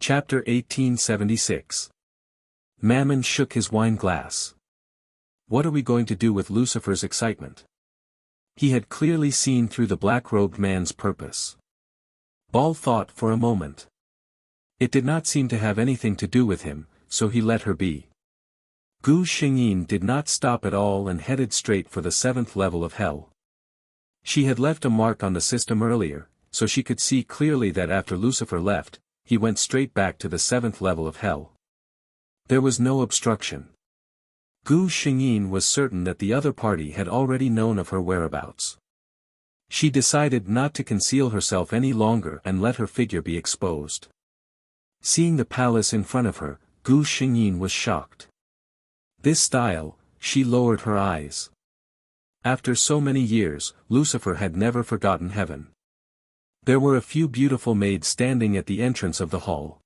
Chapter 1876. Mammon shook his wine glass. What are we going to do with Lucifer's excitement? He had clearly seen through the black-robed man's purpose. Ball thought for a moment. It did not seem to have anything to do with him, so he let her be. Gu Xingyin did not stop at all and headed straight for the 7th level of hell. She had left a mark on the system earlier, so she could see clearly that after Lucifer left, he went straight back to the 7th level of hell. There was no obstruction. Gu Xingyin was certain that the other party had already known of her whereabouts. She decided not to conceal herself any longer and let her figure be exposed. Seeing the palace in front of her, Gu Xingyin was shocked. This style, she lowered her eyes. After so many years, Lucifer had never forgotten heaven. There were a few beautiful maids standing at the entrance of the hall.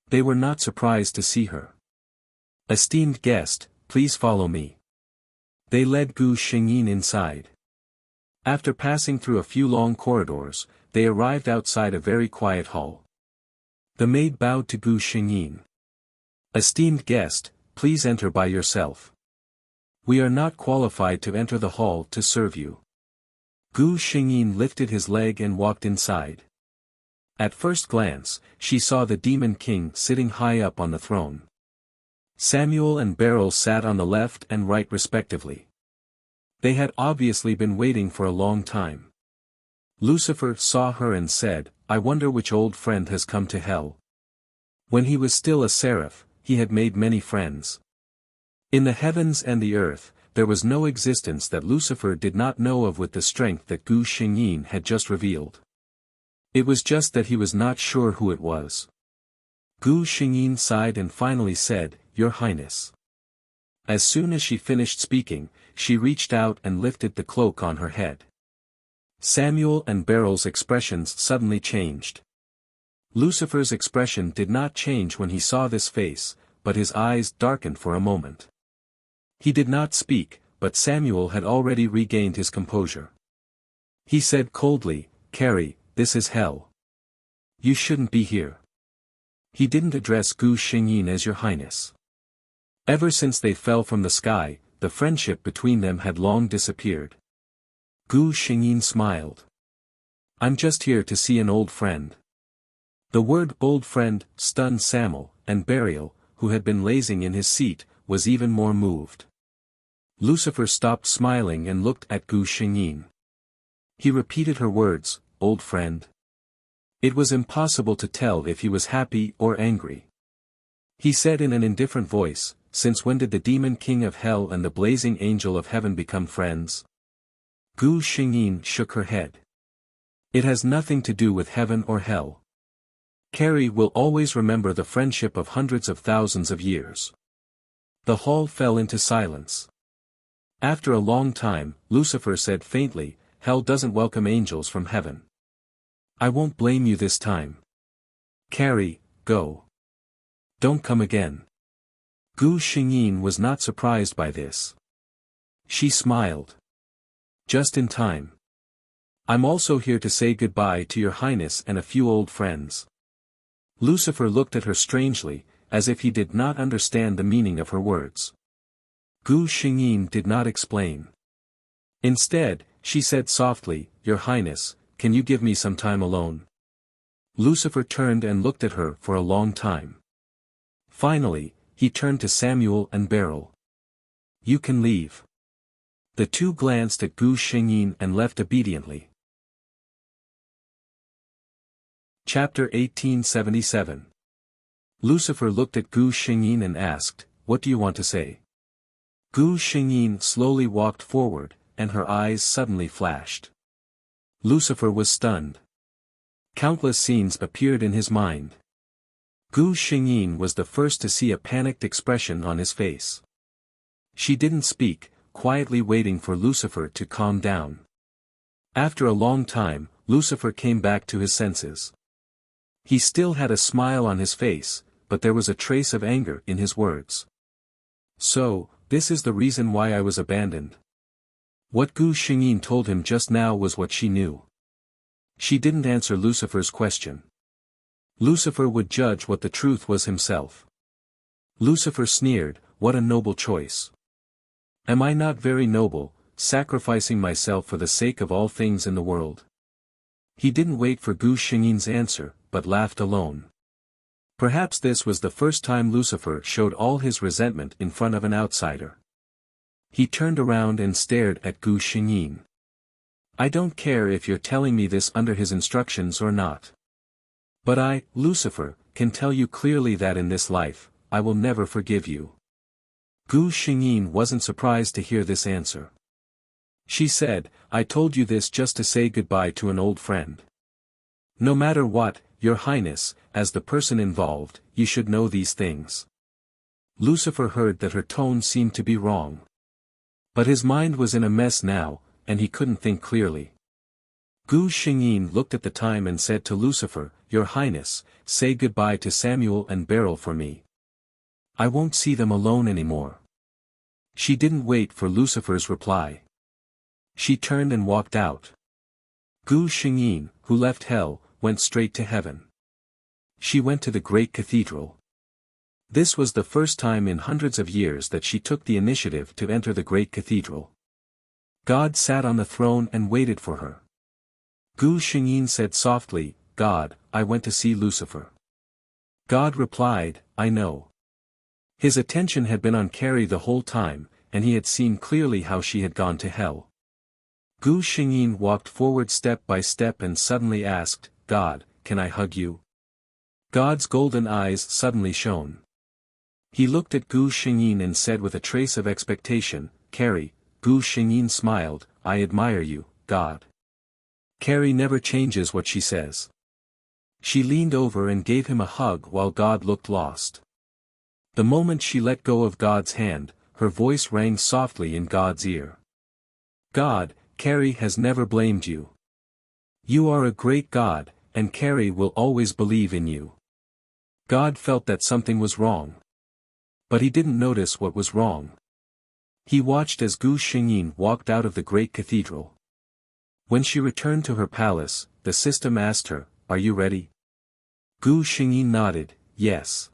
They were not surprised to see her. "Esteemed guest, please follow me." They led Gu Xingyin inside. After passing through a few long corridors, they arrived outside a very quiet hall. The maid bowed to Gu Xingyin. "Esteemed guest, please enter by yourself. We are not qualified to enter the hall to serve you." Gu Xingyin lifted his leg and walked inside. At first glance, she saw the Demon King sitting high up on the throne. Samuel and Beryl sat on the left and right respectively. They had obviously been waiting for a long time. Lucifer saw her and said, "I wonder which old friend has come to hell." When he was still a seraph, he had made many friends. In the heavens and the earth, there was no existence that Lucifer did not know of with the strength that Gu Xingyin had just revealed. It was just that he was not sure who it was. Gu Xingyin sighed and finally said, "Your Highness." As soon as she finished speaking, she reached out and lifted the cloak on her head. Samuel and Beryl's expressions suddenly changed. Lucifer's expression did not change when he saw this face, but his eyes darkened for a moment. He did not speak, but Samuel had already regained his composure. He said coldly, "Carrie, this is hell. You shouldn't be here." He didn't address Gu Xingyin as Your Highness. Ever since they fell from the sky, the friendship between them had long disappeared. Gu Xingyin smiled. "I'm just here to see an old friend." The word "old friend" stunned Samuel, and Beryl, who had been lazing in his seat, was even more moved. Lucifer stopped smiling and looked at Gu Xingyin. He repeated her words, "Old friend." It was impossible to tell if he was happy or angry. He said in an indifferent voice, "Since when did the Demon King of Hell and the Blazing Angel of Heaven become friends?" Gu Xingyin shook her head. "It has nothing to do with heaven or hell. Carrie will always remember the friendship of hundreds of thousands of years." The hall fell into silence. After a long time, Lucifer said faintly, "Hell doesn't welcome angels from heaven. I won't blame you this time. Carrie, go. Don't come again." Gu Xingyin was not surprised by this. She smiled. "Just in time. I'm also here to say goodbye to Your Highness and a few old friends." Lucifer looked at her strangely, as if he did not understand the meaning of her words. Gu Xingyin did not explain. Instead, she said softly, "Your Highness, can you give me some time alone?" Lucifer turned and looked at her for a long time. Finally, he turned to Samuel and Beryl. "You can leave." The two glanced at Gu Xingyin and left obediently. Chapter 1877. Lucifer looked at Gu Xingyin and asked, "What do you want to say?" Gu Xingyin slowly walked forward, and her eyes suddenly flashed. Lucifer was stunned. Countless scenes appeared in his mind. Gu Xingyin was the first to see a panicked expression on his face. She didn't speak, quietly waiting for Lucifer to calm down. After a long time, Lucifer came back to his senses. He still had a smile on his face, but there was a trace of anger in his words. "So, this is the reason why I was abandoned." What Gu Xingyin told him just now was what she knew. She didn't answer Lucifer's question. Lucifer would judge what the truth was himself. Lucifer sneered, "What a noble choice. Am I not very noble, sacrificing myself for the sake of all things in the world?" He didn't wait for Gu Xingyin's answer, but laughed alone. Perhaps this was the first time Lucifer showed all his resentment in front of an outsider. He turned around and stared at Gu Xingyin. "I don't care if you're telling me this under his instructions or not. But I, Lucifer, can tell you clearly that in this life, I will never forgive you." Gu Xingyin wasn't surprised to hear this answer. She said, "I told you this just to say goodbye to an old friend. No matter what, Your Highness, as the person involved, you should know these things." Lucifer heard that her tone seemed to be wrong. But his mind was in a mess now, and he couldn't think clearly. Gu Xingyin looked at the time and said to Lucifer, "Your Highness, say goodbye to Samuel and Beryl for me. I won't see them alone anymore." She didn't wait for Lucifer's reply. She turned and walked out. Gu Xingyin, who left hell, went straight to heaven. She went to the great cathedral. This was the first time in hundreds of years that she took the initiative to enter the great cathedral. God sat on the throne and waited for her. Gu Xingyin said softly, "God, I went to see Lucifer." God replied, "I know." His attention had been on Carrie the whole time, and he had seen clearly how she had gone to hell. Gu Xingyin walked forward step by step and suddenly asked, "God, can I hug you?" God's golden eyes suddenly shone. He looked at Gu Xingyin and said with a trace of expectation, "Carrie." Gu Xingyin smiled, "I admire you, God." Carrie never changes what she says. She leaned over and gave him a hug while God looked lost. The moment she let go of God's hand, her voice rang softly in God's ear. "God, Carrie has never blamed you. You are a great God, and Carrie will always believe in you." God felt that something was wrong. But he didn't notice what was wrong. He watched as Gu Xingyin walked out of the great cathedral. When she returned to her palace, the system asked her, "Are you ready?" Gu Xingyin nodded, "Yes."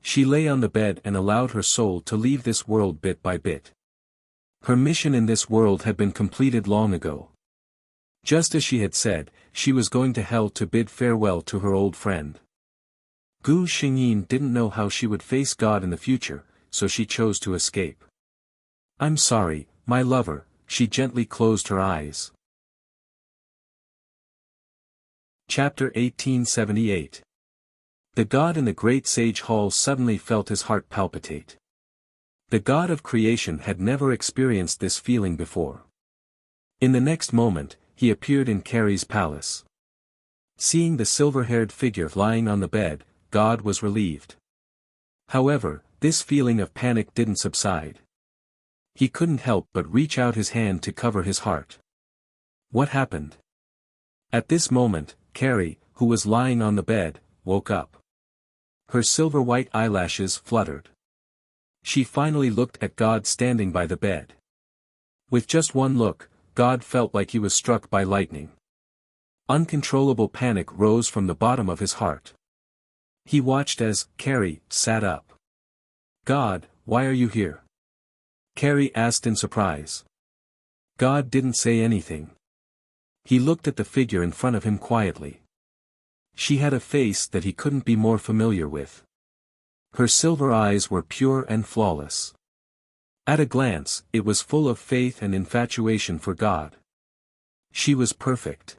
She lay on the bed and allowed her soul to leave this world bit by bit. Her mission in this world had been completed long ago. Just as she had said, she was going to hell to bid farewell to her old friend. Gu Xingyin didn't know how she would face God in the future, so she chose to escape. "I'm sorry, my lover," she gently closed her eyes. Chapter 1878. The god in the great sage hall suddenly felt his heart palpitate. The god of creation had never experienced this feeling before. In the next moment, he appeared in Carrie's palace. Seeing the silver-haired figure lying on the bed, God was relieved. However, this feeling of panic didn't subside. He couldn't help but reach out his hand to cover his heart. What happened? At this moment, Carrie, who was lying on the bed, woke up. Her silver-white eyelashes fluttered. She finally looked at God standing by the bed. With just one look, God felt like he was struck by lightning. Uncontrollable panic rose from the bottom of his heart. He watched as Carrie sat up. "God, why are you here?" Carrie asked in surprise. God didn't say anything. He looked at the figure in front of him quietly. She had a face that he couldn't be more familiar with. Her silver eyes were pure and flawless. At a glance, it was full of faith and infatuation for God. She was perfect.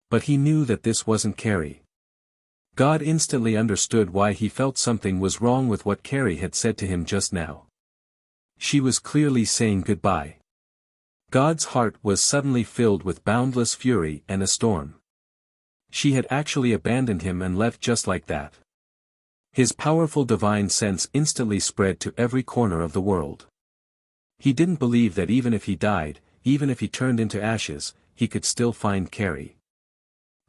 But he knew that this wasn't Carrie. God instantly understood why he felt something was wrong with what Carrie had said to him just now. She was clearly saying goodbye. God's heart was suddenly filled with boundless fury and a storm. She had actually abandoned him and left just like that. His powerful divine sense instantly spread to every corner of the world. He didn't believe that even if he died, even if he turned into ashes, he could still find Carrie.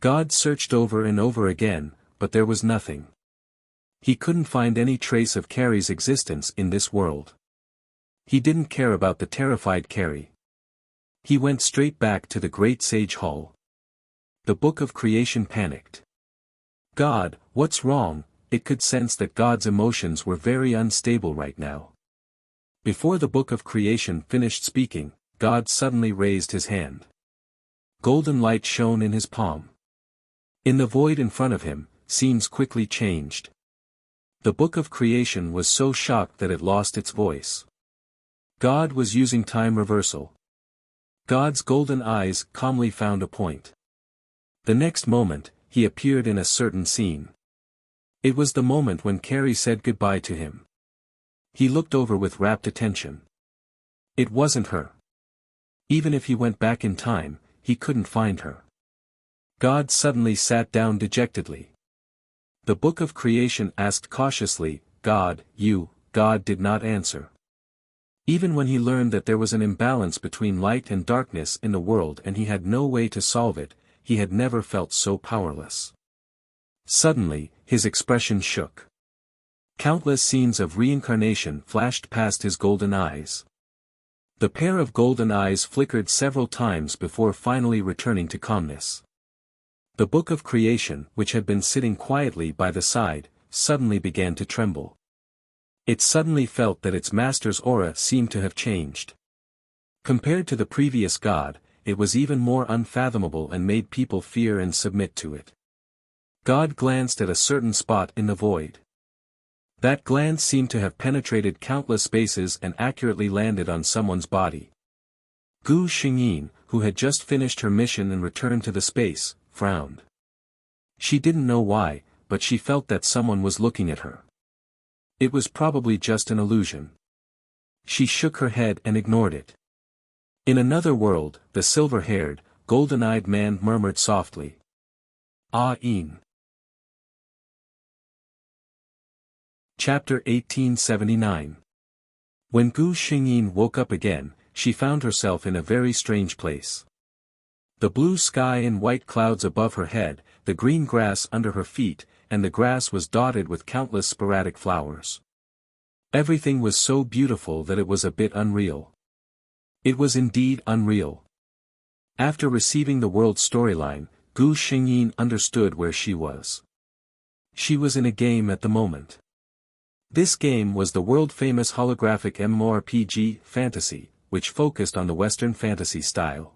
God searched over and over again, but there was nothing. He couldn't find any trace of Carrie's existence in this world. He didn't care about the terrified Carrie. He went straight back to the great sage hall. The book of creation panicked. God, what's wrong? It could sense that God's emotions were very unstable right now. Before the book of creation finished speaking, God suddenly raised his hand. Golden light shone in his palm. In the void in front of him, scenes quickly changed. The book of creation was so shocked that it lost its voice. God was using time reversal. God's golden eyes calmly found a point. The next moment, he appeared in a certain scene. It was the moment when Carrie said goodbye to him. He looked over with rapt attention. It wasn't her. Even if he went back in time, he couldn't find her. God suddenly sat down dejectedly. The book of creation asked cautiously, God did not answer. Even when he learned that there was an imbalance between light and darkness in the world and he had no way to solve it, he had never felt so powerless. Suddenly, his expression shook. Countless scenes of reincarnation flashed past his golden eyes. The pair of golden eyes flickered several times before finally returning to calmness. The book of creation, which had been sitting quietly by the side, suddenly began to tremble. It suddenly felt that its master's aura seemed to have changed. Compared to the previous God, it was even more unfathomable and made people fear and submit to it. God glanced at a certain spot in the void. That glance seemed to have penetrated countless spaces and accurately landed on someone's body. Gu Xingyin, who had just finished her mission and returned to the space, frowned. She didn't know why, but she felt that someone was looking at her. It was probably just an illusion. She shook her head and ignored it. In another world, the silver-haired, golden-eyed man murmured softly. Ah-in. Chapter 1879. When Gu Xingyin woke up again, she found herself in a very strange place. The blue sky and white clouds above her head, the green grass under her feet, and the grass was dotted with countless sporadic flowers. Everything was so beautiful that it was a bit unreal. It was indeed unreal. After receiving the world storyline, Gu Xingyin understood where she was. She was in a game at the moment. This game was the world-famous holographic MMORPG, Fantasy, which focused on the Western fantasy style.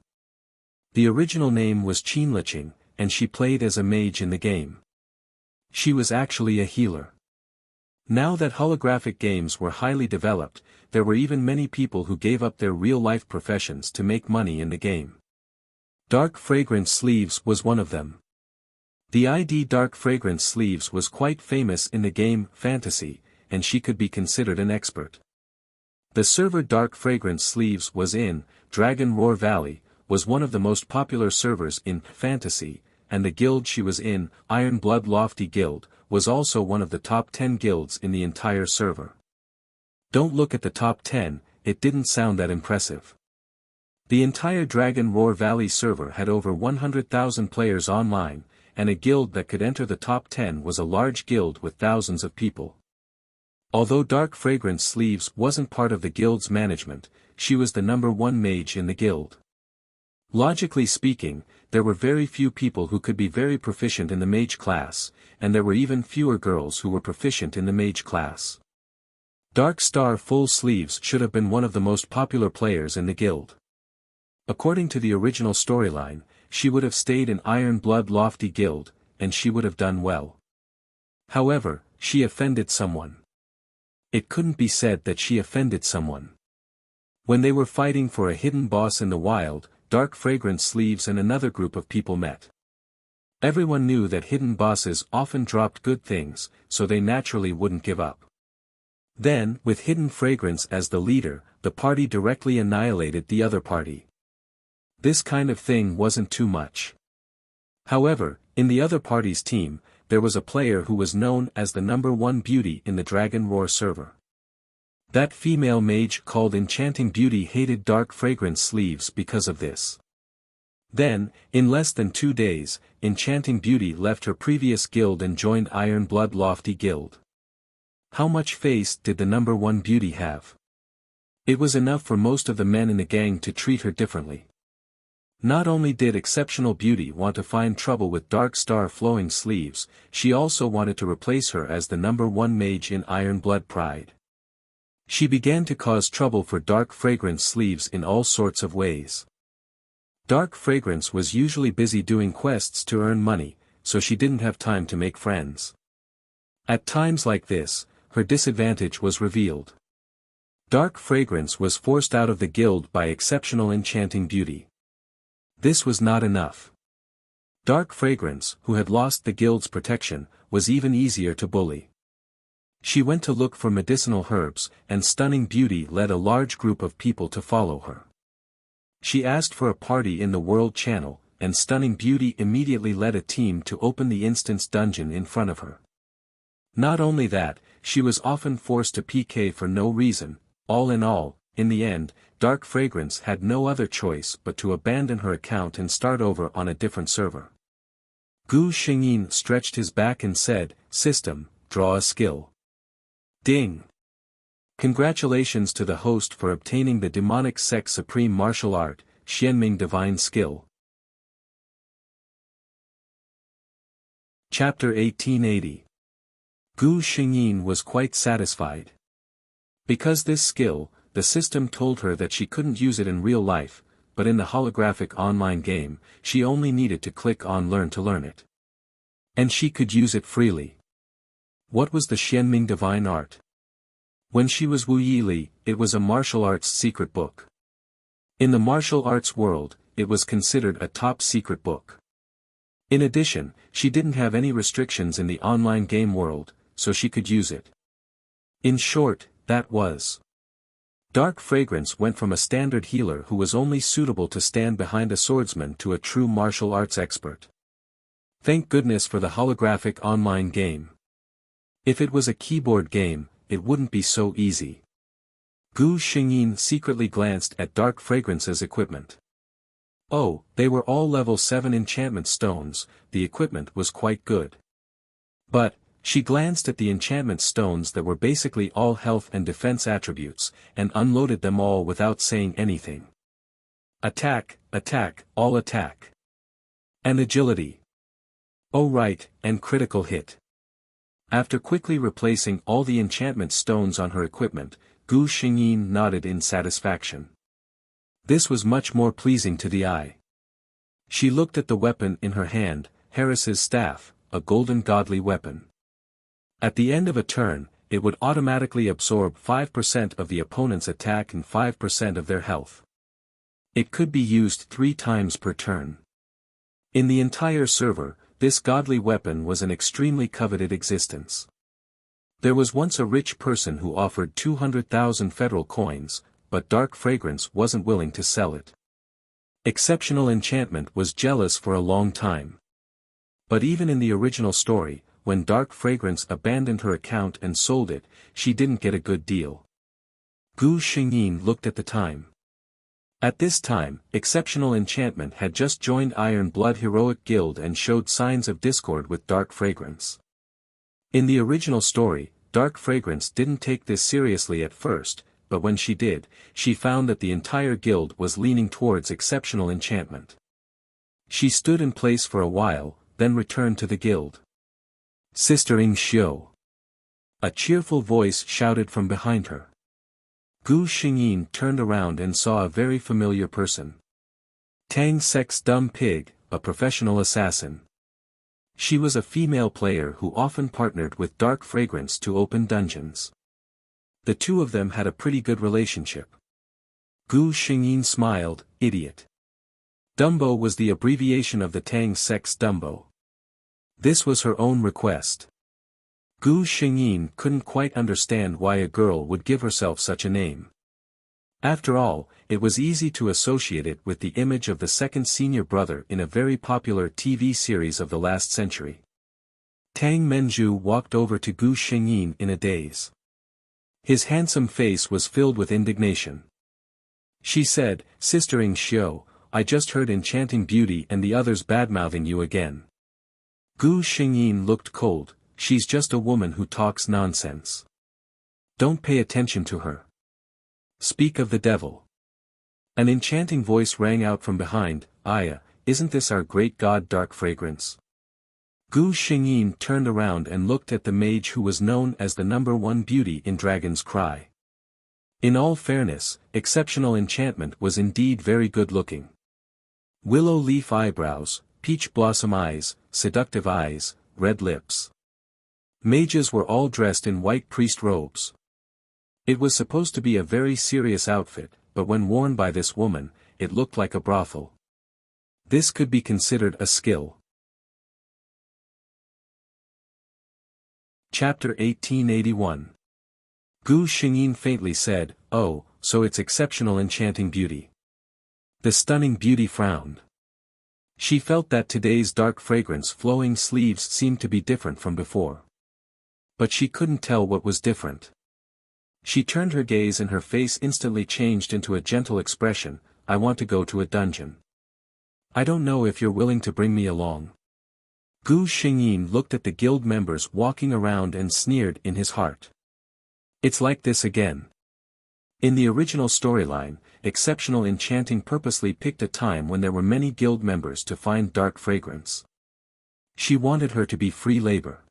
The original name was Qinliqing, and she played as a mage in the game. She was actually a healer. Now that holographic games were highly developed, there were even many people who gave up their real-life professions to make money in the game. Dark Fragrance Sleeves was one of them. The ID Dark Fragrance Sleeves was quite famous in the game Fantasy, and she could be considered an expert. The server Dark Fragrance Sleeves was in, Dragon Roar Valley, was one of the most popular servers in Fantasy, and the guild she was in, Iron Blood Lofty Guild, was also one of the top 10 guilds in the entire server. Don't look at the top 10, it didn't sound that impressive. The entire Dragon Roar Valley server had over 100,000 players online, and a guild that could enter the top 10 was a large guild with thousands of people. Although Dark Fragrance Sleeves wasn't part of the guild's management, she was the #1 mage in the guild. Logically speaking, there were very few people who could be very proficient in the mage class, and there were even fewer girls who were proficient in the mage class. Dark Star Full Sleeves should have been one of the most popular players in the guild. According to the original storyline, she would have stayed in Iron Blood Lofty Guild, and she would have done well. However, she offended someone. It couldn't be said that she offended someone. When they were fighting for a hidden boss in the wild, Dark Fragrance Sleeves and another group of people met. Everyone knew that hidden bosses often dropped good things, so they naturally wouldn't give up. Then, with Hidden Fragrance as the leader, the party directly annihilated the other party. This kind of thing wasn't too much. However, in the other party's team, there was a player who was known as the #1 beauty in the Dragon Roar server. That female mage called Enchanting Beauty hated Dark Fragrance Sleeves because of this. Then, in less than 2 days, Enchanting Beauty left her previous guild and joined Iron Blood Lofty Guild. How much face did the #1 beauty have? It was enough for most of the men in the gang to treat her differently. Not only did Exceptional Beauty want to find trouble with Dark Star flowing sleeves, she also wanted to replace her as the #1 mage in Iron Blood Pride. She began to cause trouble for Dark Fragrance sleeves in all sorts of ways. Dark Fragrance was usually busy doing quests to earn money, so she didn't have time to make friends. At times like this, her disadvantage was revealed. Dark Fragrance was forced out of the guild by Exceptional Enchanting Beauty. This was not enough. Dark Fragrance, who had lost the guild's protection, was even easier to bully. She went to look for medicinal herbs, and Stunning Beauty led a large group of people to follow her. She asked for a party in the World Channel, and Stunning Beauty immediately led a team to open the instance dungeon in front of her. Not only that, she was often forced to PK for no reason. All in all, in the end, Dark Fragrance had no other choice but to abandon her account and start over on a different server. Gu Xingyin stretched his back and said, "System, draw a skill." Ding! Congratulations to the host for obtaining the Demonic Sect Supreme Martial Art, Xianming Divine Skill. Chapter 1880. Gu Xingyin was quite satisfied. Because this skill, the system told her that she couldn't use it in real life, but in the holographic online game, she only needed to click on Learn to learn it. And she could use it freely. What was the Xianming Divine Art? When she was Wu Yili, it was a martial arts secret book. In the martial arts world, it was considered a top secret book. In addition, she didn't have any restrictions in the online game world, so she could use it. In short, that was. Dark Fragrance went from a standard healer who was only suitable to stand behind a swordsman to a true martial arts expert. Thank goodness for the holographic online game. If it was a keyboard game, it wouldn't be so easy. Gu Xingyin secretly glanced at Dark Fragrance's equipment. Oh, they were all level 7 enchantment stones, the equipment was quite good. But, she glanced at the enchantment stones that were basically all health and defense attributes, and unloaded them all without saying anything. Attack, attack, all attack. And agility. Oh right, and critical hit. After quickly replacing all the enchantment stones on her equipment, Gu Xingyin nodded in satisfaction. This was much more pleasing to the eye. She looked at the weapon in her hand, Harris's staff, a golden godly weapon. At the end of a turn, it would automatically absorb 5% of the opponent's attack and 5% of their health. It could be used 3 times per turn. In the entire server, this godly weapon was an extremely coveted existence. There was once a rich person who offered 200,000 federal coins, but Dark Fragrance wasn't willing to sell it. Exceptional Enchantment was jealous for a long time. But even in the original story, when Dark Fragrance abandoned her account and sold it, she didn't get a good deal. Gu Xingyin looked at the time. At this time, Exceptional Enchantment had just joined Iron Blood Heroic Guild and showed signs of discord with Dark Fragrance. In the original story, Dark Fragrance didn't take this seriously at first, but when she did, she found that the entire guild was leaning towards Exceptional Enchantment. She stood in place for a while, then returned to the guild. Sister Ing Xiu. A cheerful voice shouted from behind her. Gu Xingyin turned around and saw a very familiar person. Tang Sek's dumb pig, a professional assassin. She was a female player who often partnered with Dark Fragrance to open dungeons. The two of them had a pretty good relationship. Gu Xingyin smiled, idiot. Dumbo was the abbreviation of the Tang Sek's Dumbo. This was her own request. Gu Xingyin couldn't quite understand why a girl would give herself such a name. After all, it was easy to associate it with the image of the second senior brother in a very popular TV series of the last century. Tang Menju walked over to Gu Xingyin in a daze. His handsome face was filled with indignation. She said, Sister Ing Xiu, I just heard Enchanting Beauty and the others badmouthing you again. Gu Xingyin looked cold, she's just a woman who talks nonsense. Don't pay attention to her. Speak of the devil. An enchanting voice rang out from behind, Aya, isn't this our great god Dark Fragrance? Gu Xingyin turned around and looked at the mage who was known as the #1 beauty in Dragon's Cry. In all fairness, Exceptional Enchantment was indeed very good looking. Willow leaf eyebrows, peach blossom eyes, seductive eyes, red lips. Mages were all dressed in white priest robes. It was supposed to be a very serious outfit, but when worn by this woman, it looked like a brothel. This could be considered a skill. Chapter 1881. Gu Xingyin faintly said, "Oh, so it's Exceptional Enchanting Beauty." The stunning beauty frowned. She felt that today's Dark Fragrance flowing sleeves seemed to be different from before. But she couldn't tell what was different. She turned her gaze and her face instantly changed into a gentle expression. "I want to go to a dungeon. I don't know if you're willing to bring me along." Gu Xingyin looked at the guild members walking around and sneered in his heart. It's like this again. In the original storyline, Exceptional Enchanting purposely picked a time when there were many guild members to find Dark Fragrance. She wanted her to be free labor.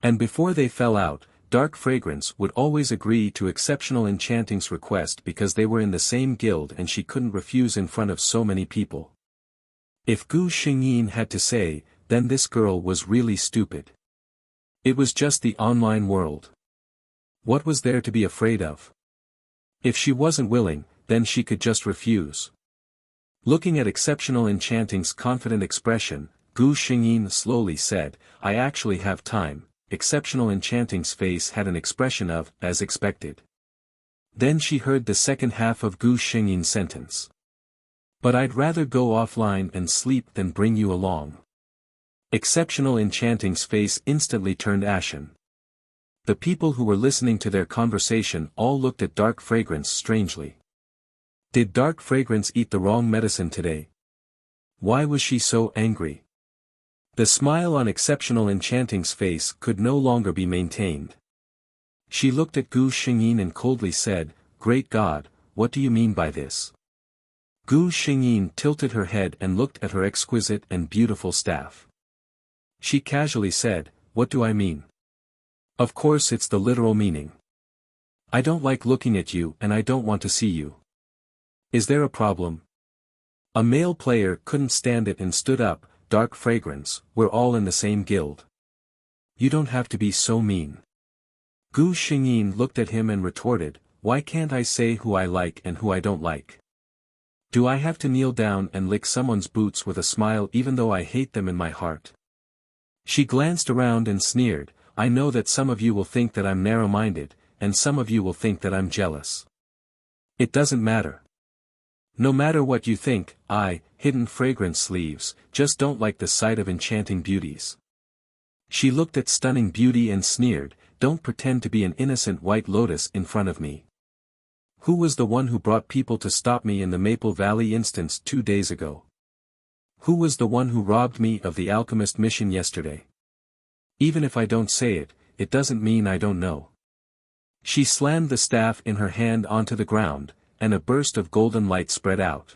And before they fell out, Dark Fragrance would always agree to Exceptional Enchanting's request because they were in the same guild and she couldn't refuse in front of so many people. If Gu Xingyin had to say, then this girl was really stupid. It was just the online world. What was there to be afraid of? If she wasn't willing, then she could just refuse. Looking at Exceptional Enchanting's confident expression, Gu Xingyin slowly said, "I actually have time." Exceptional Enchanting's face had an expression of, as expected. Then she heard the second half of Gu Xingyin's sentence. "But I'd rather go offline and sleep than bring you along." Exceptional Enchanting's face instantly turned ashen. The people who were listening to their conversation all looked at Dark Fragrance strangely. Did Dark Fragrance eat the wrong medicine today? Why was she so angry? The smile on Exceptional Enchanting's face could no longer be maintained. She looked at Gu Xingyin and coldly said, "Great God, what do you mean by this?" Gu Xingyin tilted her head and looked at her exquisite and beautiful staff. She casually said, "What do I mean? Of course it's the literal meaning. I don't like looking at you and I don't want to see you. Is there a problem?" A male player couldn't stand it and stood up. "Dark Fragrance, we're all in the same guild. You don't have to be so mean." Gu Xingyin looked at him and retorted, "Why can't I say who I like and who I don't like? Do I have to kneel down and lick someone's boots with a smile even though I hate them in my heart?" She glanced around and sneered, "I know that some of you will think that I'm narrow-minded, and some of you will think that I'm jealous. It doesn't matter. No matter what you think, I, Hidden Fragrance Sleeves, just don't like the sight of enchanting beauties." She looked at Stunning Beauty and sneered, "Don't pretend to be an innocent white lotus in front of me. Who was the one who brought people to stop me in the Maple Valley instance 2 days ago? Who was the one who robbed me of the alchemist mission yesterday? Even if I don't say it, it doesn't mean I don't know." She slammed the staff in her hand onto the ground, and a burst of golden light spread out.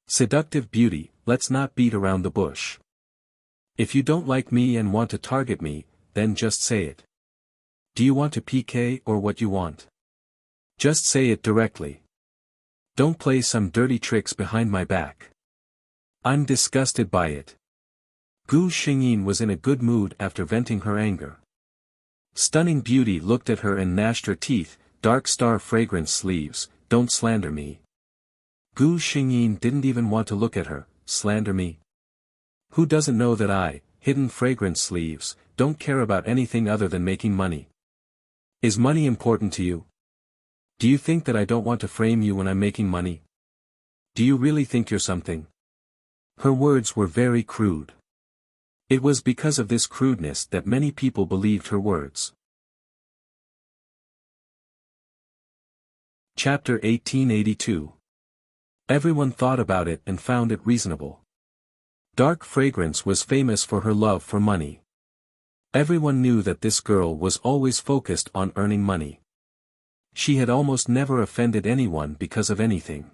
"Seductive Beauty, let's not beat around the bush. If you don't like me and want to target me, then just say it. Do you want to PK or what you want? Just say it directly. Don't play some dirty tricks behind my back. I'm disgusted by it." Gu Xingyin was in a good mood after venting her anger. Stunning Beauty looked at her and gnashed her teeth, "Dark Star Fragrance Sleeves, don't slander me." Gu Xingyin didn't even want to look at her. "Slander me? Who doesn't know that I, Hidden Fragrance Sleeves, don't care about anything other than making money? Is money important to you? Do you think that I don't want to frame you when I'm making money? Do you really think you're something?" Her words were very crude. It was because of this crudeness that many people believed her words. Chapter 1882. Everyone thought about it and found it reasonable. Dark Fragrance was famous for her love for money. Everyone knew that this girl was always focused on earning money. She had almost never offended anyone because of anything.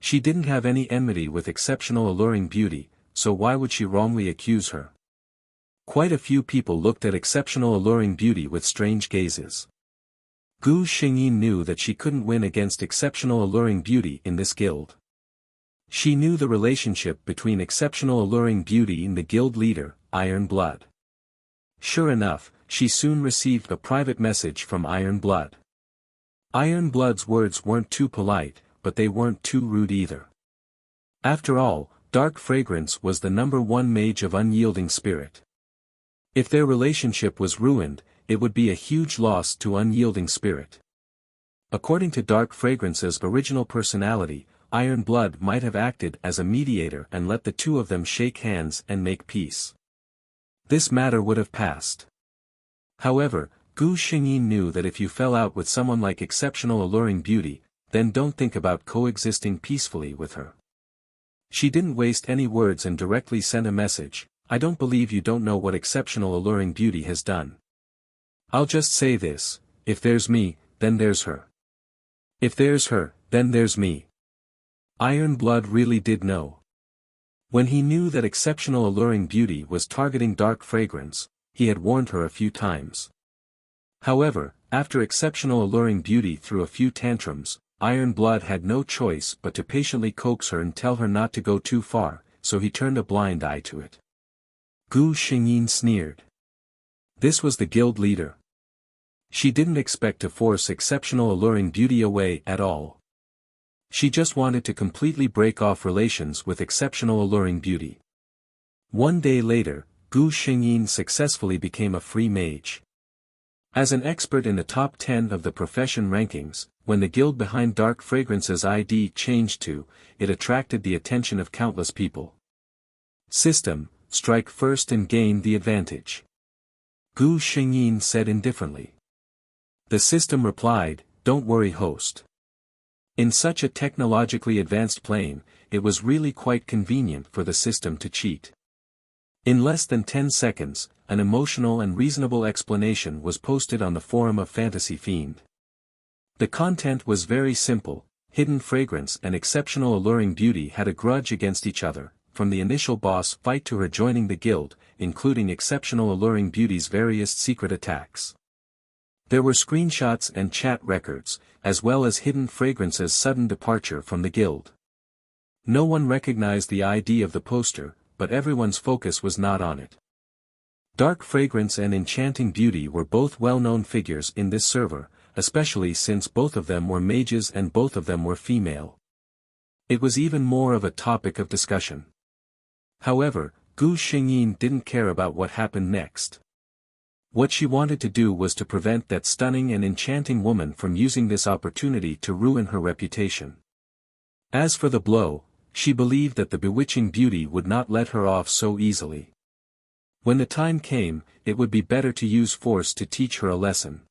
She didn't have any enmity with exceptional alluring beauty, so why would she wrongly accuse her? Quite a few people looked at exceptional alluring beauty with strange gazes. Gu Xingyin knew that she couldn't win against exceptional alluring beauty in this guild. She knew the relationship between exceptional alluring beauty and the guild leader, Iron Blood. Sure enough, she soon received a private message from Iron Blood. Iron Blood's words weren't too polite, but they weren't too rude either. After all, Dark Fragrance was the #1 mage of unyielding spirit. If their relationship was ruined, it would be a huge loss to unyielding spirit. According to Dark Fragrance's original personality, Iron Blood might have acted as a mediator and let the two of them shake hands and make peace. This matter would have passed. However, Gu Xingyin knew that if you fell out with someone like exceptional alluring beauty, then don't think about coexisting peacefully with her. She didn't waste any words and directly sent a message, "I don't believe you don't know what exceptional alluring beauty has done. I'll just say this, if there's me, then there's her. If there's her, then there's me." Iron Blood really did know. When he knew that exceptional alluring beauty was targeting Dark Fragrance, he had warned her a few times. However, after exceptional alluring beauty threw a few tantrums, Iron Blood had no choice but to patiently coax her and tell her not to go too far, so he turned a blind eye to it. Gu Xingyin sneered. This was the guild leader. She didn't expect to force exceptional alluring beauty away at all. She just wanted to completely break off relations with exceptional alluring beauty. One day later, Gu Xingyin successfully became a free mage. As an expert in the top 10 of the profession rankings, when the guild behind Dark Fragrance's ID changed to, it attracted the attention of countless people. System, strike first and gain the advantage. Gu Xingyin said indifferently. The system replied, "Don't worry, host." In such a technologically advanced plane, it was really quite convenient for the system to cheat. In less than 10 seconds, an emotional and reasonable explanation was posted on the forum of Fantasy Fiend. The content was very simple: Hidden Fragrance and exceptional alluring beauty had a grudge against each other, from the initial boss fight to her joining the guild, including exceptional alluring beauty's various secret attacks. There were screenshots and chat records, as well as Hidden Fragrance's sudden departure from the guild. No one recognized the ID of the poster, but everyone's focus was not on it. Dark Fragrance and Enchanting Beauty were both well-known figures in this server, especially since both of them were mages and both of them were female. It was even more of a topic of discussion. However, Gu Xingyin didn't care about what happened next. What she wanted to do was to prevent that stunning and enchanting woman from using this opportunity to ruin her reputation. As for the blow, she believed that the bewitching beauty would not let her off so easily. When the time came, it would be better to use force to teach her a lesson.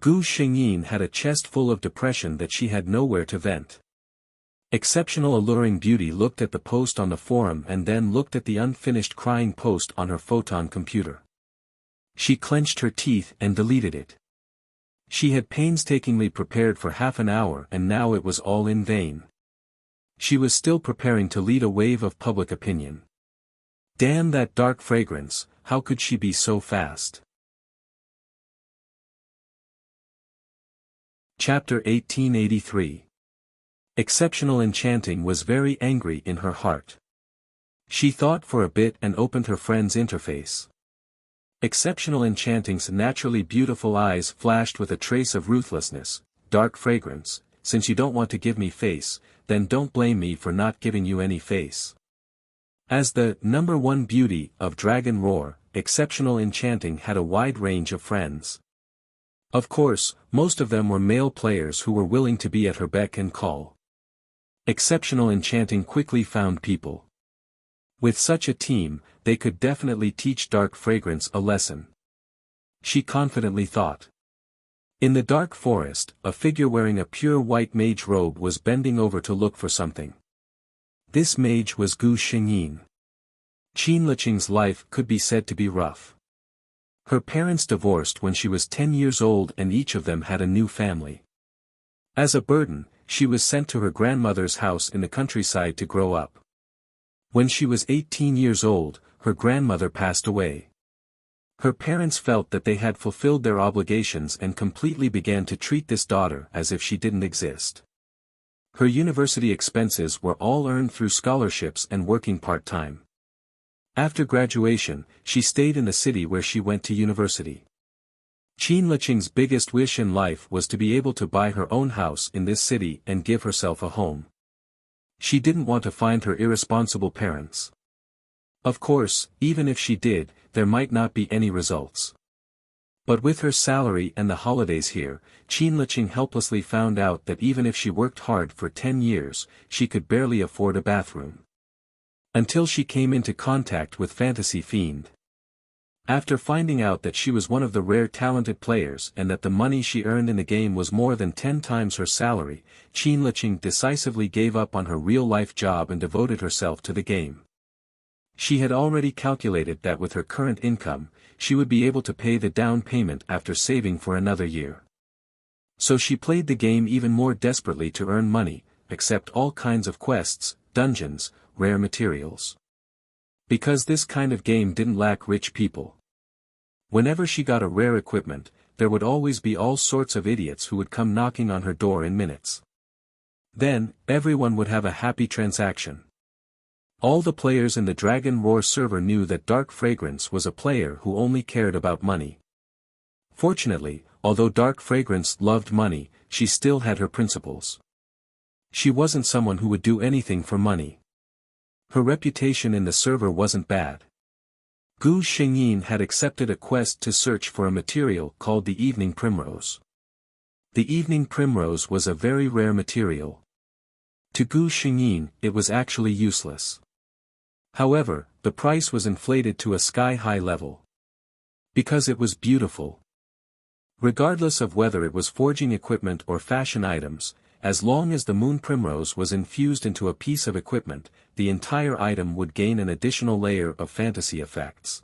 Gu Xingyin had a chest full of depression that she had nowhere to vent. Exceptional alluring beauty looked at the post on the forum and then looked at the unfinished crying post on her photon computer. She clenched her teeth and deleted it. She had painstakingly prepared for half an hour and now it was all in vain. She was still preparing to lead a wave of public opinion. Damn that Dark Fragrance, how could she be so fast? Chapter 1883. Exceptional Enchanting was very angry in her heart. She thought for a bit and opened her friend's interface. Exceptional Enchanting's naturally beautiful eyes flashed with a trace of ruthlessness. Dark Fragrance, since you don't want to give me face, then don't blame me for not giving you any face. As the #1 beauty of Dragon Roar, Exceptional Enchanting had a wide range of friends. Of course, most of them were male players who were willing to be at her beck and call. Exceptional Enchanting quickly found people. With such a team, they could definitely teach Dark Fragrance a lesson. She confidently thought. In the dark forest, a figure wearing a pure white mage robe was bending over to look for something. This mage was Gu Xingyin. Qinliqing's life could be said to be rough. Her parents divorced when she was 10 years old and each of them had a new family. As a burden, she was sent to her grandmother's house in the countryside to grow up. When she was 18 years old, her grandmother passed away. Her parents felt that they had fulfilled their obligations and completely began to treat this daughter as if she didn't exist. Her university expenses were all earned through scholarships and working part-time. After graduation, she stayed in the city where she went to university. Qin Liqing's biggest wish in life was to be able to buy her own house in this city and give herself a home. She didn't want to find her irresponsible parents. Of course, even if she did, there might not be any results. But with her salary and the holidays here, Qin Liqing helplessly found out that even if she worked hard for 10 years, she could barely afford a bathroom. Until she came into contact with Fantasy Fiend. After finding out that she was one of the rare talented players and that the money she earned in the game was more than 10 times her salary, Qin Liqing decisively gave up on her real-life job and devoted herself to the game. She had already calculated that with her current income, she would be able to pay the down payment after saving for another year. So she played the game even more desperately to earn money, accept all kinds of quests, dungeons, rare materials. Because this kind of game didn't lack rich people. Whenever she got a rare equipment, there would always be all sorts of idiots who would come knocking on her door in minutes. Then, everyone would have a happy transaction. All the players in the Dragon Roar server knew that Dark Fragrance was a player who only cared about money. Fortunately, although Dark Fragrance loved money, she still had her principles. She wasn't someone who would do anything for money. Her reputation in the server wasn't bad. Gu Xingyin had accepted a quest to search for a material called the Evening Primrose. The Evening Primrose was a very rare material. To Gu Xingyin, it was actually useless. However, the price was inflated to a sky-high level. Because it was beautiful. Regardless of whether it was forging equipment or fashion items, as long as the moon primrose was infused into a piece of equipment, the entire item would gain an additional layer of fantasy effects.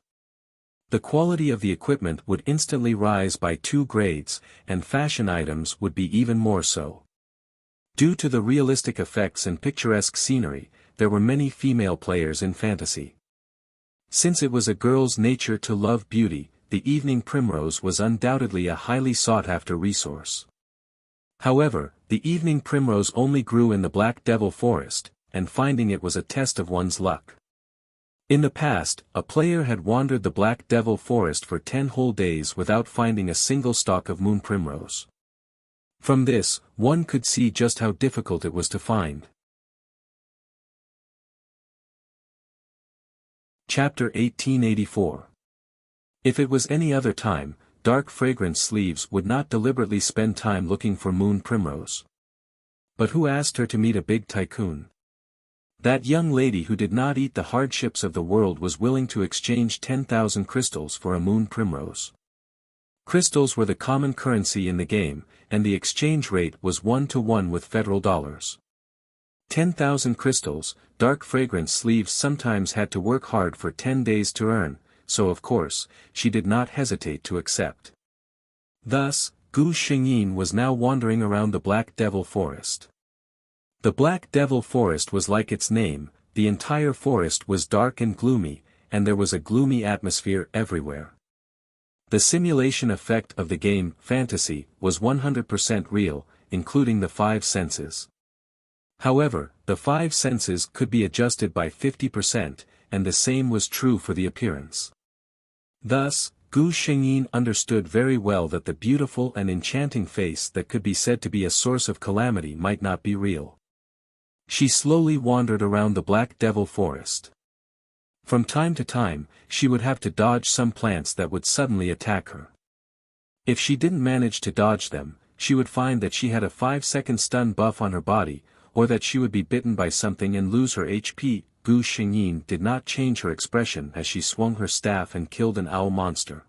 The quality of the equipment would instantly rise by 2 grades, and fashion items would be even more so. Due to the realistic effects and picturesque scenery, there were many female players in fantasy. Since it was a girl's nature to love beauty, the evening primrose was undoubtedly a highly sought-after resource. However, the evening primrose only grew in the Black Devil Forest, and finding it was a test of one's luck. In the past, a player had wandered the Black Devil Forest for 10 whole days without finding a single stalk of moon primrose. From this, one could see just how difficult it was to find. Chapter 1884. If it was any other time, Dark Fragrance Sleeves would not deliberately spend time looking for moon primrose. But who asked her to meet a big tycoon? That young lady who did not eat the hardships of the world was willing to exchange 10,000 crystals for a moon primrose. Crystals were the common currency in the game, and the exchange rate was 1-to-1 with federal dollars. 10,000 crystals, Dark Fragrance Sleeves sometimes had to work hard for 10 days to earn, so of course, she did not hesitate to accept. Thus, Gu Xingyin was now wandering around the Black Devil Forest. The Black Devil Forest was like its name, the entire forest was dark and gloomy, and there was a gloomy atmosphere everywhere. The simulation effect of the game, fantasy, was 100% real, including the 5 senses. However, the 5 senses could be adjusted by 50%, and the same was true for the appearance. Thus, Gu Xingyin understood very well that the beautiful and enchanting face that could be said to be a source of calamity might not be real. She slowly wandered around the Black Devil Forest. From time to time, she would have to dodge some plants that would suddenly attack her. If she didn't manage to dodge them, she would find that she had a 5-second stun buff on her body, or that she would be bitten by something and lose her HP. Gu Xingyin did not change her expression as she swung her staff and killed an owl monster.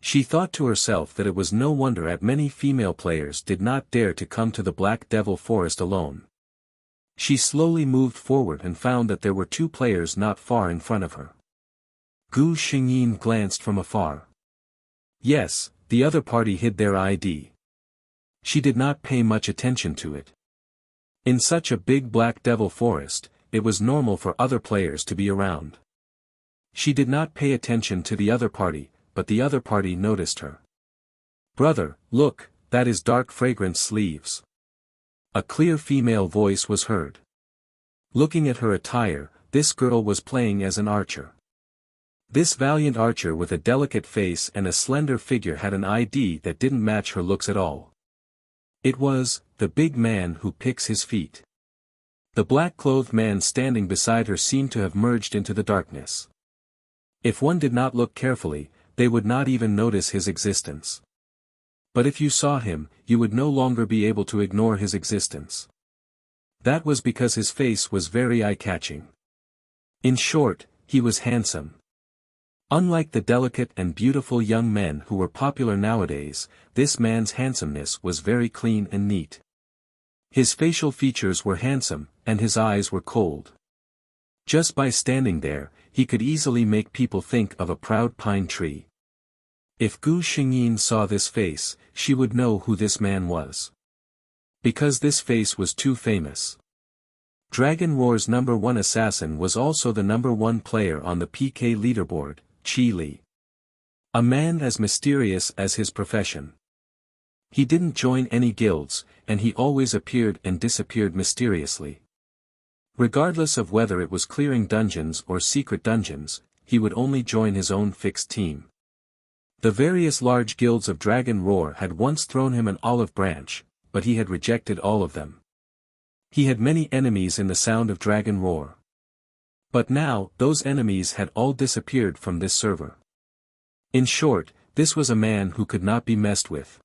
She thought to herself that it was no wonder that many female players did not dare to come to the Black Devil Forest alone. She slowly moved forward and found that there were 2 players not far in front of her. Gu Xingyin glanced from afar. Yes, the other party hid their ID. She did not pay much attention to it. In such a big black devil forest, it was normal for other players to be around. She did not pay attention to the other party, but the other party noticed her. "Brother, look, that is Dark Fragrance Sleeves." A clear female voice was heard. Looking at her attire, this girl was playing as an archer. This valiant archer with a delicate face and a slender figure had an ID that didn't match her looks at all. It was, the big man who picks his feet. The black-clothed man standing beside her seemed to have merged into the darkness. If one did not look carefully, they would not even notice his existence. But if you saw him, you would no longer be able to ignore his existence. That was because his face was very eye-catching. In short, he was handsome. Unlike the delicate and beautiful young men who were popular nowadays, this man's handsomeness was very clean and neat. His facial features were handsome, and his eyes were cold. Just by standing there, he could easily make people think of a proud pine tree. If Gu Xingyin saw this face, she would know who this man was. Because this face was too famous. Dragon Roar's #1 assassin was also the #1 player on the PK leaderboard, Qi Li. A man as mysterious as his profession. He didn't join any guilds, and he always appeared and disappeared mysteriously. Regardless of whether it was clearing dungeons or secret dungeons, he would only join his own fixed team. The various large guilds of Dragon Roar had once thrown him an olive branch, but he had rejected all of them. He had many enemies in the sound of Dragon Roar. But now, those enemies had all disappeared from this server. In short, this was a man who could not be messed with.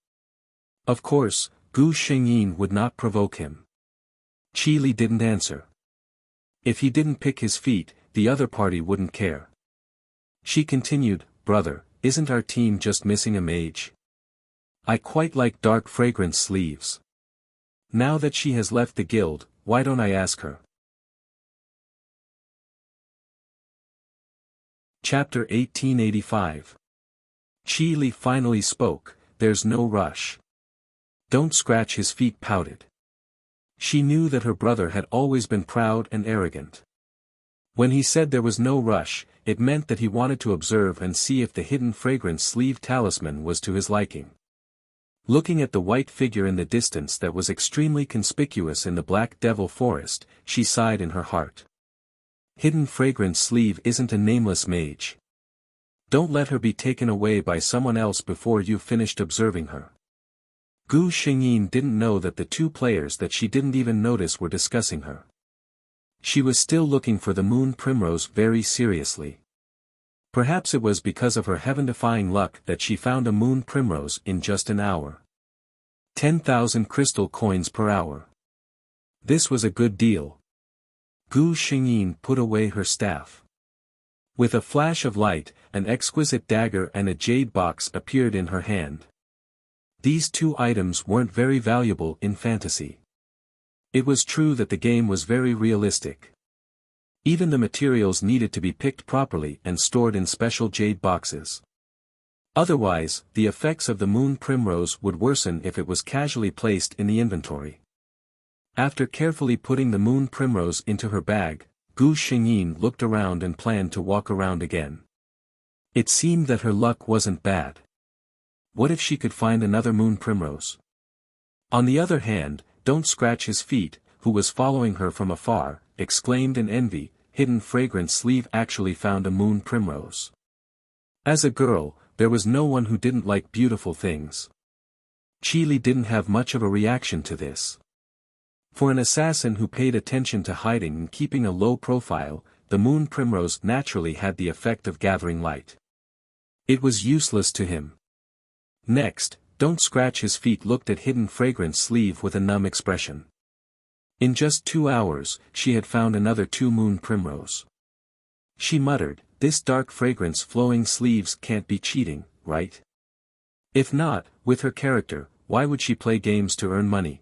Of course, Gu Xingyin would not provoke him. Qi Li didn't answer. If he didn't pick his feet, the other party wouldn't care. She continued, "Brother, isn't our team just missing a mage? I quite like Dark Fragrance Sleeves. Now that she has left the guild, why don't I ask her?" Chapter 1885. Qi Li finally spoke, "There's no rush. Don't scratch his feet," pouted. She knew that her brother had always been proud and arrogant. When he said there was no rush, it meant that he wanted to observe and see if the hidden fragrance sleeve talisman was to his liking. Looking at the white figure in the distance that was extremely conspicuous in the Black Devil Forest, she sighed in her heart. Hidden fragrance sleeve isn't a nameless mage. Don't let her be taken away by someone else before you've finished observing her. Gu Xingyin didn't know that the two players that she didn't even notice were discussing her. She was still looking for the moon primrose very seriously. Perhaps it was because of her heaven-defying luck that she found a moon primrose in just an hour. 10,000 crystal coins per hour. This was a good deal. Gu Xingyin put away her staff. With a flash of light, an exquisite dagger and a jade box appeared in her hand. These two items weren't very valuable in fantasy. It was true that the game was very realistic. Even the materials needed to be picked properly and stored in special jade boxes. Otherwise, the effects of the moon primrose would worsen if it was casually placed in the inventory. After carefully putting the moon primrose into her bag, Gu Xingyin looked around and planned to walk around again. It seemed that her luck wasn't bad. What if she could find another moon primrose? On the other hand, Don't Scratch His Feet, who was following her from afar, exclaimed in envy, "Hidden fragrance sleeve actually found a moon primrose." As a girl, there was no one who didn't like beautiful things. Qi Li didn't have much of a reaction to this. For an assassin who paid attention to hiding and keeping a low profile, the moon primrose naturally had the effect of gathering light. It was useless to him. Next, Don't Scratch His Feet looked at Hidden Fragrance Sleeve with a numb expression. In just 2 hours, she had found another 2 moon primrose. She muttered, "This dark fragrance flowing sleeves can't be cheating, right? If not, with her character, why would she play games to earn money?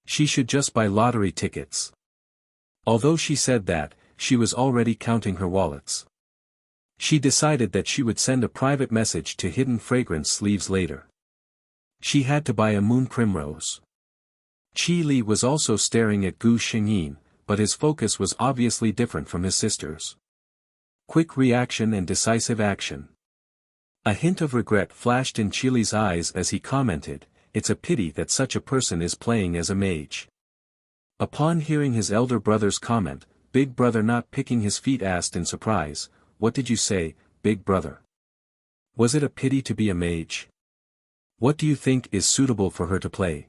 She should just buy lottery tickets." Although she said that, she was already counting her wallets. She decided that she would send a private message to Hidden Fragrance Sleeves later. She had to buy a moon primrose. Qi Li was also staring at Gu Xingyin, but his focus was obviously different from his sister's. Quick reaction and decisive action. A hint of regret flashed in Qi Li's eyes as he commented, "It's a pity that such a person is playing as a mage." Upon hearing his elder brother's comment, Big Brother not picking his feet asked in surprise, "What did you say, Big Brother? Was it a pity to be a mage? What do you think is suitable for her to play?"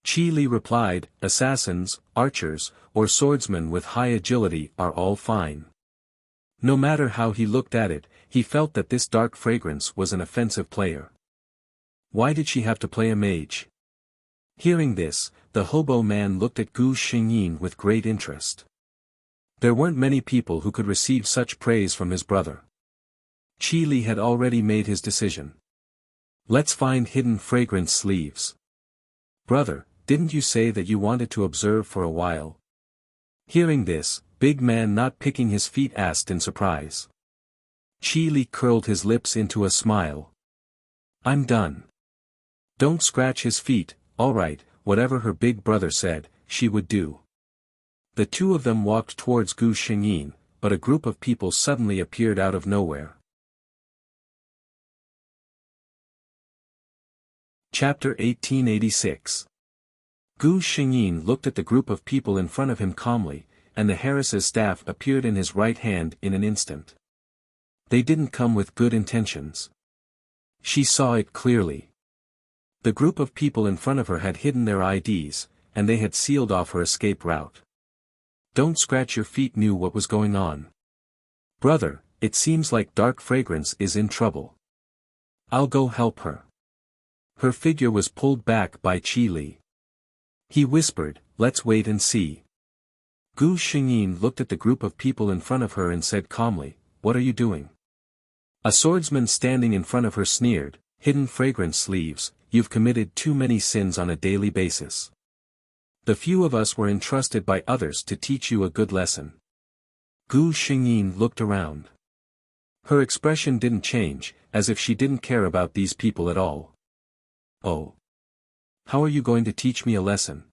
Qi Li replied, "Assassins, archers, or swordsmen with high agility are all fine." No matter how he looked at it, he felt that this dark fragrance was an offensive player. Why did she have to play a mage? Hearing this, the hobo man looked at Gu Xingyin with great interest. There weren't many people who could receive such praise from his brother. Qi Li had already made his decision. "Let's find hidden fragrance sleeves." "Brother, didn't you say that you wanted to observe for a while?" Hearing this, Big Man not picking his feet asked in surprise. Qi Li curled his lips into a smile. "I'm done." Don't scratch his feet, alright, whatever her big brother said, she would do. The two of them walked towards Gu Xingyin, but a group of people suddenly appeared out of nowhere. Chapter 1886. Gu Xingyin looked at the group of people in front of him calmly, and the Harris's staff appeared in his right hand in an instant. They didn't come with good intentions. She saw it clearly. The group of people in front of her had hidden their IDs, and they had sealed off her escape route. Don't Scratch Your Feet knew what was going on. "Brother, it seems like Dark Fragrance is in trouble. I'll go help her." Her figure was pulled back by Qi Li. He whispered, "Let's wait and see." Gu Xingyin looked at the group of people in front of her and said calmly, "What are you doing?" A swordsman standing in front of her sneered, "Hidden fragrance sleeves, you've committed too many sins on a daily basis. The few of us were entrusted by others to teach you a good lesson." Gu Xingyin looked around. Her expression didn't change, as if she didn't care about these people at all. "Oh. How are you going to teach me a lesson?"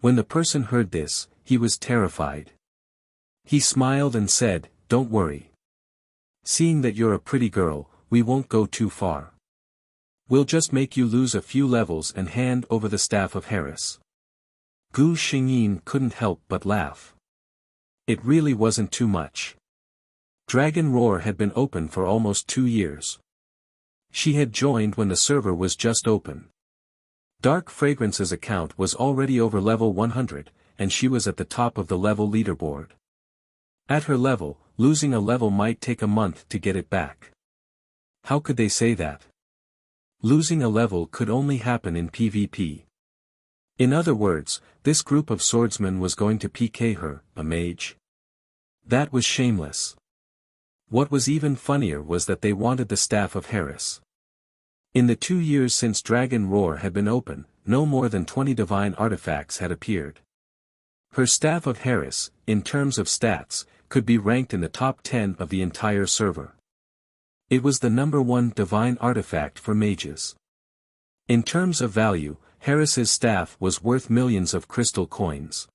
When the person heard this, he was terrified. He smiled and said, "Don't worry. Seeing that you're a pretty girl, we won't go too far. We'll just make you lose a few levels and hand over the staff of Harris." Gu Xingyin couldn't help but laugh. It really wasn't too much. Dragon Roar had been open for almost 2 years. She had joined when the server was just open. Dark Fragrance's account was already over level 100, and she was at the top of the level leaderboard. At her level, losing a level might take a month to get it back. How could they say that? Losing a level could only happen in PvP. In other words, this group of swordsmen was going to PK her, a mage. That was shameless. What was even funnier was that they wanted the staff of Harris. In the 2 years since Dragon Roar had been open, no more than 20 divine artifacts had appeared. Her staff of Harris, in terms of stats, could be ranked in the top 10 of the entire server. It was the #1 divine artifact for mages. In terms of value, Harris's staff was worth millions of crystal coins.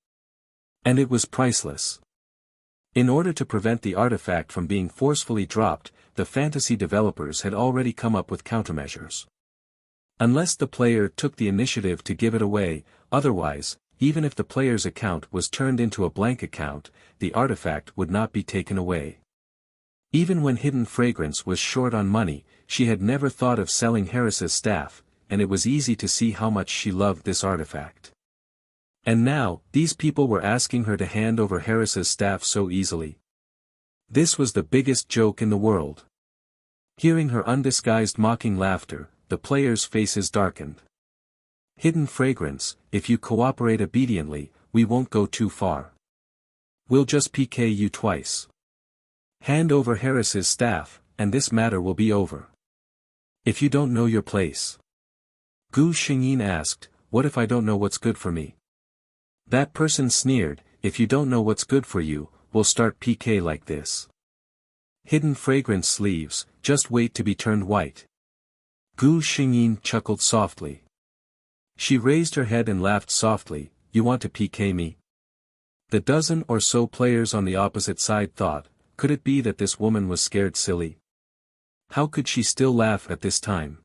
And it was priceless. In order to prevent the artifact from being forcefully dropped, the fantasy developers had already come up with countermeasures. Unless the player took the initiative to give it away, otherwise, even if the player's account was turned into a blank account, the artifact would not be taken away. Even when Hidden Fragrance was short on money, she had never thought of selling Harris's staff, and it was easy to see how much she loved this artifact. And now, these people were asking her to hand over Harris's staff so easily. This was the biggest joke in the world. Hearing her undisguised mocking laughter, the players' faces darkened. "Hidden Fragrance, if you cooperate obediently, we won't go too far. We'll just PK you twice. Hand over Harris's staff, and this matter will be over. If you don't know your place." Gu Xingyin asked, "What if I don't know what's good for me?" That person sneered, "If you don't know what's good for you, we'll start PK like this. Hidden Fragrance sleeves, just wait to be turned white." Gu Xingyin chuckled softly. She raised her head and laughed softly. You want to PK me? The dozen or so players on the opposite side thought, could it be that this woman was scared silly? How could she still laugh at this time?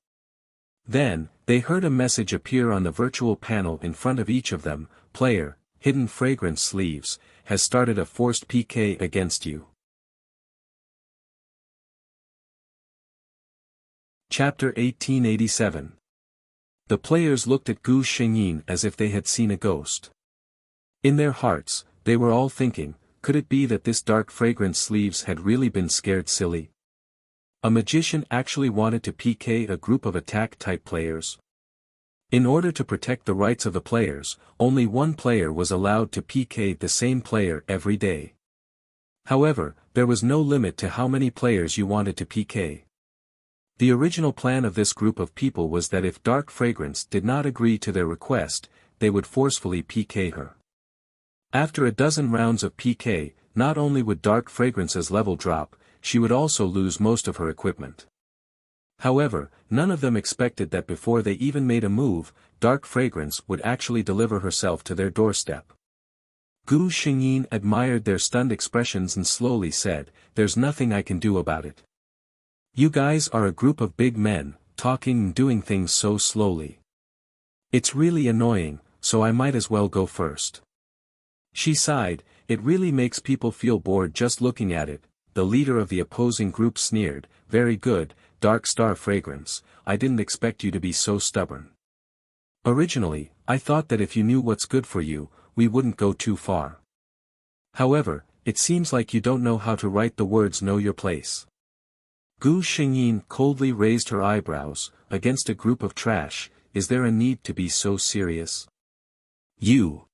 Then, they heard a message appear on the virtual panel in front of each of them. Player, Hidden Fragrance Sleeves, has started a forced PK against you. Chapter 1887. The players looked at Gu Xingyin as if they had seen a ghost. In their hearts, they were all thinking, could it be that this Dark Fragrance Sleeves had really been scared silly? A magician actually wanted to PK a group of attack-type players. In order to protect the rights of the players, only one player was allowed to PK the same player every day. However, there was no limit to how many players you wanted to PK. The original plan of this group of people was that if Dark Fragrance did not agree to their request, they would forcefully PK her. After a dozen rounds of PK, not only would Dark Fragrance's level drop, she would also lose most of her equipment. However, none of them expected that before they even made a move, Dark Fragrance would actually deliver herself to their doorstep. Gu Xingyin admired their stunned expressions and slowly said, "There's nothing I can do about it. You guys are a group of big men, talking and doing things so slowly. It's really annoying, so I might as well go first." She sighed, "It really makes people feel bored just looking at it." The leader of the opposing group sneered, "Very good, Dark Star Fragrance, I didn't expect you to be so stubborn. Originally, I thought that if you knew what's good for you, we wouldn't go too far. However, it seems like you don't know how to write the words know your place." Gu Xingyin coldly raised her eyebrows. Against a group of trash, is there a need to be so serious? You.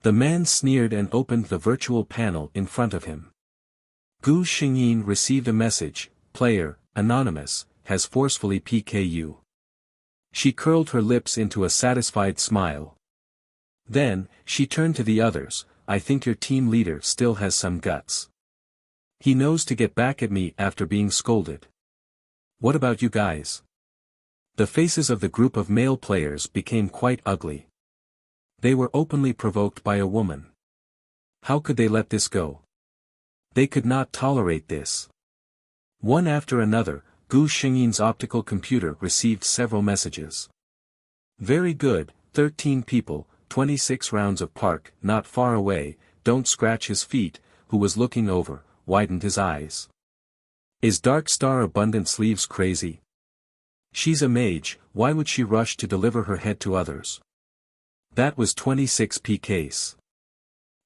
The man sneered and opened the virtual panel in front of him. Gu Xingyin received a message, "Player, Anonymous, has forcefully PK you." She curled her lips into a satisfied smile. Then, she turned to the others, "I think your team leader still has some guts. He knows to get back at me after being scolded. What about you guys?" The faces of the group of male players became quite ugly. They were openly provoked by a woman. How could they let this go? They could not tolerate this. One after another, Gu Xingyin's optical computer received several messages. "Very good, 13 people, 26 rounds of park, not far away, don't scratch his feet," who was looking over, widened his eyes. "Is Dark Star Abundant Sleeves crazy? She's a mage, why would she rush to deliver her head to others?" That was 26 PKs.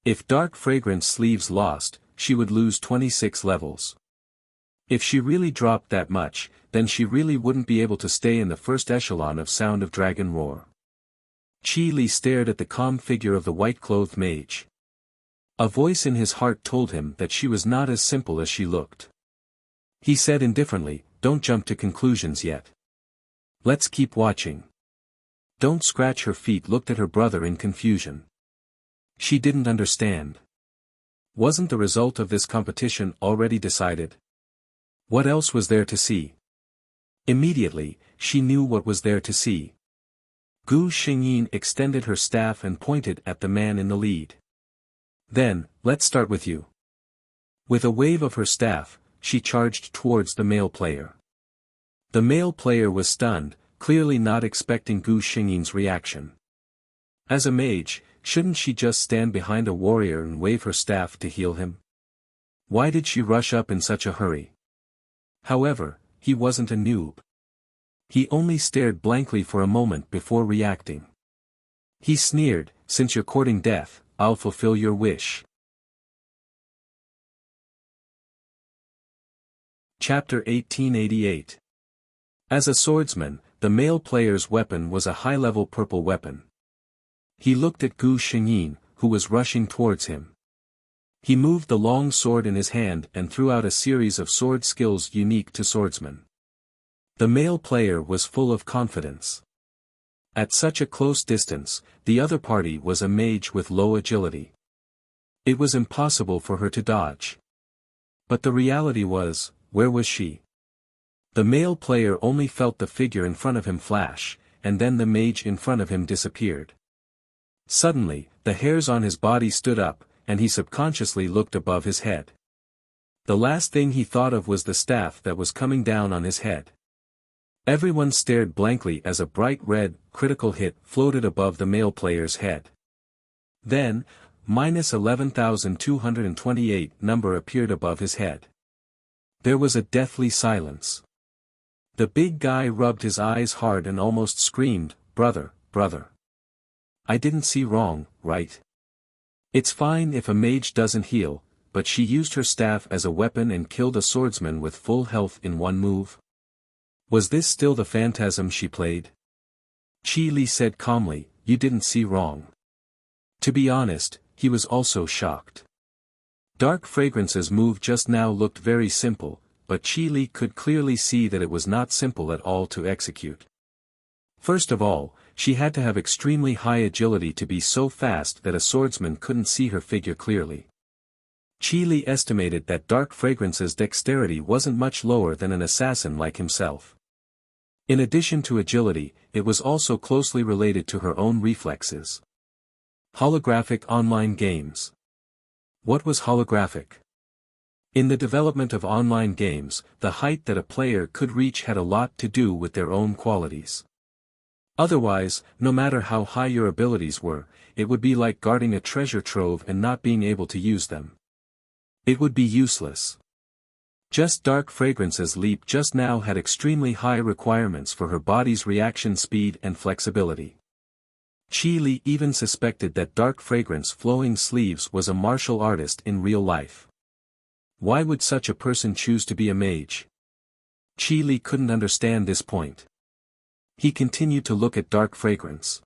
If Dark Fragrance Sleeves lost, she would lose 26 levels. If she really dropped that much, then she really wouldn't be able to stay in the first echelon of Sound of Dragon Roar. Qi Li stared at the calm figure of the white-clothed mage. A voice in his heart told him that she was not as simple as she looked. He said indifferently, "Don't jump to conclusions yet. Let's keep watching." Don't Scratch Her Feet looked at her brother in confusion. She didn't understand. Wasn't the result of this competition already decided? What else was there to see? Immediately, she knew what was there to see. Gu Xingyin extended her staff and pointed at the man in the lead. "Then, let's start with you." With a wave of her staff, she charged towards the male player. The male player was stunned, clearly not expecting Gu Xingyin's reaction. As a mage, shouldn't she just stand behind a warrior and wave her staff to heal him? Why did she rush up in such a hurry? However, he wasn't a noob. He only stared blankly for a moment before reacting. He sneered, "Since you're courting death, I'll fulfill your wish." Chapter 1888. As a swordsman, the male player's weapon was a high-level purple weapon. He looked at Gu Xingyin, who was rushing towards him. He moved the long sword in his hand and threw out a series of sword skills unique to swordsmen. The male player was full of confidence. At such a close distance, the other party was a mage with low agility. It was impossible for her to dodge. But the reality was, where was she? The male player only felt the figure in front of him flash, and then the mage in front of him disappeared. Suddenly, the hairs on his body stood up, and he subconsciously looked above his head. The last thing he thought of was the staff that was coming down on his head. Everyone stared blankly as a bright red, critical hit floated above the male player's head. Then, -11,228 number appeared above his head. There was a deathly silence. The big guy rubbed his eyes hard and almost screamed, "Brother, brother. I didn't see wrong, right? It's fine if a mage doesn't heal, but she used her staff as a weapon and killed a swordsman with full health in one move. Was this still the phantasm she played?" Chi Li said calmly, "You didn't see wrong." To be honest, he was also shocked. Dark Fragrance's move just now looked very simple, but Chi Li could clearly see that it was not simple at all to execute. First of all, she had to have extremely high agility to be so fast that a swordsman couldn't see her figure clearly. Chi Li estimated that Dark Fragrance's dexterity wasn't much lower than an assassin like himself. In addition to agility, it was also closely related to her own reflexes. Holographic online games. What was holographic? In the development of online games, the height that a player could reach had a lot to do with their own qualities. Otherwise, no matter how high your abilities were, it would be like guarding a treasure trove and not being able to use them. It would be useless. Just Dark Fragrance's leap just now had extremely high requirements for her body's reaction speed and flexibility. Chi Li even suspected that Dark Fragrance flowing sleeves was a martial artist in real life. Why would such a person choose to be a mage? Chi Li couldn't understand this point. He continued to look at Dark Fragrance.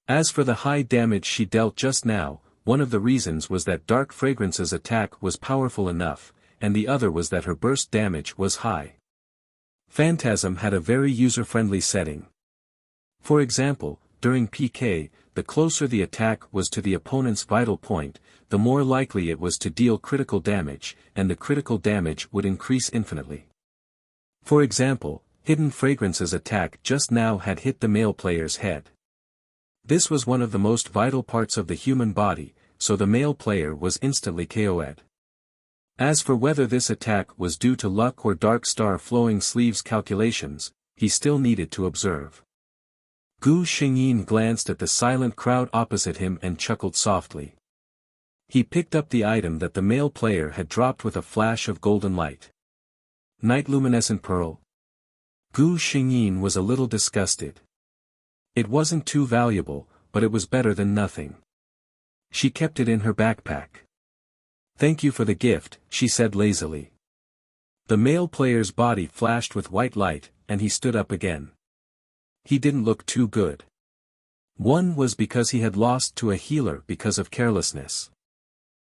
As for the high damage she dealt just now, one of the reasons was that Dark Fragrance's attack was powerful enough, and the other was that her burst damage was high. Phantasm had a very user-friendly setting. For example, during PK, the closer the attack was to the opponent's vital point, the more likely it was to deal critical damage, and the critical damage would increase infinitely. For example, Hidden Fragrance's attack just now had hit the male player's head. This was one of the most vital parts of the human body, so the male player was instantly KO'd. As for whether this attack was due to luck or Dark Star flowing sleeves calculations, he still needed to observe. Gu Xingyin glanced at the silent crowd opposite him and chuckled softly. He picked up the item that the male player had dropped with a flash of golden light. Night Luminescent Pearl. Gu Xingyin was a little disgusted. It wasn't too valuable, but it was better than nothing. She kept it in her backpack. "Thank you for the gift," she said lazily. The male player's body flashed with white light, and he stood up again. He didn't look too good. One was because he had lost to a healer because of carelessness.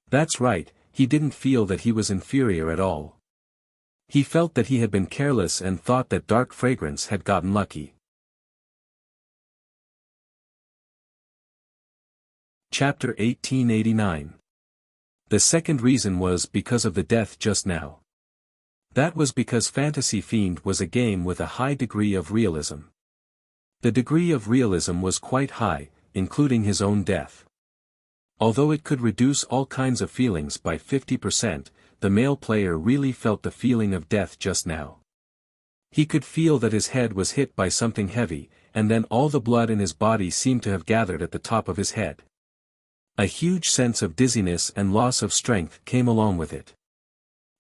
That's right, he didn't feel that he was inferior at all. He felt that he had been careless and thought that Dark Fragrance had gotten lucky. Chapter 1889. The second reason was because of the death just now. That was because Fantasy Fiend was a game with a high degree of realism. The degree of realism was quite high, including his own death. Although it could reduce all kinds of feelings by 50%, the male player really felt the feeling of death just now. He could feel that his head was hit by something heavy, and then all the blood in his body seemed to have gathered at the top of his head. A huge sense of dizziness and loss of strength came along with it.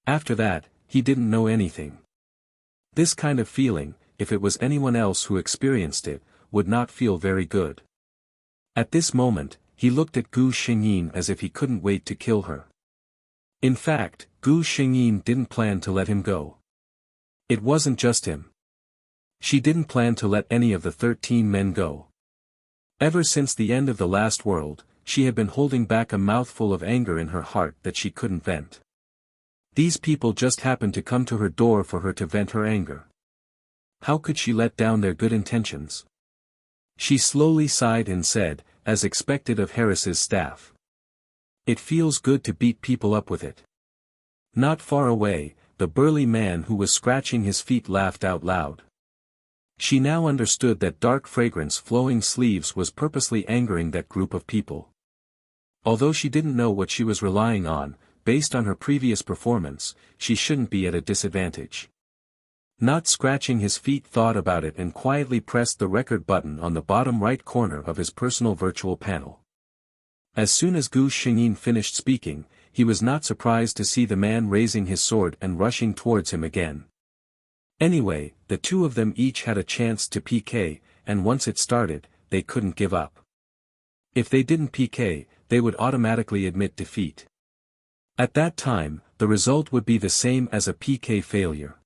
After that, he didn't know anything. This kind of feeling, if it was anyone else who experienced it, would not feel very good. At this moment, he looked at Gu Xingyin as if he couldn't wait to kill her. In fact, Gu Xingyin didn't plan to let him go. It wasn't just him. She didn't plan to let any of the 13 men go. Ever since the end of the last world, she had been holding back a mouthful of anger in her heart that she couldn't vent. These people just happened to come to her door for her to vent her anger. How could she let down their good intentions? She slowly sighed and said, as expected of Harris's staff. "It feels good to beat people up with it." Not far away, the burly man who was scratching his feet laughed out loud. She now understood that dark fragrance flowing sleeves was purposely angering that group of people. Although she didn't know what she was relying on, based on her previous performance, she shouldn't be at a disadvantage. Not scratching his feet thought about it and quietly pressed the record button on the bottom right corner of his personal virtual panel. As soon as Gu Xingyin finished speaking, he was not surprised to see the man raising his sword and rushing towards him again. Anyway, the two of them each had a chance to PK, and once it started, they couldn't give up. If they didn't PK, they would automatically admit defeat. At that time, the result would be the same as a PK failure.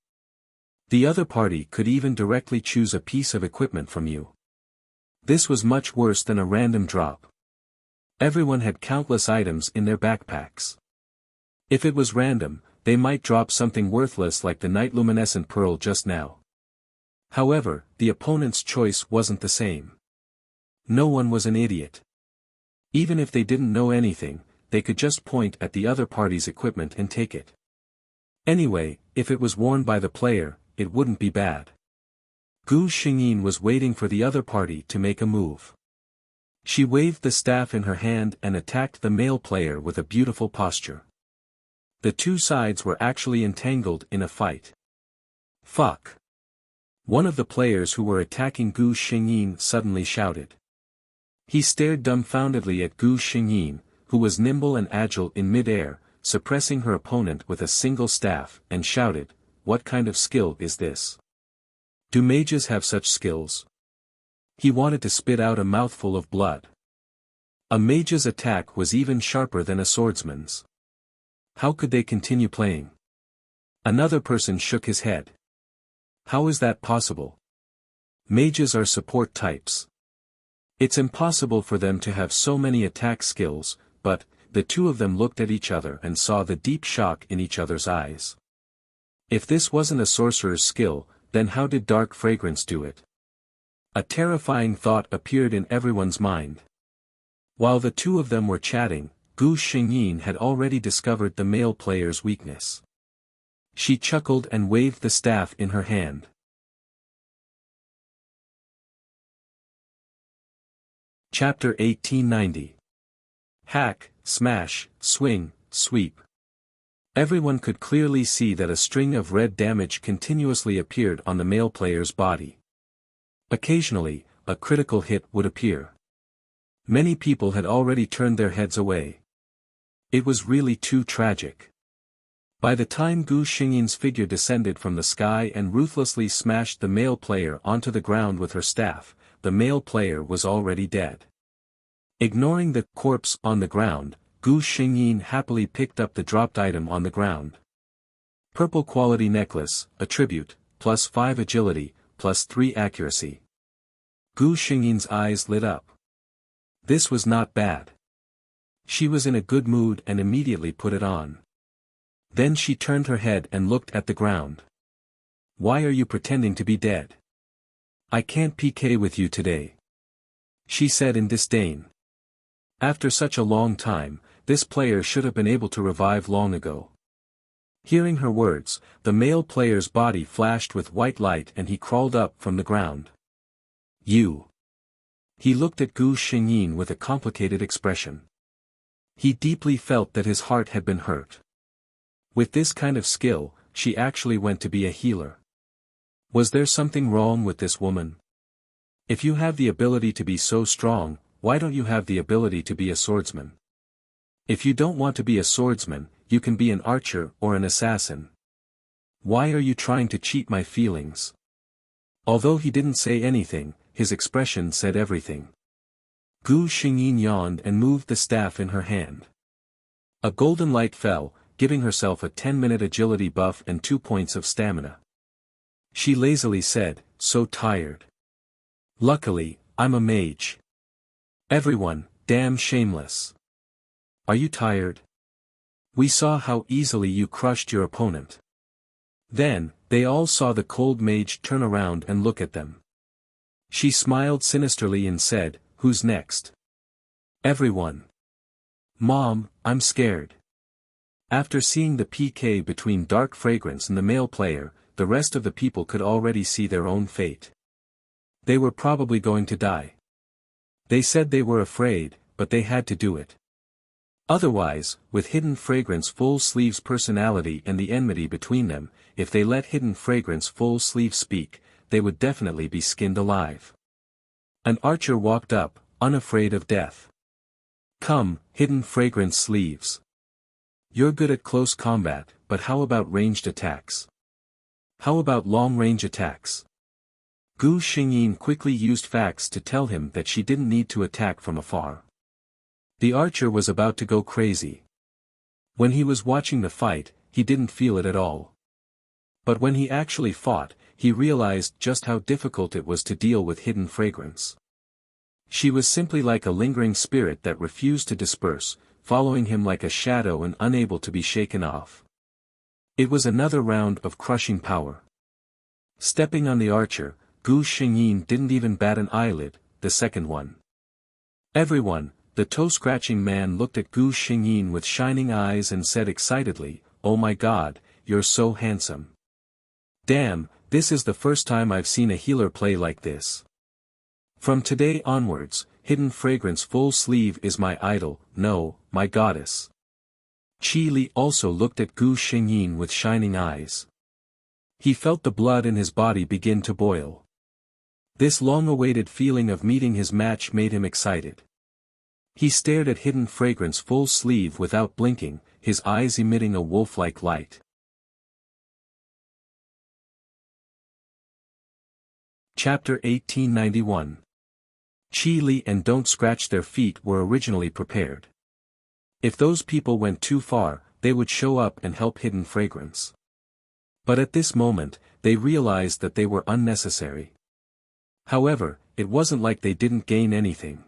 The other party could even directly choose a piece of equipment from you. This was much worse than a random drop. Everyone had countless items in their backpacks. If it was random, they might drop something worthless like the night-luminescent pearl just now. However, the opponent's choice wasn't the same. No one was an idiot. Even if they didn't know anything, they could just point at the other party's equipment and take it. Anyway, if it was worn by the player, it wouldn't be bad. Gu Xingyin was waiting for the other party to make a move. She waved the staff in her hand and attacked the male player with a beautiful posture. The two sides were actually entangled in a fight. Fuck! One of the players who were attacking Gu Xingyin suddenly shouted. He stared dumbfoundedly at Gu Xingyin, who was nimble and agile in mid-air, suppressing her opponent with a single staff, and shouted, "What kind of skill is this? Do mages have such skills?" He wanted to spit out a mouthful of blood. A mage's attack was even sharper than a swordsman's. How could they continue playing? Another person shook his head. How is that possible? Mages are support types. It's impossible for them to have so many attack skills, but, the two of them looked at each other and saw the deep shock in each other's eyes. If this wasn't a sorcerer's skill, then how did dark fragrance do it? A terrifying thought appeared in everyone's mind. While the two of them were chatting, Gu Xingyin had already discovered the male player's weakness. She chuckled and waved the staff in her hand. Chapter 1890. Hack, smash, swing, sweep. Everyone could clearly see that a string of red damage continuously appeared on the male player's body. Occasionally, a critical hit would appear. Many people had already turned their heads away. It was really too tragic. By the time Gu Xingyin's figure descended from the sky and ruthlessly smashed the male player onto the ground with her staff, the male player was already dead. Ignoring the corpse on the ground, Gu Xingyin happily picked up the dropped item on the ground. Purple quality necklace, attribute, +5 agility, +3 accuracy. Gu Xingyin's eyes lit up. This was not bad. She was in a good mood and immediately put it on. Then she turned her head and looked at the ground. Why are you pretending to be dead? I can't PK with you today, she said in disdain. After such a long time, this player should have been able to revive long ago. Hearing her words, the male player's body flashed with white light and he crawled up from the ground. You. He looked at Gu Xingyin with a complicated expression. He deeply felt that his heart had been hurt. With this kind of skill, she actually went to be a healer. Was there something wrong with this woman? If you have the ability to be so strong, why don't you have the ability to be a swordsman? If you don't want to be a swordsman, you can be an archer or an assassin. Why are you trying to cheat my feelings? Although he didn't say anything, his expression said everything. Gu Xingyin yawned and moved the staff in her hand. A golden light fell, giving herself a 10-minute agility buff and 2 points of stamina. She lazily said, "So tired. Luckily, I'm a mage." Everyone, damn shameless. Are you tired? We saw how easily you crushed your opponent. Then, they all saw the cold mage turn around and look at them. She smiled sinisterly and said, "Who's next?" Everyone. Mom, I'm scared. After seeing the PK between Dark Fragrance and the male player, the rest of the people could already see their own fate. They were probably going to die. They said they were afraid, but they had to do it. Otherwise, with Hidden Fragrance Full Sleeve's personality and the enmity between them, if they let Hidden Fragrance Full Sleeve speak, they would definitely be skinned alive. An archer walked up, unafraid of death. Come, Hidden Fragrance Sleeves. You're good at close combat, but how about ranged attacks? How about long-range attacks? Gu Xingyin quickly used facts to tell him that she didn't need to attack from afar. The archer was about to go crazy. When he was watching the fight, he didn't feel it at all. But when he actually fought, he realized just how difficult it was to deal with Hidden Fragrance. She was simply like a lingering spirit that refused to disperse, following him like a shadow and unable to be shaken off. It was another round of crushing power. Stepping on the archer, Gu Xingyin didn't even bat an eyelid, the second one. Everyone, the toe-scratching man looked at Gu Xingyin with shining eyes and said excitedly, "Oh my god, you're so handsome. Damn, this is the first time I've seen a healer play like this. From today onwards, Hidden Fragrance Full Sleeve is my idol, no, my goddess." Qi Li also looked at Gu Xingyin with shining eyes. He felt the blood in his body begin to boil. This long-awaited feeling of meeting his match made him excited. He stared at Hidden Fragrance Full Sleeve without blinking, his eyes emitting a wolf-like light. Chapter 1891. Qi Li and Don't Scratch Their Feet were originally prepared. If those people went too far, they would show up and help Hidden Fragrance. But at this moment, they realized that they were unnecessary. However, it wasn't like they didn't gain anything.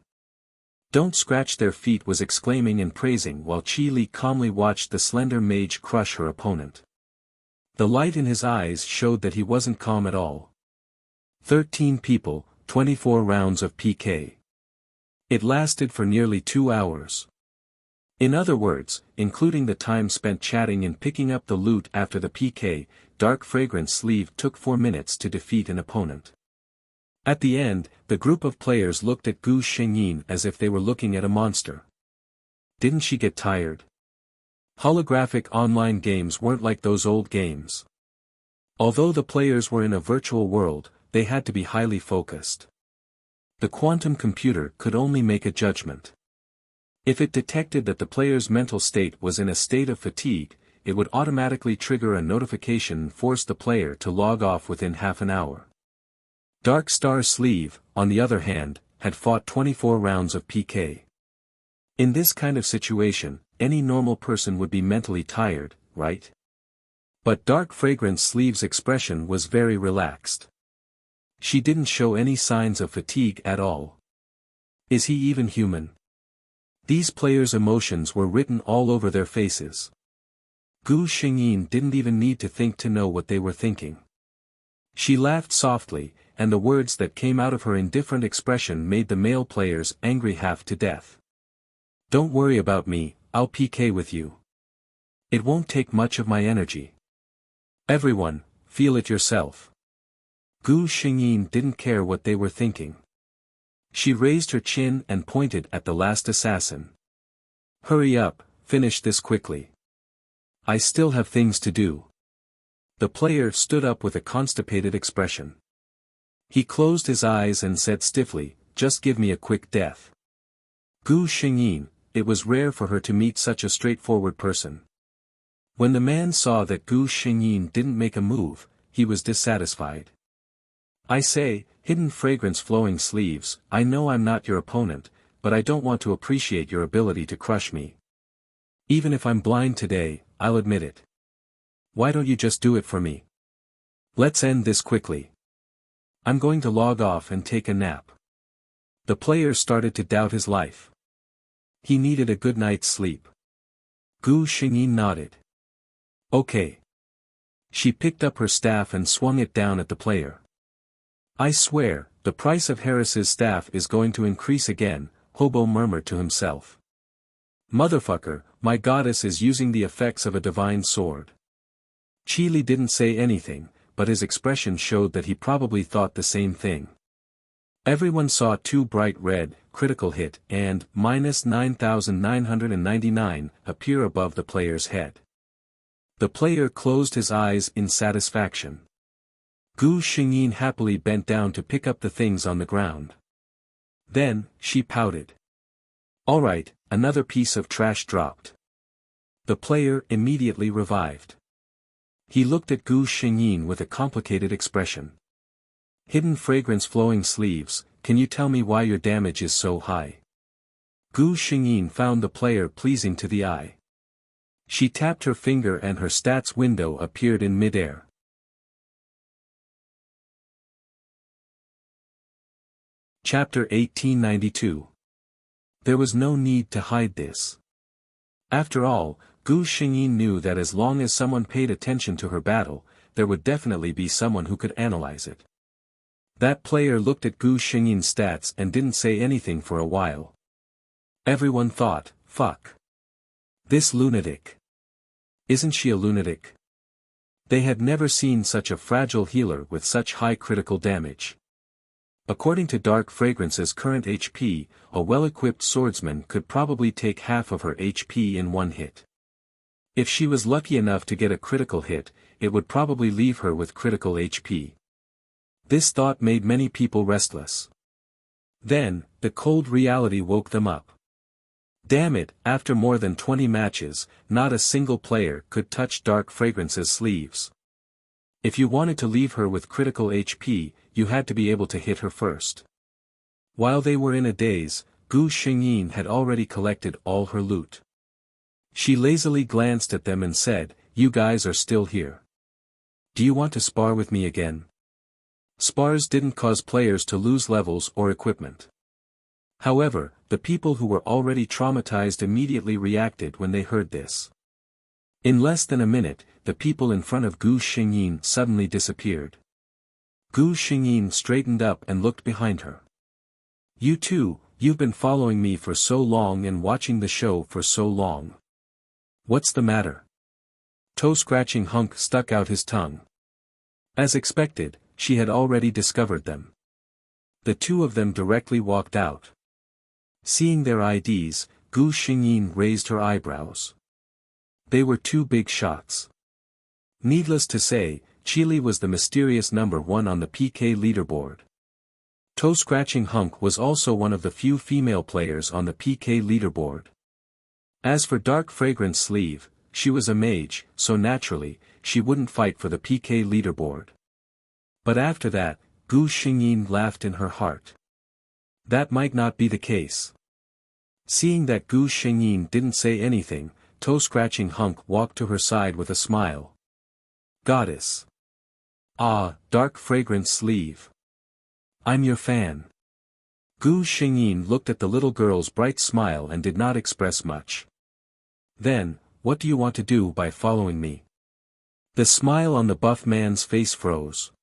Don't Scratch Their Feet was exclaiming and praising while Qi Li calmly watched the slender mage crush her opponent. The light in his eyes showed that he wasn't calm at all. 13 people, 24 rounds of PK. It lasted for nearly 2 hours. In other words, including the time spent chatting and picking up the loot after the PK, Dark Fragrance Sleeve took 4 minutes to defeat an opponent. At the end, the group of players looked at Gu Xingyin as if they were looking at a monster. Didn't she get tired? Holographic online games weren't like those old games. Although the players were in a virtual world, they had to be highly focused. The quantum computer could only make a judgment. If it detected that the player's mental state was in a state of fatigue, it would automatically trigger a notification and force the player to log off within half an hour. Dark Star Sleeve, on the other hand, had fought 24 rounds of PK. In this kind of situation, any normal person would be mentally tired, right? But Dark Fragrance Sleeve's expression was very relaxed. She didn't show any signs of fatigue at all. Is he even human? These players' emotions were written all over their faces. Gu Xingyin didn't even need to think to know what they were thinking. She laughed softly, and the words that came out of her indifferent expression made the male players angry half to death. "Don't worry about me, I'll PK with you. It won't take much of my energy. Everyone, feel it yourself." Gu Xingyin didn't care what they were thinking. She raised her chin and pointed at the last assassin. "Hurry up, finish this quickly. I still have things to do." The player stood up with a constipated expression. He closed his eyes and said stiffly, "Just give me a quick death." Gu Xingyin, it was rare for her to meet such a straightforward person. When the man saw that Gu Xingyin didn't make a move, he was dissatisfied. "I say, Hidden Fragrance Flowing Sleeves, I know I'm not your opponent, but I don't want to appreciate your ability to crush me. Even if I'm blind today, I'll admit it. Why don't you just do it for me? Let's end this quickly. I'm going to log off and take a nap." The player started to doubt his life. He needed a good night's sleep. Gu Xingyin nodded. "Okay." She picked up her staff and swung it down at the player. "I swear, the price of Harris's staff is going to increase again," Hobo murmured to himself. Motherfucker, my goddess is using the effects of a divine sword. Chi didn't say anything, but his expression showed that he probably thought the same thing. Everyone saw two bright red, critical hit, and -9,999 appear above the player's head. The player closed his eyes in satisfaction. Gu Xingyin happily bent down to pick up the things on the ground. Then, she pouted. Alright, another piece of trash dropped. The player immediately revived. He looked at Gu Xingyin with a complicated expression. Hidden fragrance flowing sleeves, can you tell me why your damage is so high? Gu Xingyin found the player pleasing to the eye. She tapped her finger and her stats window appeared in midair. Chapter 1892. There was no need to hide this. After all, Gu Xingyin knew that as long as someone paid attention to her battle, there would definitely be someone who could analyze it. That player looked at Gu Xingyin's stats and didn't say anything for a while. Everyone thought, fuck. This lunatic. Isn't she a lunatic? They had never seen such a fragile healer with such high critical damage. According to Dark Fragrance's current HP, a well-equipped swordsman could probably take half of her HP in one hit. If she was lucky enough to get a critical hit, it would probably leave her with critical HP. This thought made many people restless. Then, the cold reality woke them up. Damn it, after more than 20 matches, not a single player could touch Dark Fragrance's sleeves. If you wanted to leave her with critical HP, you had to be able to hit her first. While they were in a daze, Gu Xingyin had already collected all her loot. She lazily glanced at them and said, "You guys are still here. Do you want to spar with me again?" Spars didn't cause players to lose levels or equipment. However, the people who were already traumatized immediately reacted when they heard this. In less than a minute, the people in front of Gu Xingyin suddenly disappeared. Gu Xingyin straightened up and looked behind her. "You too, you've been following me for so long and watching the show for so long. What's the matter?" Toe-scratching Hunk stuck out his tongue. As expected, she had already discovered them. The two of them directly walked out. Seeing their IDs, Gu Xingyin raised her eyebrows. They were two big shots. Needless to say, Chile was the mysterious number 1 on the PK leaderboard. Toe-scratching Hunk was also one of the few female players on the PK leaderboard. As for Dark Fragrance Sleeve, she was a mage, so naturally, she wouldn't fight for the PK leaderboard. But after that, Gu Xingyin laughed in her heart. That might not be the case. Seeing that Gu Xingyin didn't say anything, Toe-scratching Hunk walked to her side with a smile. "Goddess. Ah, Dark Fragrance Sleeve. I'm your fan." Gu Xingyin looked at the little girl's bright smile and did not express much. "Then, what do you want to do by following me?" The smile on the buff man's face froze.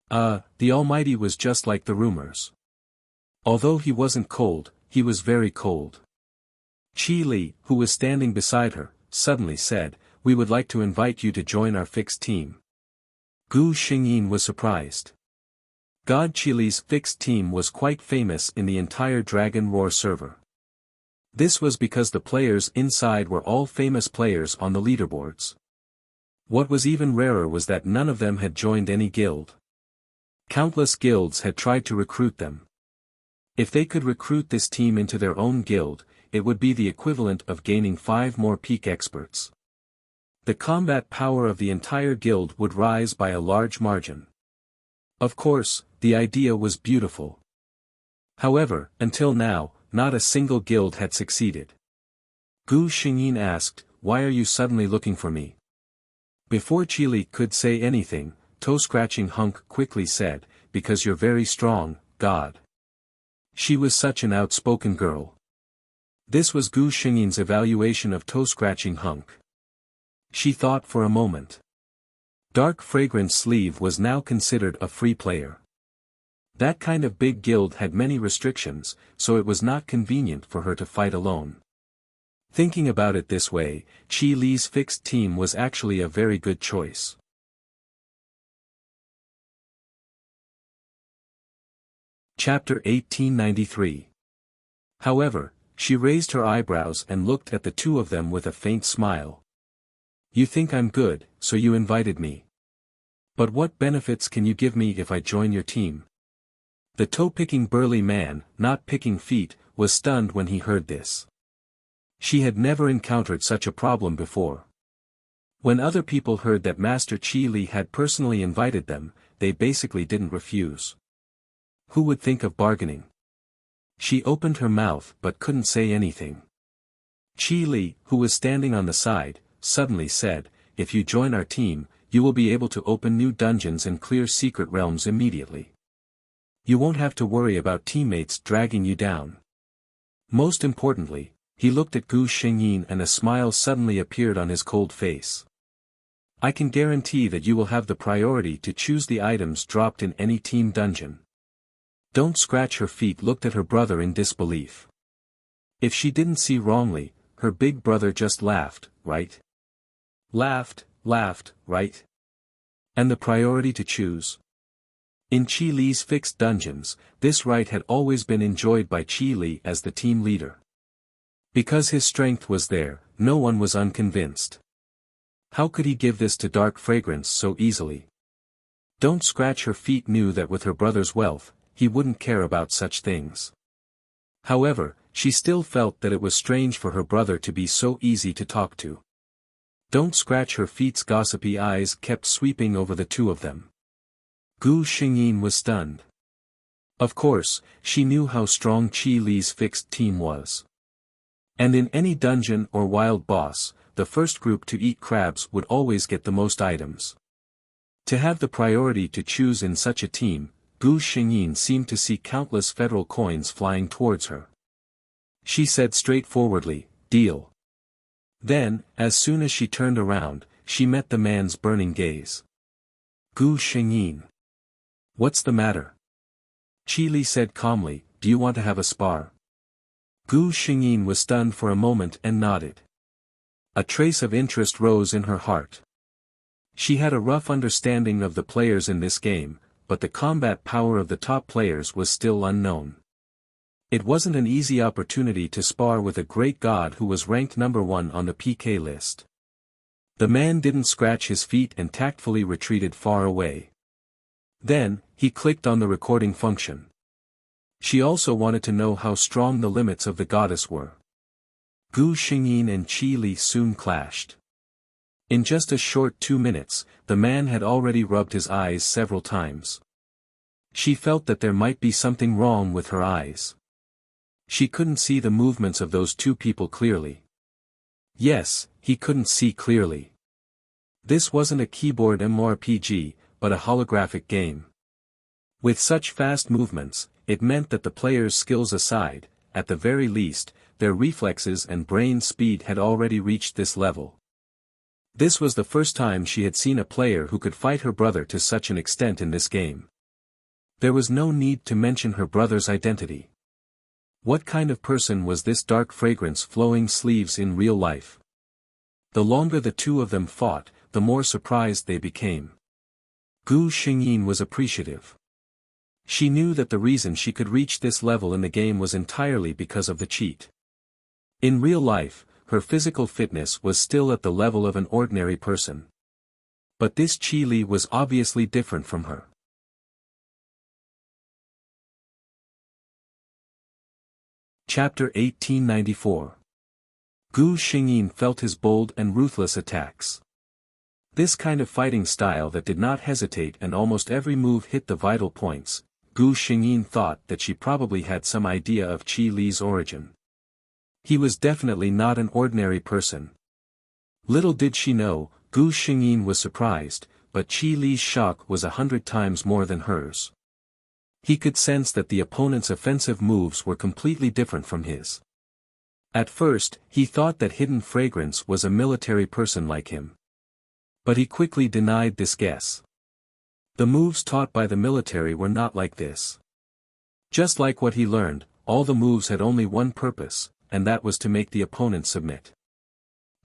The Almighty was just like the rumors. Although he wasn't cold, he was very cold. Chi Li, who was standing beside her, suddenly said, "We would like to invite you to join our fixed team." Gu Xingyin was surprised. God Chili's fixed team was quite famous in the entire Dragon Roar server. This was because the players inside were all famous players on the leaderboards. What was even rarer was that none of them had joined any guild. Countless guilds had tried to recruit them. If they could recruit this team into their own guild, it would be the equivalent of gaining 5 more peak experts. The combat power of the entire guild would rise by a large margin. Of course, the idea was beautiful. However, until now, not a single guild had succeeded. Gu Xingyin asked, "Why are you suddenly looking for me?" Before Chile could say anything, Toe-scratching Hunk quickly said, "Because you're very strong, God." She was such an outspoken girl. This was Gu Xingyin's evaluation of Toe-scratching Hunk. She thought for a moment. Dark Fragrance Sleeve was now considered a free player. That kind of big guild had many restrictions, so it was not convenient for her to fight alone. Thinking about it this way, Qi Li's fixed team was actually a very good choice. Chapter 1893. However, she raised her eyebrows and looked at the two of them with a faint smile. You think I'm good, so you invited me. But what benefits can you give me if I join your team? The toe-picking burly man, not picking feet, was stunned when he heard this. She had never encountered such a problem before. When other people heard that Master Qi Li had personally invited them, they basically didn't refuse. Who would think of bargaining? She opened her mouth but couldn't say anything. Qi Li, who was standing on the side, suddenly said, if you join our team, you will be able to open new dungeons and clear secret realms immediately. You won't have to worry about teammates dragging you down. Most importantly, he looked at Gu Xingyin and a smile suddenly appeared on his cold face. I can guarantee that you will have the priority to choose the items dropped in any team dungeon. Don't Scratch Her Feet looked at her brother in disbelief. If she didn't see wrongly, her big brother just laughed, right? Laughed, right? And the priority to choose? In Qi Li's fixed dungeons, this right had always been enjoyed by Qi Li as the team leader. Because his strength was there, no one was unconvinced. How could he give this to Dark Fragrance so easily? Don't Scratch Her Feet knew that with her brother's wealth, he wouldn't care about such things. However, she still felt that it was strange for her brother to be so easy to talk to. Don't Scratch Her Feet's gossipy eyes kept sweeping over the two of them. Gu Xingyin was stunned. Of course, she knew how strong Qi Li's fixed team was. And in any dungeon or wild boss, the first group to eat crabs would always get the most items. To have the priority to choose in such a team, Gu Xingyin seemed to see countless federal coins flying towards her. She said straightforwardly, deal. Then, as soon as she turned around, she met the man's burning gaze. Gu Xingyin. What's the matter? Qi Li said calmly, do you want to have a spar? Gu Xingyin was stunned for a moment and nodded. A trace of interest rose in her heart. She had a rough understanding of the players in this game, but the combat power of the top players was still unknown. It wasn't an easy opportunity to spar with a great god who was ranked number 1 on the PK list. The man didn't scratch his feet and tactfully retreated far away. Then, he clicked on the recording function. She also wanted to know how strong the limits of the goddess were. Gu Xingyin and Qi Li soon clashed. In just a short 2 minutes, the man had already rubbed his eyes several times. She felt that there might be something wrong with her eyes. She couldn't see the movements of those two people clearly. Yes, he couldn't see clearly. This wasn't a keyboard MMORPG, but a holographic game. With such fast movements, it meant that the players' skills aside, at the very least, their reflexes and brain speed had already reached this level. This was the first time she had seen a player who could fight her brother to such an extent in this game. There was no need to mention her brother's identity. What kind of person was this Dark Fragrance flowing sleeves in real life? The longer the two of them fought, the more surprised they became. Gu Xingyin was appreciative. She knew that the reason she could reach this level in the game was entirely because of the cheat. In real life, her physical fitness was still at the level of an ordinary person. But this Qi Li was obviously different from her. Chapter 1894. Gu Xingyin felt his bold and ruthless attacks. This kind of fighting style that did not hesitate and almost every move hit the vital points, Gu Xingyin thought that she probably had some idea of Qi Li's origin. He was definitely not an ordinary person. Little did she know, Gu Xingyin was surprised, but Qi Li's shock was 100 times more than hers. He could sense that the opponent's offensive moves were completely different from his. At first, he thought that Hidden Fragrance was a military person like him. But he quickly denied this guess. The moves taught by the military were not like this. Just like what he learned, all the moves had only one purpose, and that was to make the opponent submit.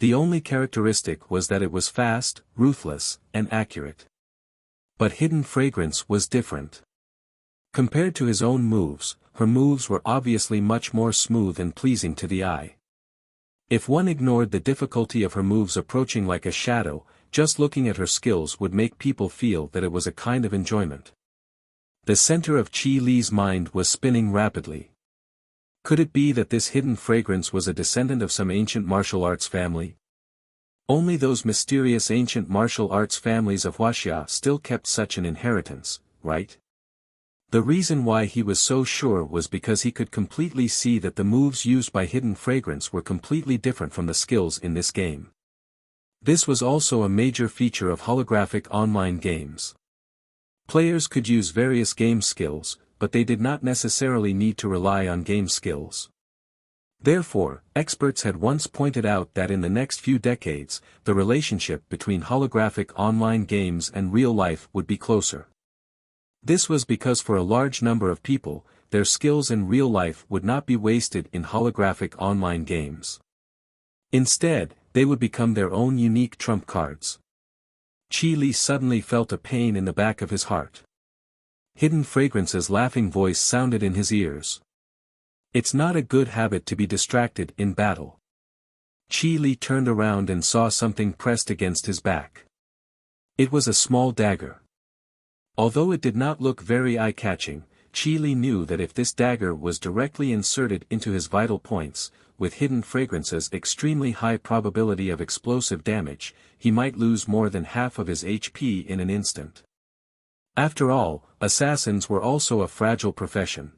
The only characteristic was that it was fast, ruthless, and accurate. But Hidden Fragrance was different. Compared to his own moves, her moves were obviously much more smooth and pleasing to the eye. If one ignored the difficulty of her moves approaching like a shadow, just looking at her skills would make people feel that it was a kind of enjoyment. The center of Qi Li's mind was spinning rapidly. Could it be that this Hidden Fragrance was a descendant of some ancient martial arts family? Only those mysterious ancient martial arts families of Wuxia still kept such an inheritance, right? The reason why he was so sure was because he could completely see that the moves used by Hidden Fragrance were completely different from the skills in this game. This was also a major feature of holographic online games. Players could use various game skills, but they did not necessarily need to rely on game skills. Therefore, experts had once pointed out that in the next few decades, the relationship between holographic online games and real life would be closer. This was because for a large number of people, their skills in real life would not be wasted in holographic online games. Instead, they would become their own unique trump cards. Qi Li suddenly felt a pain in the back of his heart. Hidden Fragrance's laughing voice sounded in his ears. It's not a good habit to be distracted in battle. Qi Li turned around and saw something pressed against his back. It was a small dagger. Although it did not look very eye-catching, Qi Li knew that if this dagger was directly inserted into his vital points, with Hidden Fragrance's extremely high probability of explosive damage, he might lose more than half of his HP in an instant. After all, assassins were also a fragile profession.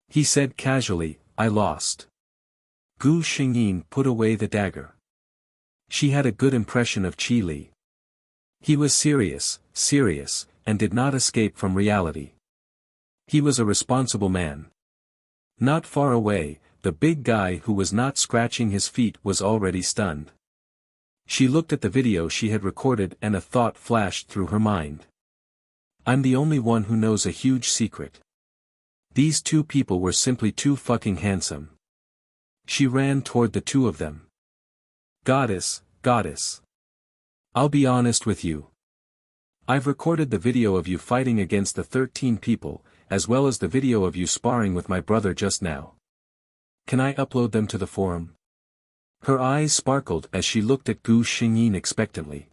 He said casually, "I lost." Gu Xingyin put away the dagger. She had a good impression of Qi Li. He was serious, and did not escape from reality. He was a responsible man. Not far away, the big guy who was not scratching his feet was already stunned. She looked at the video she had recorded and a thought flashed through her mind. I'm the only one who knows a huge secret. These two people were simply too fucking handsome. She ran toward the two of them. Goddess. I'll be honest with you. I've recorded the video of you fighting against the 13 people, as well as the video of you sparring with my brother just now. Can I upload them to the forum? Her eyes sparkled as she looked at Gu Xingyin expectantly.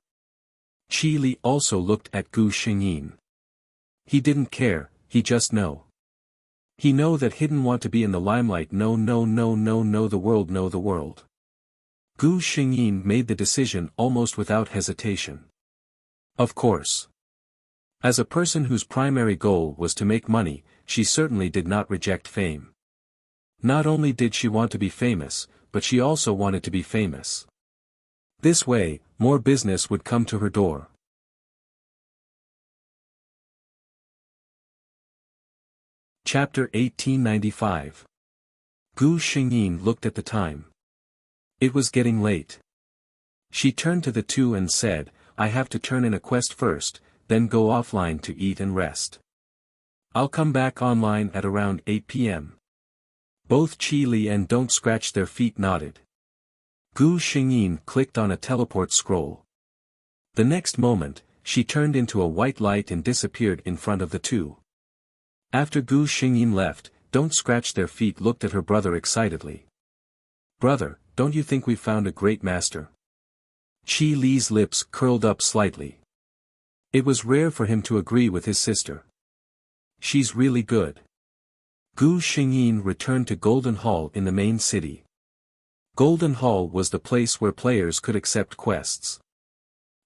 Qi Li also looked at Gu Xingyin. He didn't care, he just know. He know that Hidden want to be in the limelight. No, the world. Gu Xingyin made the decision almost without hesitation. Of course. As a person whose primary goal was to make money, she certainly did not reject fame. Not only did she want to be famous, but she also wanted to be famous. This way, more business would come to her door. Chapter 1895. Gu Xingyin looked at the time. It was getting late. She turned to the two and said, I have to turn in a quest first, then go offline to eat and rest. I'll come back online at around 8 p.m. Both Qi Li and Don't Scratch Their Feet nodded. Gu Xingyin clicked on a teleport scroll. The next moment, she turned into a white light and disappeared in front of the two. After Gu Xingyin left, Don't Scratch Their Feet looked at her brother excitedly. Brother, don't you think we've found a great master? Qi Li's lips curled up slightly. It was rare for him to agree with his sister. She's really good. Gu Xingyin returned to Golden Hall in the main city. Golden Hall was the place where players could accept quests.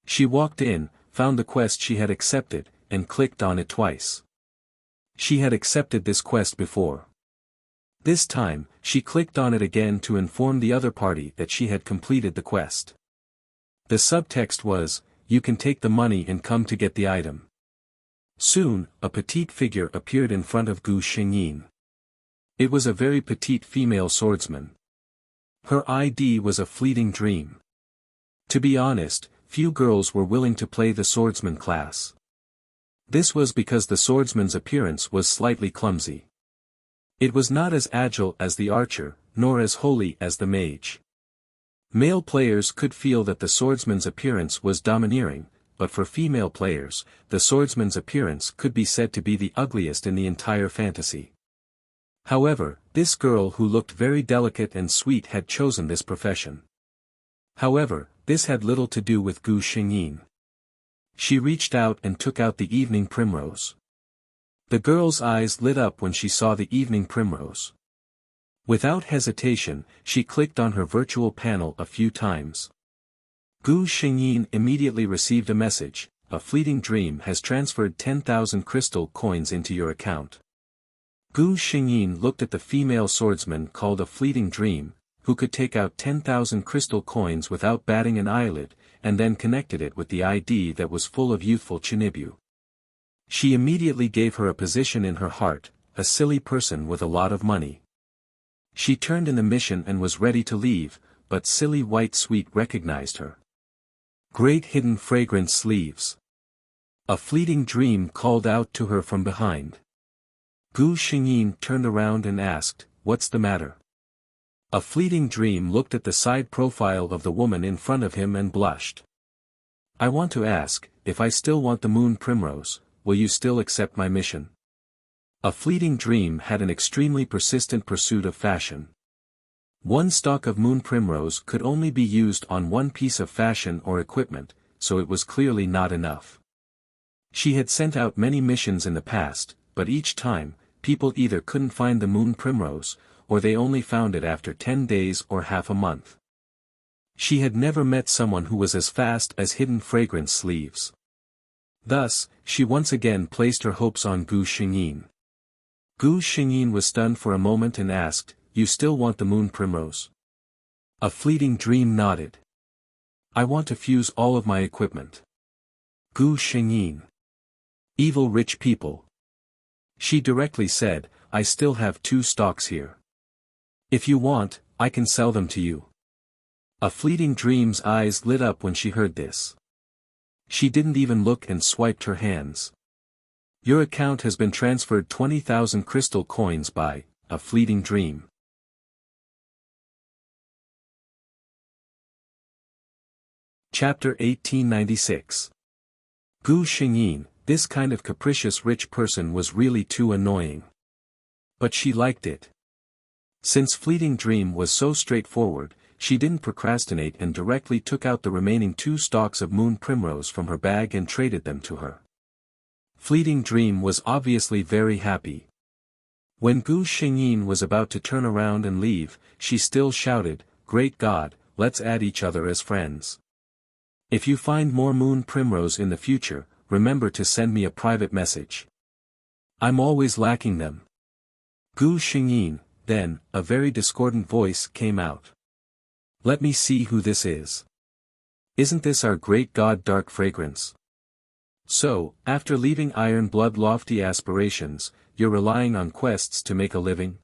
She walked in, found the quest she had accepted, and clicked on it twice. She had accepted this quest before. This time, she clicked on it again to inform the other party that she had completed the quest. The subtext was, you can take the money and come to get the item. Soon, a petite figure appeared in front of Gu Xingyin. It was a very petite female swordsman. Her ID was a fleeting dream. To be honest, few girls were willing to play the swordsman class. This was because the swordsman's appearance was slightly clumsy. It was not as agile as the archer, nor as holy as the mage. Male players could feel that the swordsman's appearance was domineering, but for female players, the swordsman's appearance could be said to be the ugliest in the entire fantasy. However, this girl who looked very delicate and sweet had chosen this profession. However, this had little to do with Gu Xingyin. She reached out and took out the evening primrose. The girl's eyes lit up when she saw the evening primrose. Without hesitation, she clicked on her virtual panel a few times. Gu Xingyin immediately received a message: a fleeting dream has transferred 10,000 crystal coins into your account. Gu Xingyin looked at the female swordsman called a fleeting dream, who could take out 10,000 crystal coins without batting an eyelid, and then connected it with the ID that was full of youthful Chinibu. She immediately gave her a position in her heart, a silly person with a lot of money. She turned in the mission and was ready to leave, but silly white sweet recognized her. Great hidden fragrant sleeves. A fleeting dream called out to her from behind. Gu Xingyin turned around and asked, "What's the matter?" A fleeting dream looked at the side profile of the woman in front of him and blushed. "I want to ask, if I still want the moon primrose, will you still accept my mission?" A fleeting dream had an extremely persistent pursuit of fashion. One stalk of moon primrose could only be used on one piece of fashion or equipment, so it was clearly not enough. She had sent out many missions in the past, but each time, people either couldn't find the moon primrose, or they only found it after 10 days or half a month. She had never met someone who was as fast as hidden fragrance sleeves. Thus, she once again placed her hopes on Gu Xingyin. Gu Xingyin was stunned for a moment and asked, "You still want the moon primrose?" A fleeting dream nodded. "I want to fuse all of my equipment." Gu Xingyin. Evil rich people. She directly said, "I still have 2 stocks here. If you want, I can sell them to you." A fleeting dream's eyes lit up when she heard this. She didn't even look and swiped her hands. "Your account has been transferred 20,000 crystal coins by a fleeting dream." Chapter 1896. Gu Xingyin, this kind of capricious rich person was really too annoying. But she liked it. Since fleeting dream was so straightforward, she didn't procrastinate and directly took out the remaining 2 stalks of moon primrose from her bag and traded them to her. Fleeting dream was obviously very happy. When Gu Xingyin was about to turn around and leave, she still shouted, "Great God, let's add each other as friends. If you find more moon primrose in the future, remember to send me a private message. I'm always lacking them." Gu Xingyin, then, a very discordant voice came out. "Let me see who this is. Isn't this our great god Dark Fragrance? So, after leaving Iron Blood lofty aspirations, you're relying on quests to make a living?"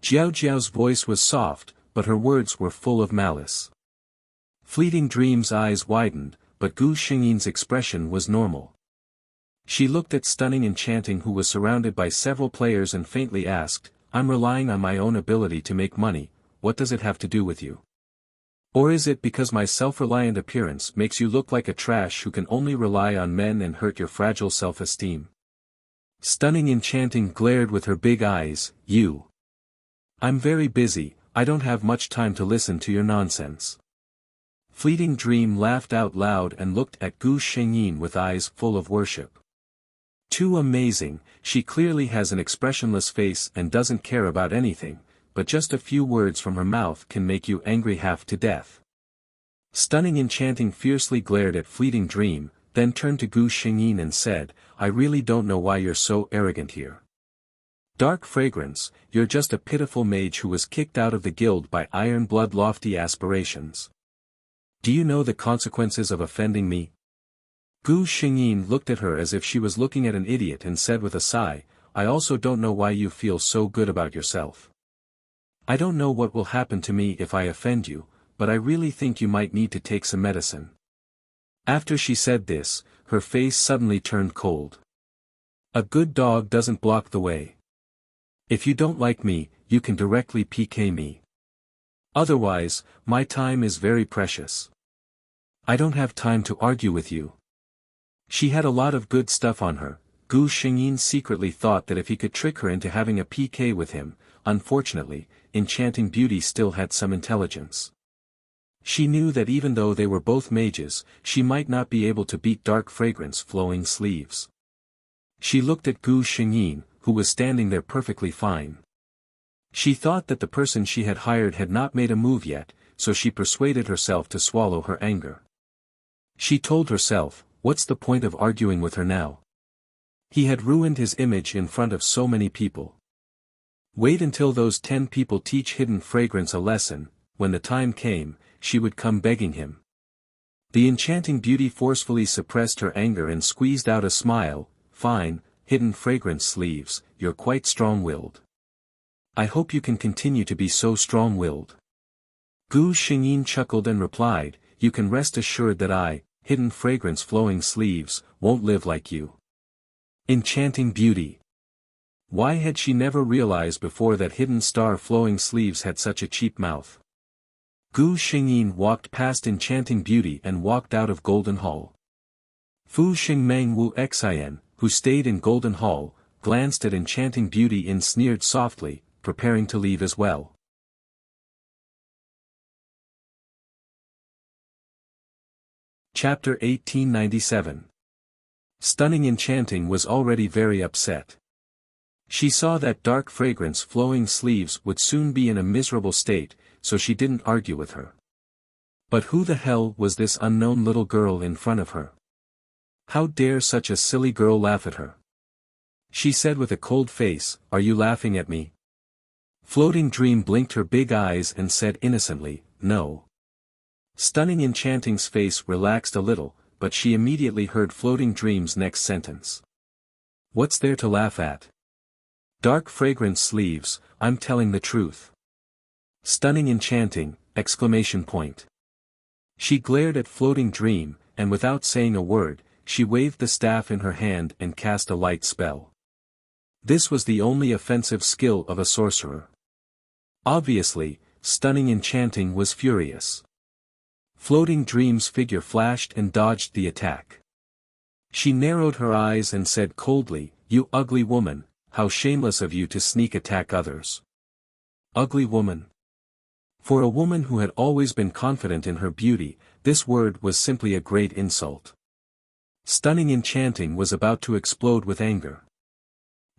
Jiao Jiao's voice was soft, but her words were full of malice. Fleeting Dream's eyes widened, but Gu Xingyin's expression was normal. She looked at Stunning Enchanting, who was surrounded by several players, and faintly asked, "I'm relying on my own ability to make money, what does it have to do with you? Or is it because my self-reliant appearance makes you look like a trash who can only rely on men and hurt your fragile self-esteem?" Stunning Enchanting glared with her big eyes, "You. I'm very busy, I don't have much time to listen to your nonsense." Fleeting Dream laughed out loud and looked at Gu Xingyin with eyes full of worship. Too amazing, she clearly has an expressionless face and doesn't care about anything, but just a few words from her mouth can make you angry half to death. Stunning Enchanting fiercely glared at Fleeting Dream, then turned to Gu Xingyin and said, "I really don't know why you're so arrogant here. Dark Fragrance, you're just a pitiful mage who was kicked out of the guild by Iron Blood lofty aspirations. Do you know the consequences of offending me?" Gu Xingyin looked at her as if she was looking at an idiot and said with a sigh, "I also don't know why you feel so good about yourself. I don't know what will happen to me if I offend you, but I really think you might need to take some medicine." After she said this, her face suddenly turned cold. "A good dog doesn't block the way. If you don't like me, you can directly PK me. Otherwise, my time is very precious. I don't have time to argue with you. She had a lot of good stuff on her. Gu Xingyin secretly thought that if he could trick her into having a PK with him, unfortunately, Enchanting Beauty still had some intelligence. She knew that even though they were both mages, she might not be able to beat Dark Fragrance Flowing Sleeves. She looked at Gu Xingyin, who was standing there perfectly fine. She thought that the person she had hired had not made a move yet, so she persuaded herself to swallow her anger. She told herself, what's the point of arguing with her now? He had ruined his image in front of so many people. Wait until those 10 people teach Hidden Fragrance a lesson. When the time came, she would come begging him. The Enchanting Beauty forcefully suppressed her anger and squeezed out a smile. Fine, Hidden Fragrance Sleeves, you're quite strong-willed. I hope you can continue to be so strong-willed. Gu Xingyin chuckled and replied, you can rest assured that I, Hidden Fragrance Flowing Sleeves, won't live like you. Enchanting Beauty. Why had she never realized before that Hidden Star Flowing Sleeves had such a cheap mouth? Gu Xingyin walked past Enchanting Beauty and walked out of Golden Hall. Fu Xingmeng Wu Xian, who stayed in Golden Hall, glanced at Enchanting Beauty and sneered softly, preparing to leave as well. Chapter 1897. Stunning Enchanting was already very upset. She saw that Dark Fragrance Flowing Sleeves would soon be in a miserable state, so she didn't argue with her. But who the hell was this unknown little girl in front of her? How dare such a silly girl laugh at her? She said with a cold face, are you laughing at me? Floating Dream blinked her big eyes and said innocently, no. Stunning Enchanting's face relaxed a little, but she immediately heard Floating Dream's next sentence. What's there to laugh at? Dark Fragrance Sleeves, I'm telling the truth. Stunning Enchanting, exclamation point. She glared at Floating Dream, and without saying a word, she waved the staff in her hand and cast a light spell. This was the only offensive skill of a sorcerer. Obviously, Stunning Enchanting was furious. Floating Dream's figure flashed and dodged the attack. She narrowed her eyes and said coldly, you ugly woman, how shameless of you to sneak attack others. Ugly woman. For a woman who had always been confident in her beauty, this word was simply a great insult. Stunning Enchanting was about to explode with anger.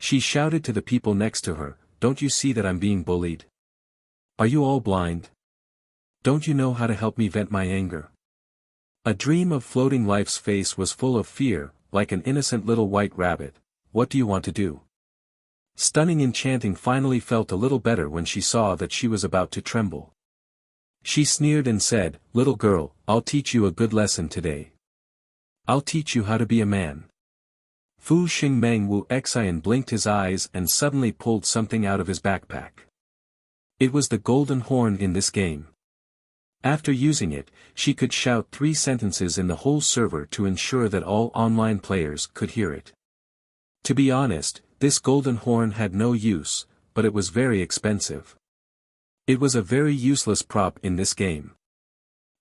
She shouted to the people next to her, don't you see that I'm being bullied? Are you all blind? Don't you know how to help me vent my anger? A dream of Floating Life's face was full of fear, like an innocent little white rabbit. What do you want to do? Stunning Enchanting finally felt a little better when she saw that she was about to tremble. She sneered and said, little girl, I'll teach you a good lesson today. I'll teach you how to be a man. Fu Xingmeng Wu Xian blinked his eyes and suddenly pulled something out of his backpack. It was the golden horn in this game. After using it, she could shout 3 sentences in the whole server to ensure that all online players could hear it. To be honest, this golden horn had no use, but it was very expensive. It was a very useless prop in this game.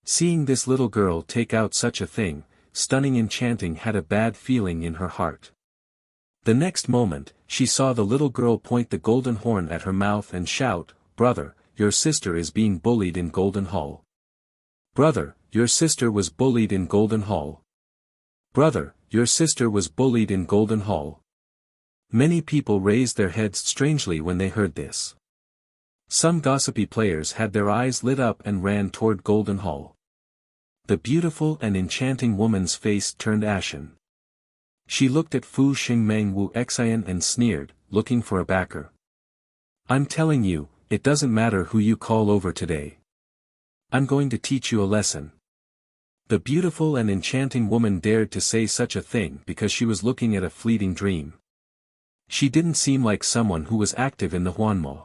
Seeing this little girl take out such a thing, Stunning Enchanting had a bad feeling in her heart. The next moment, she saw the little girl point the golden horn at her mouth and shout, brother, your sister is being bullied in Golden Hall. Brother, your sister was bullied in Golden Hall. Brother, your sister was bullied in Golden Hall. Many people raised their heads strangely when they heard this. Some gossipy players had their eyes lit up and ran toward Golden Hall. The beautiful and enchanting woman's face turned ashen. She looked at Fu Xingmeng Wu Xian and sneered, looking for a backer. I'm telling you, it doesn't matter who you call over today. I'm going to teach you a lesson. The beautiful and enchanting woman dared to say such a thing because she was looking at a fleeting dream. She didn't seem like someone who was active in the Huanma.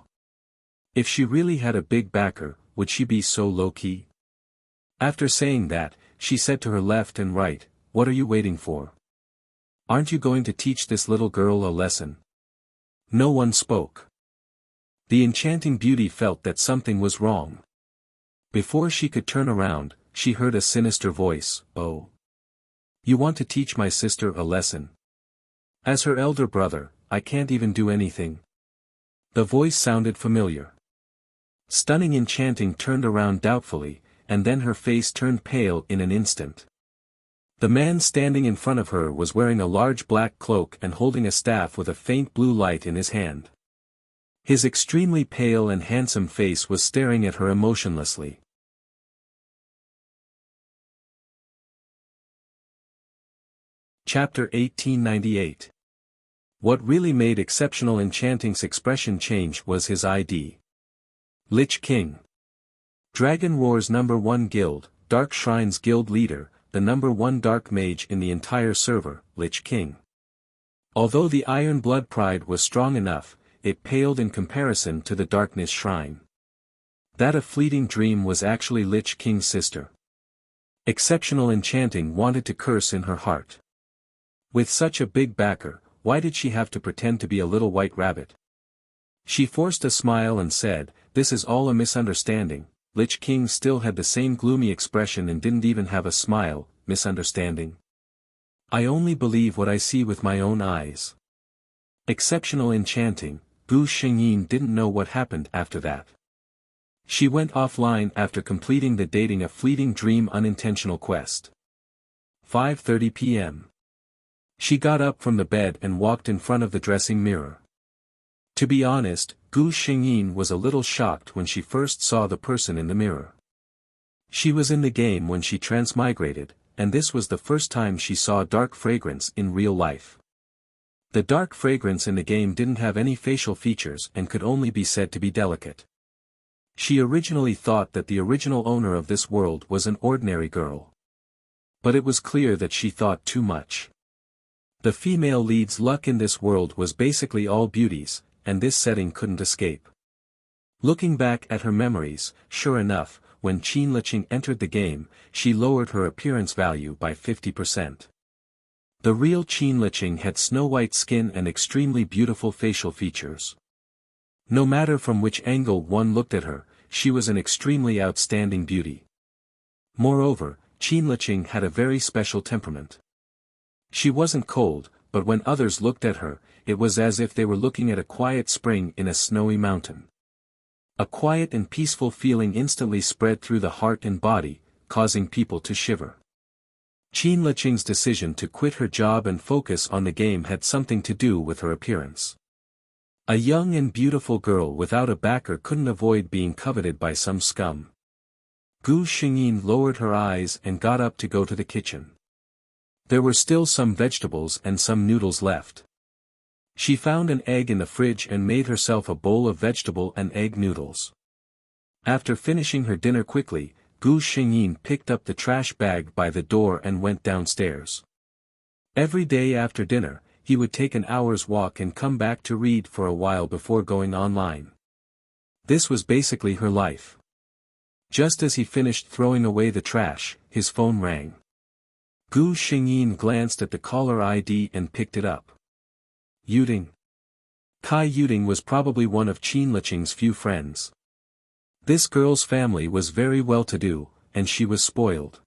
If she really had a big backer, would she be so low-key? After saying that, she said to her left and right, what are you waiting for? Aren't you going to teach this little girl a lesson? No one spoke. The enchanting beauty felt that something was wrong. Before she could turn around, she heard a sinister voice, "Oh. You want to teach my sister a lesson? As her elder brother, I can't even do anything." The voice sounded familiar. Stunning Enchanting turned around doubtfully, and then her face turned pale in an instant. The man standing in front of her was wearing a large black cloak and holding a staff with a faint blue light in his hand. His extremely pale and handsome face was staring at her emotionlessly. Chapter 1898. What really made Exceptional Enchanting's expression change was his ID. Lich King. Dragon Roar's #1 guild, Dark Shrines guild leader, the #1 dark mage in the entire server, Lich King. Although the Iron Blood pride was strong enough, it paled in comparison to the Darkness Shrine. That a fleeting dream was actually Lich King's sister. Exceptional Enchanting wanted to curse in her heart. With such a big backer, why did she have to pretend to be a little white rabbit? She forced a smile and said, "This is all a misunderstanding." Lich King still had the same gloomy expression and didn't even have a smile. "Misunderstanding? I only believe what I see with my own eyes." Exceptional Enchanting, Gu Xingyin didn't know what happened after that. She went offline after completing the Dating a Fleeting Dream unintentional quest. 5:30 p.m. She got up from the bed and walked in front of the dressing mirror. To be honest, Gu Xingyin was a little shocked when she first saw the person in the mirror. She was in the game when she transmigrated, and this was the first time she saw dark fragrance in real life. The dark fragrance in the game didn't have any facial features and could only be said to be delicate. She originally thought that the original owner of this world was an ordinary girl. But it was clear that she thought too much. The female lead's luck in this world was basically all beauties, and this setting couldn't escape. Looking back at her memories, sure enough, when Qin Liqing entered the game, she lowered her appearance value by 50%. The real Qin Liqing had snow-white skin and extremely beautiful facial features. No matter from which angle one looked at her, she was an extremely outstanding beauty. Moreover, Qin Liqing had a very special temperament. She wasn't cold, but when others looked at her, it was as if they were looking at a quiet spring in a snowy mountain. A quiet and peaceful feeling instantly spread through the heart and body, causing people to shiver. Qin Liqing's decision to quit her job and focus on the game had something to do with her appearance. A young and beautiful girl without a backer couldn't avoid being coveted by some scum. Gu Xingyin lowered her eyes and got up to go to the kitchen. There were still some vegetables and some noodles left. She found an egg in the fridge and made herself a bowl of vegetable and egg noodles. After finishing her dinner quickly, Gu Xingyin picked up the trash bag by the door and went downstairs. Every day after dinner, he would take an hour's walk and come back to read for a while before going online. This was basically her life. Just as he finished throwing away the trash, his phone rang. Gu Xingyin glanced at the caller ID and picked it up. Yuding. Kai Yuding was probably one of Qin Liqing's few friends. This girl's family was very well-to-do, and she was spoiled.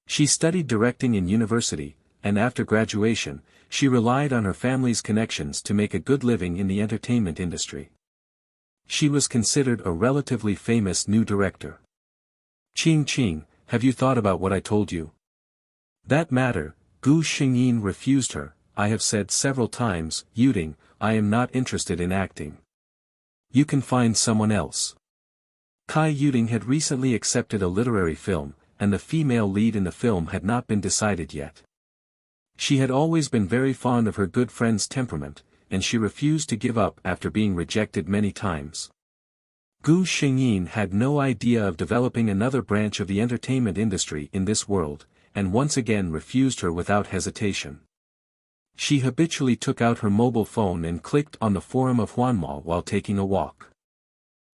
She studied directing in university, and after graduation, she relied on her family's connections to make a good living in the entertainment industry. She was considered a relatively famous new director. "Qing, have you thought about what I told you?" "That matter," Gu Xingyin refused her. "I have said several times, Yuding, I am not interested in acting. You can find someone else." Kai Yuding had recently accepted a literary film, and the female lead in the film had not been decided yet. She had always been very fond of her good friend's temperament, and she refused to give up after being rejected many times. Gu Xingyin had no idea of developing another branch of the entertainment industry in this world, and once again refused her without hesitation. She habitually took out her mobile phone and clicked on the forum of Huanma while taking a walk.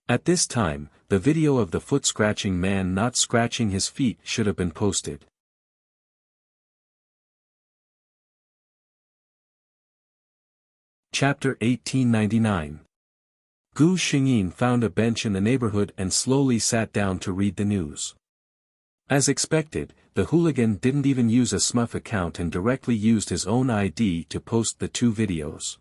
At this time, the video of the foot-scratching man not scratching his feet should have been posted. Chapter 1899. Gu Xingyin found a bench in the neighborhood and slowly sat down to read the news. As expected, the hooligan didn't even use a smurf account and directly used his own ID to post the two videos.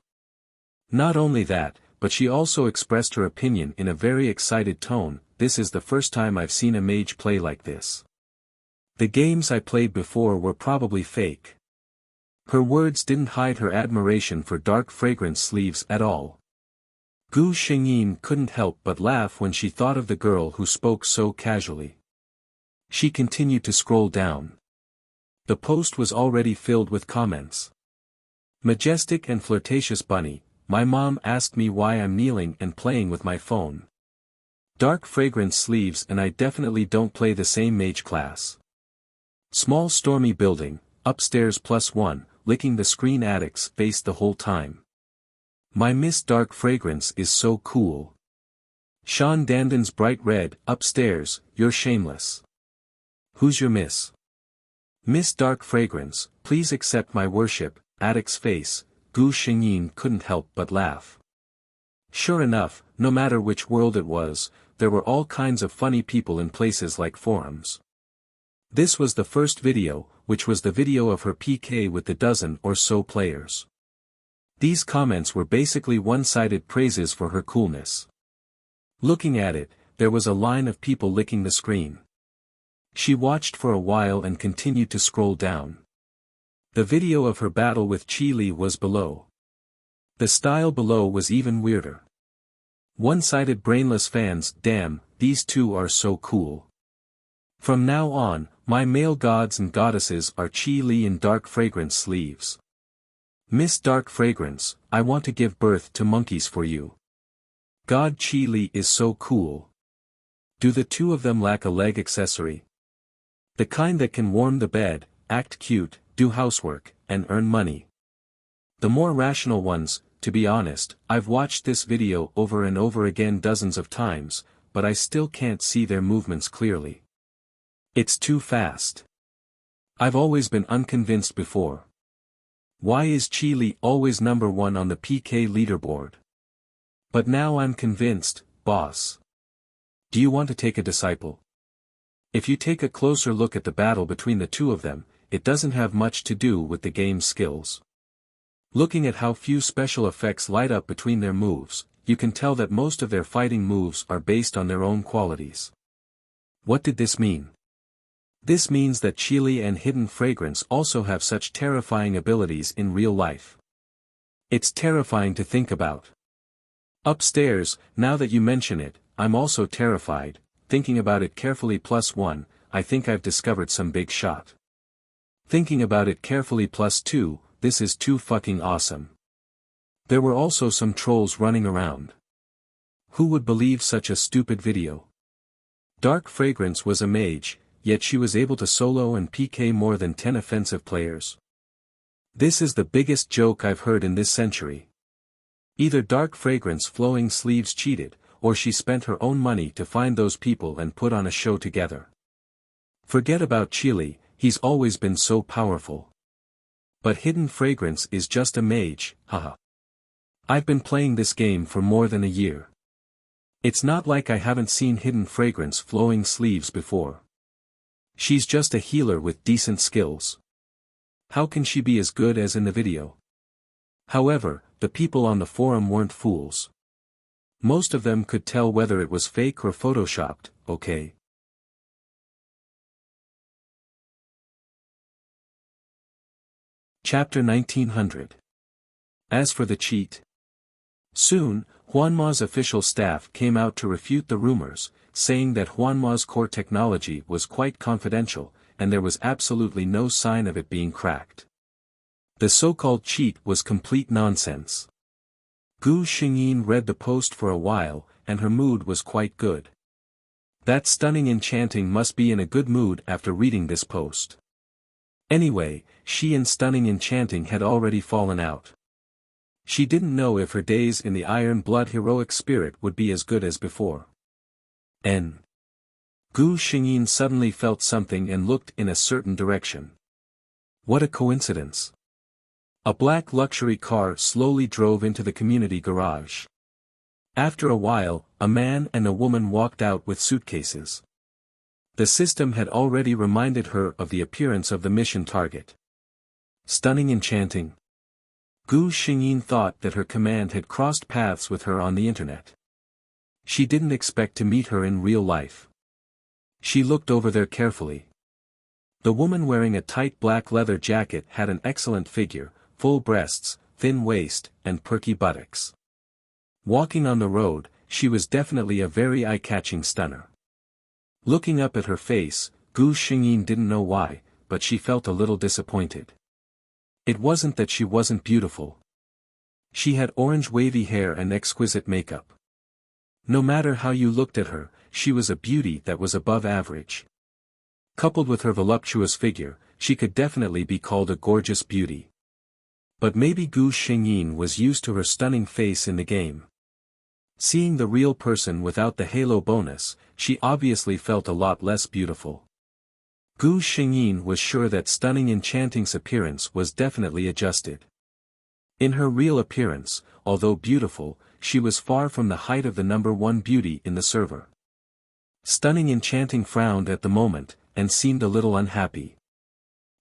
Not only that, but she also expressed her opinion in a very excited tone. This is the first time I've seen a mage play like this. The games I played before were probably fake. Her words didn't hide her admiration for dark fragrance sleeves at all. Gu Xingyin couldn't help but laugh when she thought of the girl who spoke so casually. She continued to scroll down. The post was already filled with comments. Majestic and flirtatious bunny, my mom asked me why I'm kneeling and playing with my phone. Dark fragrance sleeves and I definitely don't play the same mage class. Small stormy building, upstairs +1, licking the screen addict's face the whole time. My Miss Dark Fragrance is so cool. Sean Dandon's bright red, upstairs, you're shameless. Who's your miss? Miss Dark Fragrance, please accept my worship, addict's face. Gu Xingyin couldn't help but laugh. Sure enough, no matter which world it was, there were all kinds of funny people in places like forums. This was the first video, which was the video of her PK with the dozen or so players. These comments were basically one-sided praises for her coolness. Looking at it, there was a line of people licking the screen. She watched for a while and continued to scroll down. The video of her battle with Qi Li was below. The style below was even weirder. One-sided brainless fans, damn, these two are so cool. From now on, my male gods and goddesses are Qi Li in dark fragrance sleeves. Miss Dark Fragrance, I want to give birth to monkeys for you. God Qi Li is so cool. Do the two of them lack a leg accessory? The kind that can warm the bed, act cute, do housework, and earn money. The more rational ones, to be honest, I've watched this video over and over again dozens of times, but I still can't see their movements clearly. It's too fast. I've always been unconvinced before. Why is Qi Li always number one on the PK leaderboard? But now I'm convinced, boss. Do you want to take a disciple? If you take a closer look at the battle between the two of them, it doesn't have much to do with the game's skills. Looking at how few special effects light up between their moves, you can tell that most of their fighting moves are based on their own qualities. What did this mean? This means that Qi Li and Hidden Fragrance also have such terrifying abilities in real life. It's terrifying to think about. Upstairs, now that you mention it, I'm also terrified. Thinking about it carefully +1, I think I've discovered some big shot. Thinking about it carefully +2, this is too fucking awesome. There were also some trolls running around. Who would believe such a stupid video? Dark Fragrance was a mage, yet she was able to solo and PK more than 10 offensive players. This is the biggest joke I've heard in this century. Either Dark Fragrance flowing sleeves cheated, or she spent her own money to find those people and put on a show together. Forget about Qi Li, he's always been so powerful. But Hidden Fragrance is just a mage, haha. I've been playing this game for more than a year. It's not like I haven't seen Hidden Fragrance flowing sleeves before. She's just a healer with decent skills. How can she be as good as in the video? However, the people on the forum weren't fools. Most of them could tell whether it was fake or photoshopped, okay? Chapter 1900. As for the cheat. Soon, Huanma's official staff came out to refute the rumors, saying that Huanma's core technology was quite confidential, and there was absolutely no sign of it being cracked. The so-called cheat was complete nonsense. Gu Xingyin read the post for a while, and her mood was quite good. That stunning enchanting must be in a good mood after reading this post. Anyway, she and stunning enchanting had already fallen out. She didn't know if her days in the Iron Blood heroic spirit would be as good as before. Gu Xingyin suddenly felt something and looked in a certain direction. What a coincidence. A black luxury car slowly drove into the community garage. After a while, a man and a woman walked out with suitcases. The system had already reminded her of the appearance of the mission target. Stunning, enchanting. Gu Xingyin thought that her command had crossed paths with her on the internet. She didn't expect to meet her in real life. She looked over there carefully. The woman wearing a tight black leather jacket had an excellent figure, full breasts, thin waist, and perky buttocks. Walking on the road, she was definitely a very eye-catching stunner. Looking up at her face, Gu Xingyin didn't know why, but she felt a little disappointed. It wasn't that she wasn't beautiful. She had orange wavy hair and exquisite makeup. No matter how you looked at her, she was a beauty that was above average. Coupled with her voluptuous figure, she could definitely be called a gorgeous beauty. But maybe Gu Xingyin was used to her stunning face in the game. Seeing the real person without the halo bonus, she obviously felt a lot less beautiful. Gu Xingyin was sure that stunning enchanting's appearance was definitely adjusted. In her real appearance, although beautiful, she was far from the height of the #1 beauty in the server. Stunning enchanting frowned at the moment, and seemed a little unhappy.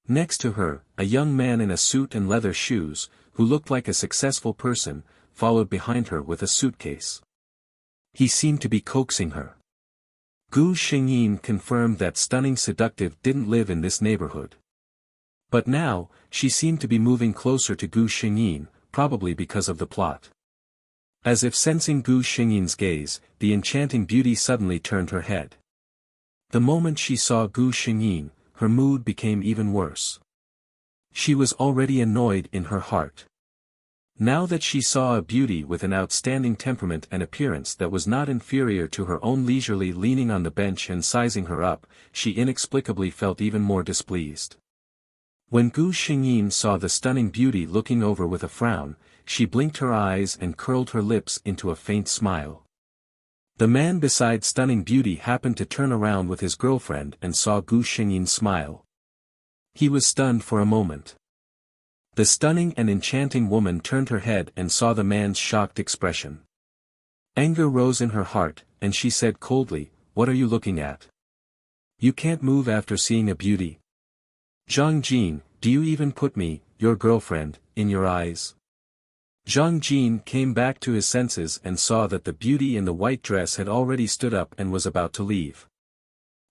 Next to her, a young man in a suit and leather shoes, who looked like a successful person, followed behind her with a suitcase. He seemed to be coaxing her. Gu Xingyin confirmed that stunning seductive didn't live in this neighborhood. But now, she seemed to be moving closer to Gu Xingyin, probably because of the plot. As if sensing Gu Xingyin's gaze, the enchanting beauty suddenly turned her head. The moment she saw Gu Xingyin, her mood became even worse. She was already annoyed in her heart. Now that she saw a beauty with an outstanding temperament and appearance that was not inferior to her own leisurely leaning on the bench and sizing her up, she inexplicably felt even more displeased. When Gu Xingyin saw the stunning beauty looking over with a frown, she blinked her eyes and curled her lips into a faint smile. The man beside stunning beauty happened to turn around with his girlfriend and saw Gu Xingyin smile. He was stunned for a moment. The stunning and enchanting woman turned her head and saw the man's shocked expression. Anger rose in her heart, and she said coldly, "What are you looking at? You can't move after seeing a beauty. Zhang Jin, do you even put me, your girlfriend, in your eyes?" Zhang Jin came back to his senses and saw that the beauty in the white dress had already stood up and was about to leave.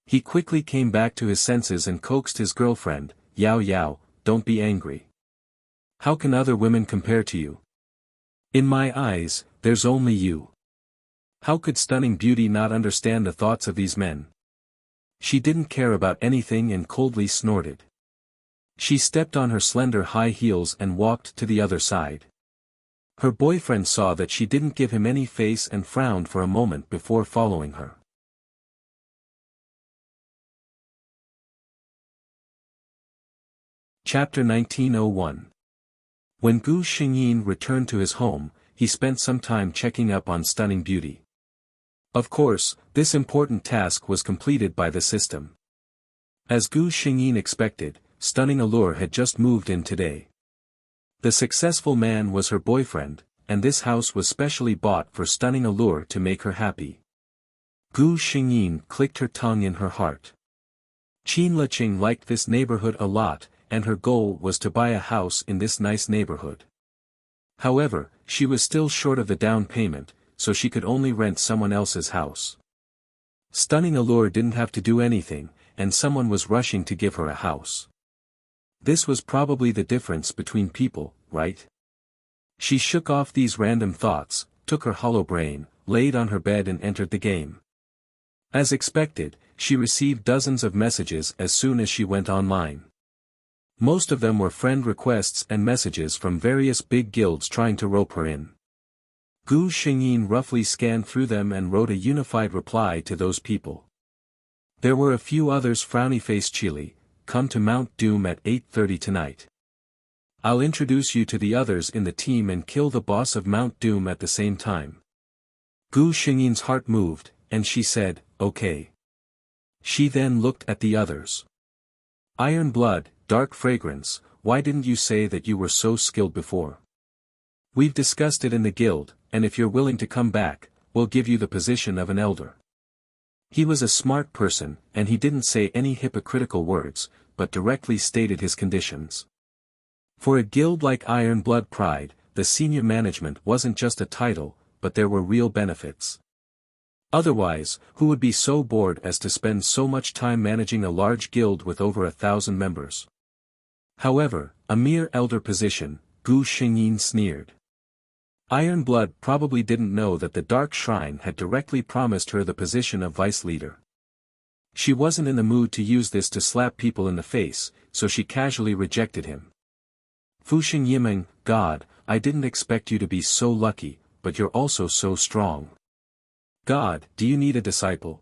He quickly came back to his senses and coaxed his girlfriend, "Yao Yao, don't be angry. How can other women compare to you? In my eyes, there's only you. How could stunning beauty not understand the thoughts of these men?" She didn't care about anything and coldly snorted. She stepped on her slender high heels and walked to the other side. Her boyfriend saw that she didn't give him any face and frowned for a moment before following her. Chapter 1901. When Gu Xingyin returned to his home, he spent some time checking up on stunning beauty. Of course, this important task was completed by the system. As Gu Xingyin expected, stunning allure had just moved in today. The successful man was her boyfriend, and this house was specially bought for stunning allure to make her happy. Gu Xingyin clicked her tongue in her heart. Qin Liqing liked this neighborhood a lot, and her goal was to buy a house in this nice neighborhood. However, she was still short of the down payment, so she could only rent someone else's house. Stunning allure didn't have to do anything, and someone was rushing to give her a house. This was probably the difference between people, right? She shook off these random thoughts, took her hollow brain, laid on her bed and entered the game. As expected, she received dozens of messages as soon as she went online. Most of them were friend requests and messages from various big guilds trying to rope her in. Gu Xingyin roughly scanned through them and wrote a unified reply to those people. There were a few others. Frowny face Chile, come to Mount Doom at 8:30 tonight. I'll introduce you to the others in the team and kill the boss of Mount Doom at the same time. Gu Xingyin's heart moved, and she said, "Okay." She then looked at the others. Iron Blood, Dark Fragrance, why didn't you say that you were so skilled before? We've discussed it in the guild, and if you're willing to come back, we'll give you the position of an elder. He was a smart person, and he didn't say any hypocritical words, but directly stated his conditions. For a guild like Iron Blood Pride, the senior management wasn't just a title, but there were real benefits. Otherwise, who would be so bored as to spend so much time managing a large guild with over 1,000 members? However, a mere elder position, Gu Xingyin sneered. Iron Blood probably didn't know that the Dark Shrine had directly promised her the position of vice leader. She wasn't in the mood to use this to slap people in the face, so she casually rejected him. Fuxing Yimeng, God, I didn't expect you to be so lucky, but you're also so strong. God, do you need a disciple?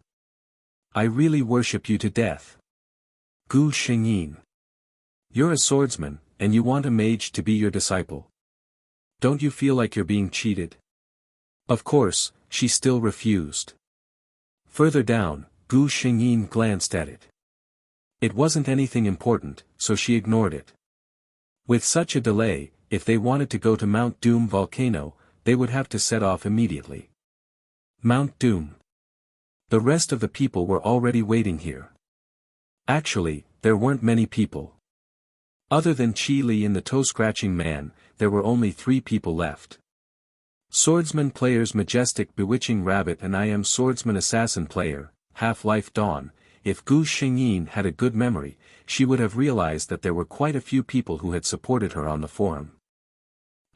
I really worship you to death. Gu Xingyin. You're a swordsman, and you want a mage to be your disciple. Don't you feel like you're being cheated? Of course, she still refused. Further down, Gu Xingyin glanced at it. It wasn't anything important, so she ignored it. With such a delay, if they wanted to go to Mount Doom volcano, they would have to set off immediately. Mount Doom. The rest of the people were already waiting here. Actually, there weren't many people. Other than Qi Li and the toe-scratching man, there were only 3 people left. Swordsman players Majestic Bewitching Rabbit and I Am Swordsman Assassin player, Half-Life Dawn. If Gu Xingyin had a good memory, she would have realized that there were quite a few people who had supported her on the forum.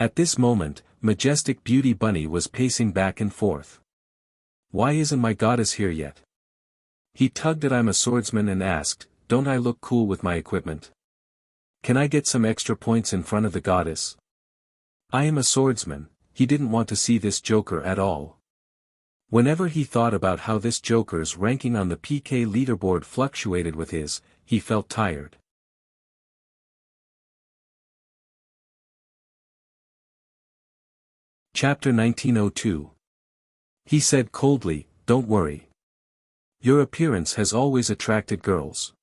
At this moment, Majestic Beauty Bunny was pacing back and forth. Why isn't my goddess here yet? He tugged at I'm a Swordsman and asked, don't I look cool with my equipment? Can I get some extra points in front of the goddess? I am a swordsman. He didn't want to see this joker at all. Whenever he thought about how this joker's ranking on the PK leaderboard fluctuated with his, he felt tired. Chapter 1902. He said coldly, don't worry. Your appearance has always attracted girls.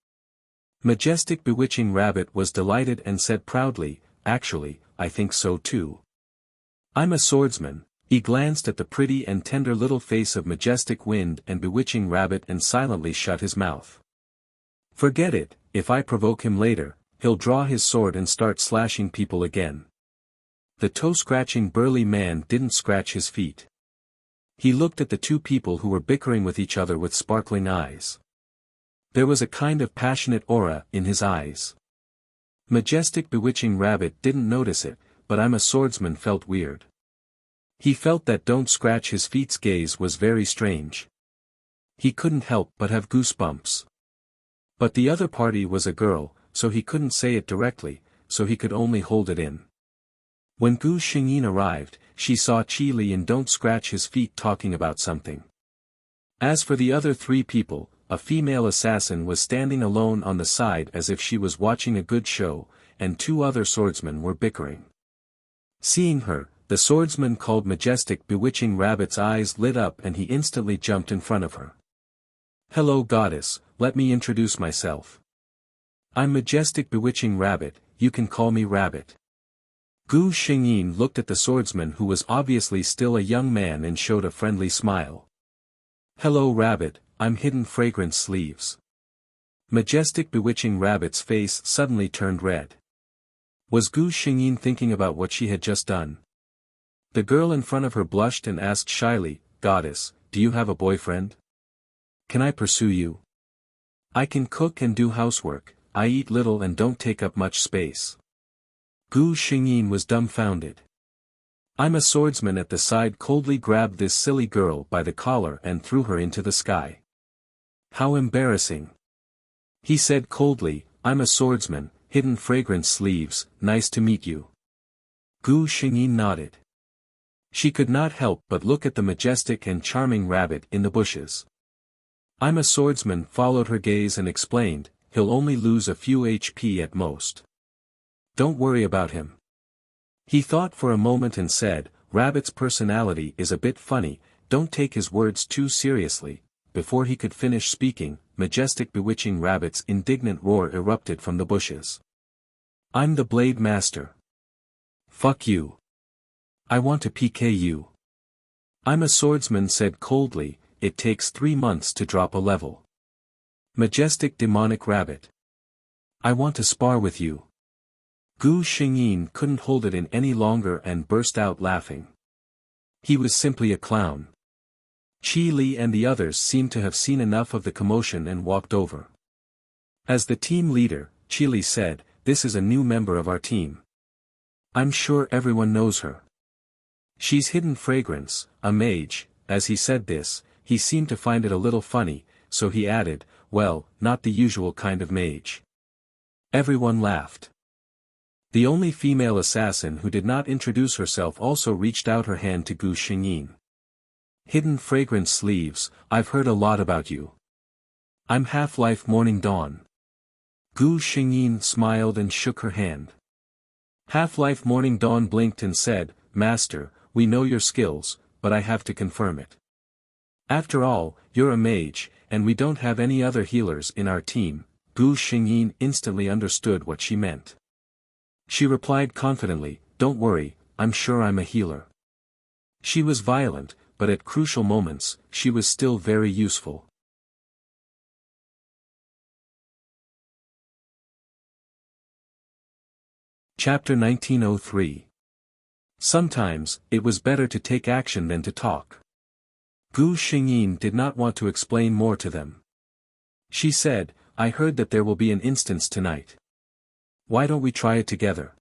Majestic Bewitching Rabbit was delighted and said proudly, actually, I think so too. I'm a swordsman. He glanced at the pretty and tender little face of Majestic Wind and Bewitching Rabbit and silently shut his mouth. Forget it, if I provoke him later, he'll draw his sword and start slashing people again. The toe-scratching burly man didn't scratch his feet. He looked at the 2 people who were bickering with each other with sparkling eyes. There was a kind of passionate aura in his eyes. Majestic Bewitching Rabbit didn't notice it, but I'm a swordsman felt weird. He felt that don't scratch his feet's gaze was very strange. He couldn't help but have goosebumps. But the other party was a girl, so he couldn't say it directly, so he could only hold it in. When Gu Xingyin arrived, she saw Qi Li and Don't Scratch His Feet talking about something. As for the other 3 people, a female assassin was standing alone on the side as if she was watching a good show, and 2 other swordsmen were bickering. Seeing her, the swordsman called Majestic Bewitching Rabbit's eyes lit up and he instantly jumped in front of her. Hello goddess, let me introduce myself. I'm Majestic Bewitching Rabbit, you can call me Rabbit. Gu Xingyin looked at the swordsman who was obviously still a young man and showed a friendly smile. Hello Rabbit, I'm Hidden Fragrance Sleeves. Majestic Bewitching Rabbit's face suddenly turned red. Was Gu Xingyin thinking about what she had just done? The girl in front of her blushed and asked shyly, Goddess, do you have a boyfriend? Can I pursue you? I can cook and do housework, I eat little and don't take up much space. Gu Xingyin was dumbfounded. I'm a swordsman at the side coldly grabbed this silly girl by the collar and threw her into the sky. How embarrassing. He said coldly, I'm a swordsman, Hidden Fragrance Sleeves, nice to meet you. Gu Xingyin nodded. She could not help but look at the majestic and charming rabbit in the bushes. I'm a swordsman followed her gaze and explained, he'll only lose a few HP at most. Don't worry about him. He thought for a moment and said, Rabbit's personality is a bit funny, don't take his words too seriously. Before he could finish speaking, Majestic Bewitching Rabbit's indignant roar erupted from the bushes. I'm the Blade Master. Fuck you. I want to PK you. I'm a swordsman, said coldly, it takes 3 months to drop a level. Majestic demonic rabbit. I want to spar with you. Gu Xingyin couldn't hold it in any longer and burst out laughing. He was simply a clown. Qi Li and the others seemed to have seen enough of the commotion and walked over. As the team leader, Qi Li said, this is a new member of our team. I'm sure everyone knows her. She's Hidden Fragrance, a mage. As he said this, he seemed to find it a little funny, so he added, well, not the usual kind of mage. Everyone laughed. The only female assassin who did not introduce herself also reached out her hand to Gu Xingyin. Hidden Fragrance Sleeves, I've heard a lot about you. I'm Half-Life Morning Dawn. Gu Xingyin smiled and shook her hand. Half-Life Morning Dawn blinked and said, Master, we know your skills, but I have to confirm it. After all, you're a mage, and we don't have any other healers in our team. Gu Xingyin instantly understood what she meant. She replied confidently, don't worry, I'm sure I'm a healer. She was violent, but at crucial moments, she was still very useful. Chapter 1903. Sometimes, it was better to take action than to talk. Gu Xingyin did not want to explain more to them. She said, I heard that there will be an instance tonight. Why don't we try it together?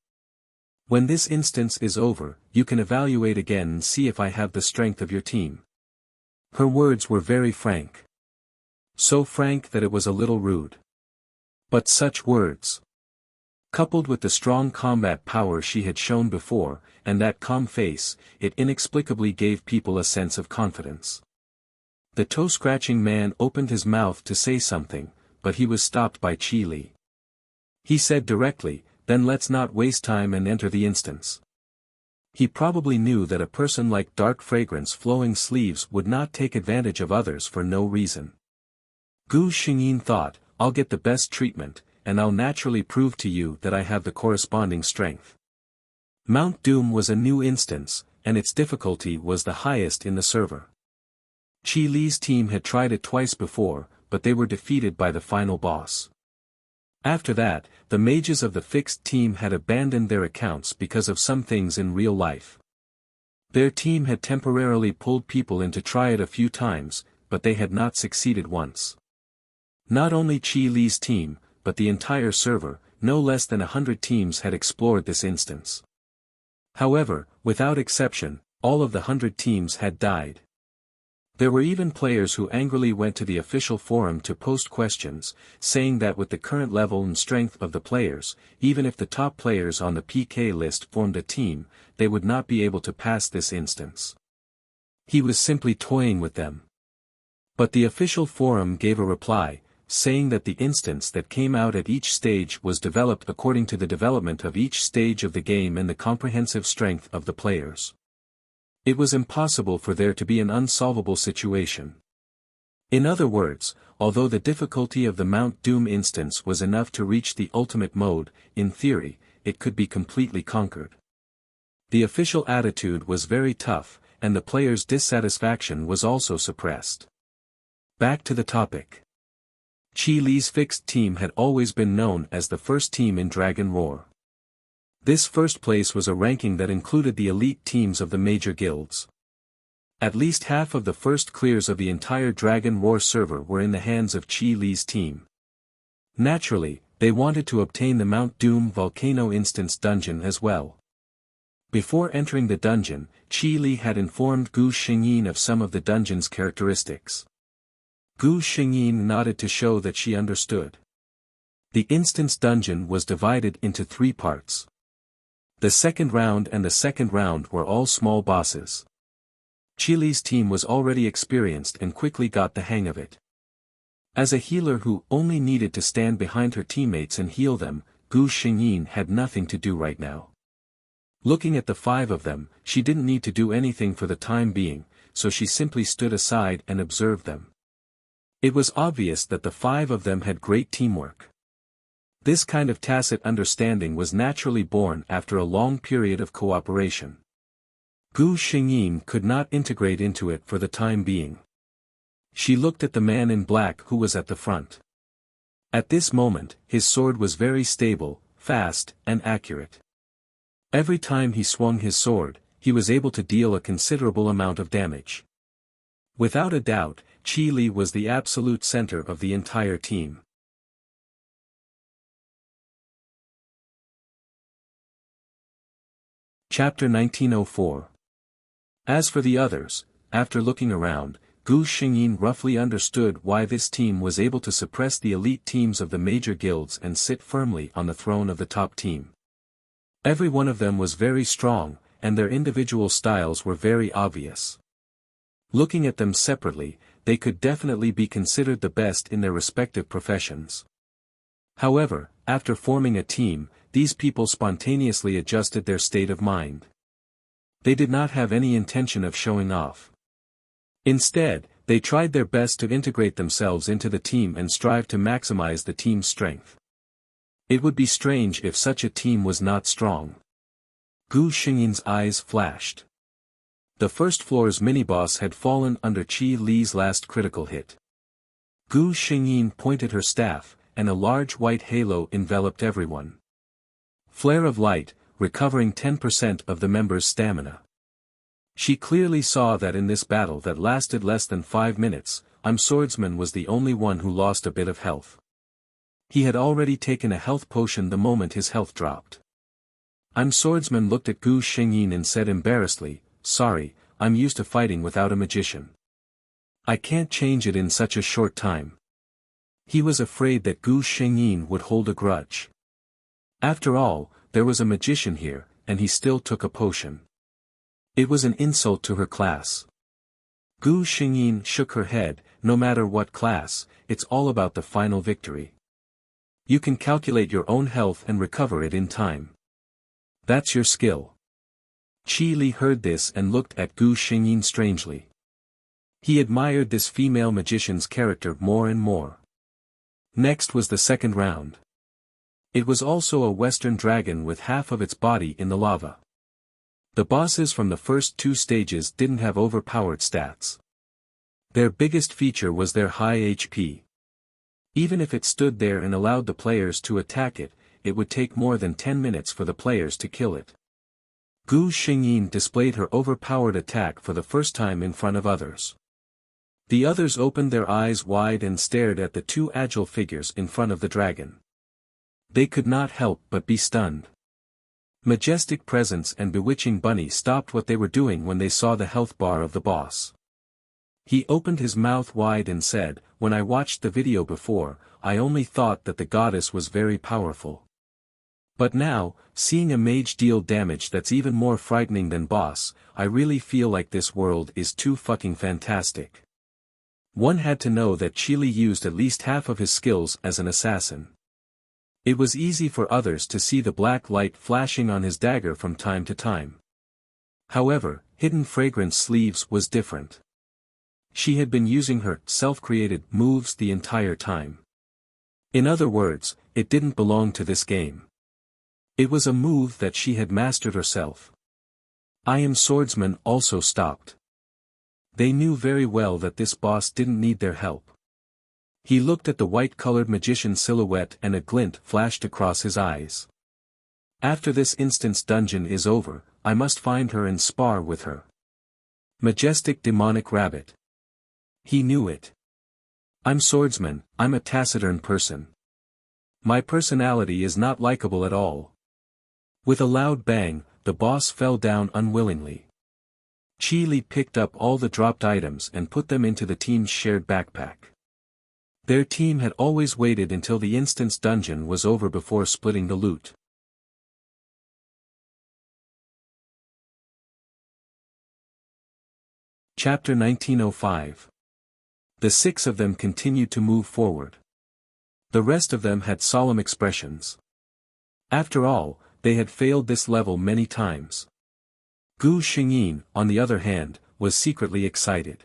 When this instance is over, you can evaluate again and see if I have the strength of your team. Her words were very frank. So frank that it was a little rude. But such words, coupled with the strong combat power she had shown before, and that calm face, it inexplicably gave people a sense of confidence. The toe-scratching man opened his mouth to say something, but he was stopped by Qi Li. He said directly, then let's not waste time and enter the instance. He probably knew that a person like Dark Fragrance Flowing Sleeves would not take advantage of others for no reason. Gu Xingyin thought, I'll get the best treatment, and I'll naturally prove to you that I have the corresponding strength. Mount Doom was a new instance, and its difficulty was the highest in the server. Qi Li's team had tried it twice before, but they were defeated by the final boss. After that, the mages of the fixed team had abandoned their accounts because of some things in real life. Their team had temporarily pulled people in to try it a few times, but they had not succeeded once. Not only Qi Li's team, but the entire server, no less than 100 teams had explored this instance. However, without exception, all of the 100 teams had died. There were even players who angrily went to the official forum to post questions, saying that with the current level and strength of the players, even if the top players on the PK list formed a team, they would not be able to pass this instance. He was simply toying with them. But the official forum gave a reply, saying that the instance that came out at each stage was developed according to the development of each stage of the game and the comprehensive strength of the players. It was impossible for there to be an unsolvable situation. In other words, although the difficulty of the Mount Doom instance was enough to reach the ultimate mode, in theory, it could be completely conquered. The official attitude was very tough, and the players' dissatisfaction was also suppressed. Back to the topic. Qi Li's fixed team had always been known as the first team in Dragon Roar. This first place was a ranking that included the elite teams of the major guilds. At least half of the first clears of the entire Dragon Roar server were in the hands of Qi Li's team. Naturally, they wanted to obtain the Mount Doom Volcano Instance dungeon as well. Before entering the dungeon, Qi Li had informed Gu Xingyin of some of the dungeon's characteristics. Gu Xingyin nodded to show that she understood. The instance dungeon was divided into 3 parts. The second round and the second round were all small bosses. Qi Li's team was already experienced and quickly got the hang of it. As a healer who only needed to stand behind her teammates and heal them, Gu Xingyin had nothing to do right now. Looking at the 5 of them, she didn't need to do anything for the time being, so she simply stood aside and observed them. It was obvious that the 5 of them had great teamwork. This kind of tacit understanding was naturally born after a long period of cooperation. Gu Xingyin could not integrate into it for the time being. She looked at the man in black who was at the front. At this moment, his sword was very stable, fast, and accurate. Every time he swung his sword, he was able to deal a considerable amount of damage. Without a doubt, Qi Li was the absolute center of the entire team. Chapter 1904. As for the others, after looking around, Gu Xingyin roughly understood why this team was able to suppress the elite teams of the major guilds and sit firmly on the throne of the top team. Every one of them was very strong, and their individual styles were very obvious. Looking at them separately, they could definitely be considered the best in their respective professions. However, after forming a team, these people spontaneously adjusted their state of mind. They did not have any intention of showing off. Instead, they tried their best to integrate themselves into the team and strive to maximize the team's strength. It would be strange if such a team was not strong. Gu Xingyin's eyes flashed. The first floor's mini-boss had fallen under Qi Li's last critical hit. Gu Xingyin pointed her staff, and a large white halo enveloped everyone. Flare of light, recovering 10% of the members' stamina. She clearly saw that in this battle that lasted less than 5 minutes, Swordsman was the only one who lost a bit of health. He had already taken a health potion the moment his health dropped. Swordsman looked at Gu Xingyin and said embarrassedly, "Sorry, I'm used to fighting without a magician. I can't change it in such a short time." He was afraid that Gu Xingyin would hold a grudge. After all, there was a magician here, and he still took a potion. It was an insult to her class. Gu Xingyin shook her head, "No matter what class, it's all about the final victory. You can calculate your own health and recover it in time. That's your skill." Qi Li heard this and looked at Gu Xingyin strangely. He admired this female magician's character more and more. Next was the second round. It was also a Western dragon with half of its body in the lava. The bosses from the first 2 stages didn't have overpowered stats. Their biggest feature was their high HP. Even if it stood there and allowed the players to attack it, it would take more than 10 minutes for the players to kill it. Gu Xingyin displayed her overpowered attack for the first time in front of others. The others opened their eyes wide and stared at the 2 agile figures in front of the dragon. They could not help but be stunned. Majestic Presence and Bewitching Bunny stopped what they were doing when they saw the health bar of the boss. He opened his mouth wide and said, "When I watched the video before, I only thought that the goddess was very powerful. But now, seeing a mage deal damage that's even more frightening than boss, I really feel like this world is too fucking fantastic." One had to know that Qi Li used at least half of his skills as an assassin. It was easy for others to see the black light flashing on his dagger from time to time. However, Hidden Fragrance Sleeves was different. She had been using her self-created moves the entire time. In other words, it didn't belong to this game. It was a move that she had mastered herself. I Am Swordsman also stopped. They knew very well that this boss didn't need their help. He looked at the white-colored magician's silhouette and a glint flashed across his eyes. After this instant's dungeon is over, I must find her and spar with her. Majestic Demonic Rabbit. He knew it. I'm Swordsman, I'm a taciturn person. My personality is not likable at all. With a loud bang, the boss fell down unwillingly. Qi Li picked up all the dropped items and put them into the team's shared backpack. Their team had always waited until the instant's dungeon was over before splitting the loot. Chapter 1905. The 6 of them continued to move forward. The rest of them had solemn expressions. After all, they had failed this level many times. Gu Xingyin, on the other hand, was secretly excited.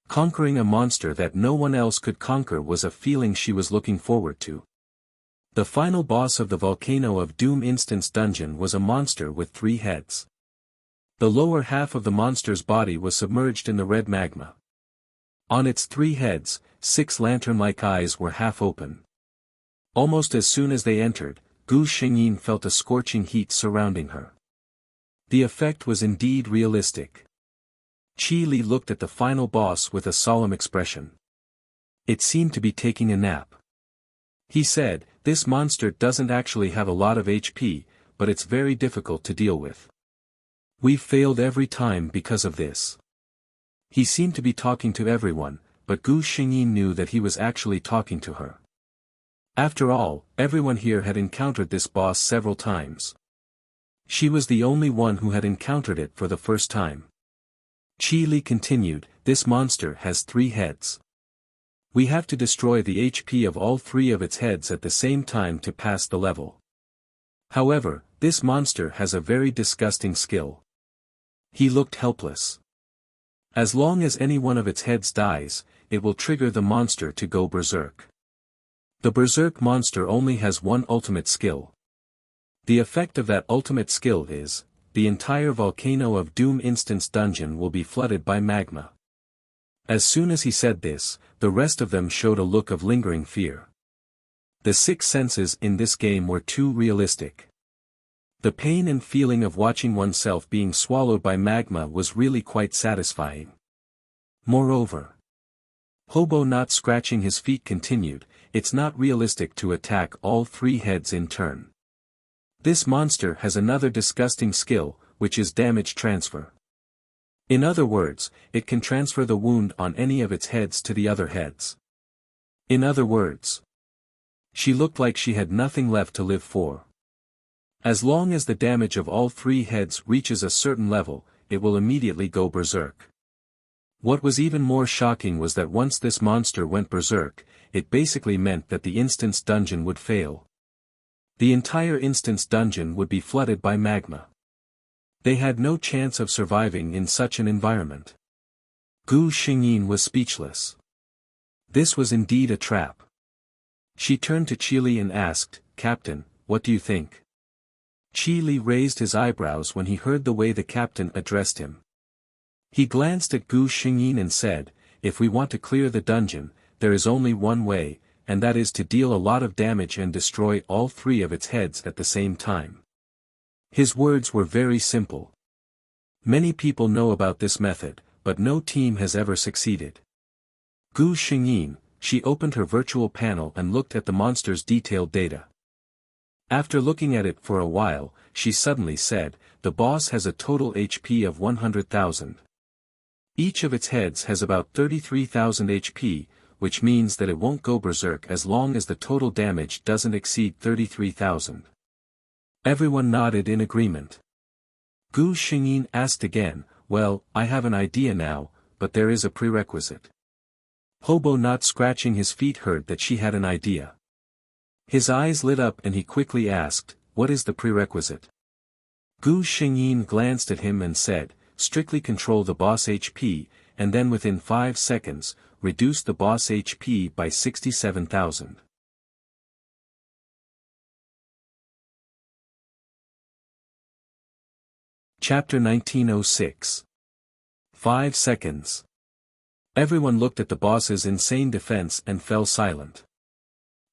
Conquering a monster that no one else could conquer was a feeling she was looking forward to. The final boss of the Volcano of Doom Instance dungeon was a monster with 3 heads. The lower half of the monster's body was submerged in the red magma. On its 3 heads, 6 lantern-like eyes were half open. Almost as soon as they entered, Gu Xingyin felt a scorching heat surrounding her. The effect was indeed realistic. Qi Li looked at the final boss with a solemn expression. It seemed to be taking a nap. He said, "This monster doesn't actually have a lot of HP, but it's very difficult to deal with. We've failed every time because of this." He seemed to be talking to everyone, but Gu Xingyin knew that he was actually talking to her. After all, everyone here had encountered this boss several times. She was the only one who had encountered it for the first time. Qi Li continued, "This monster has 3 heads. We have to destroy the HP of all 3 of its heads at the same time to pass the level. However, this monster has a very disgusting skill." He looked helpless. As long as any one of its heads dies, it will trigger the monster to go berserk. The berserk monster only has one ultimate skill. The effect of that ultimate skill is, the entire volcano of Doom Instance Dungeon will be flooded by magma. As soon as he said this, the rest of them showed a look of lingering fear. The 6 senses in this game were too realistic. The pain and feeling of watching oneself being swallowed by magma was really quite satisfying. Moreover, Hobo not scratching his feet continued, "It's not realistic to attack all 3 heads in turn. This monster has another disgusting skill, which is damage transfer. In other words, it can transfer the wound on any of its heads to the other heads. In other words, she looked like she had nothing left to live for. As long as the damage of all 3 heads reaches a certain level, it will immediately go berserk." What was even more shocking was that once this monster went berserk, it basically meant that the instance dungeon would fail. The entire instance dungeon would be flooded by magma. They had no chance of surviving in such an environment. Gu Xingyin was speechless. This was indeed a trap. She turned to Qi Li and asked, "Captain, what do you think?" Qi Li raised his eyebrows when he heard the way the captain addressed him. He glanced at Gu Xingyin and said, "If we want to clear the dungeon, there is only one way, and that is to deal a lot of damage and destroy all 3 of its heads at the same time." His words were very simple. Many people know about this method, but no team has ever succeeded. Gu Xingyin, she opened her virtual panel and looked at the monster's detailed data. After looking at it for a while, she suddenly said, "The boss has a total HP of 100,000. Each of its heads has about 33,000 HP, which means that it won't go berserk as long as the total damage doesn't exceed 33,000. Everyone nodded in agreement. Gu Xingyin asked again, "Well, I have an idea now, but there is a prerequisite." Hobo not scratching his feet heard that she had an idea. His eyes lit up and he quickly asked, "What is the prerequisite?" Gu Xingyin glanced at him and said, "Strictly control the boss HP, and then within 5 seconds, reduce the boss HP by 67,000. Chapter 1906. 5 seconds. Everyone looked at the boss's insane defense and fell silent.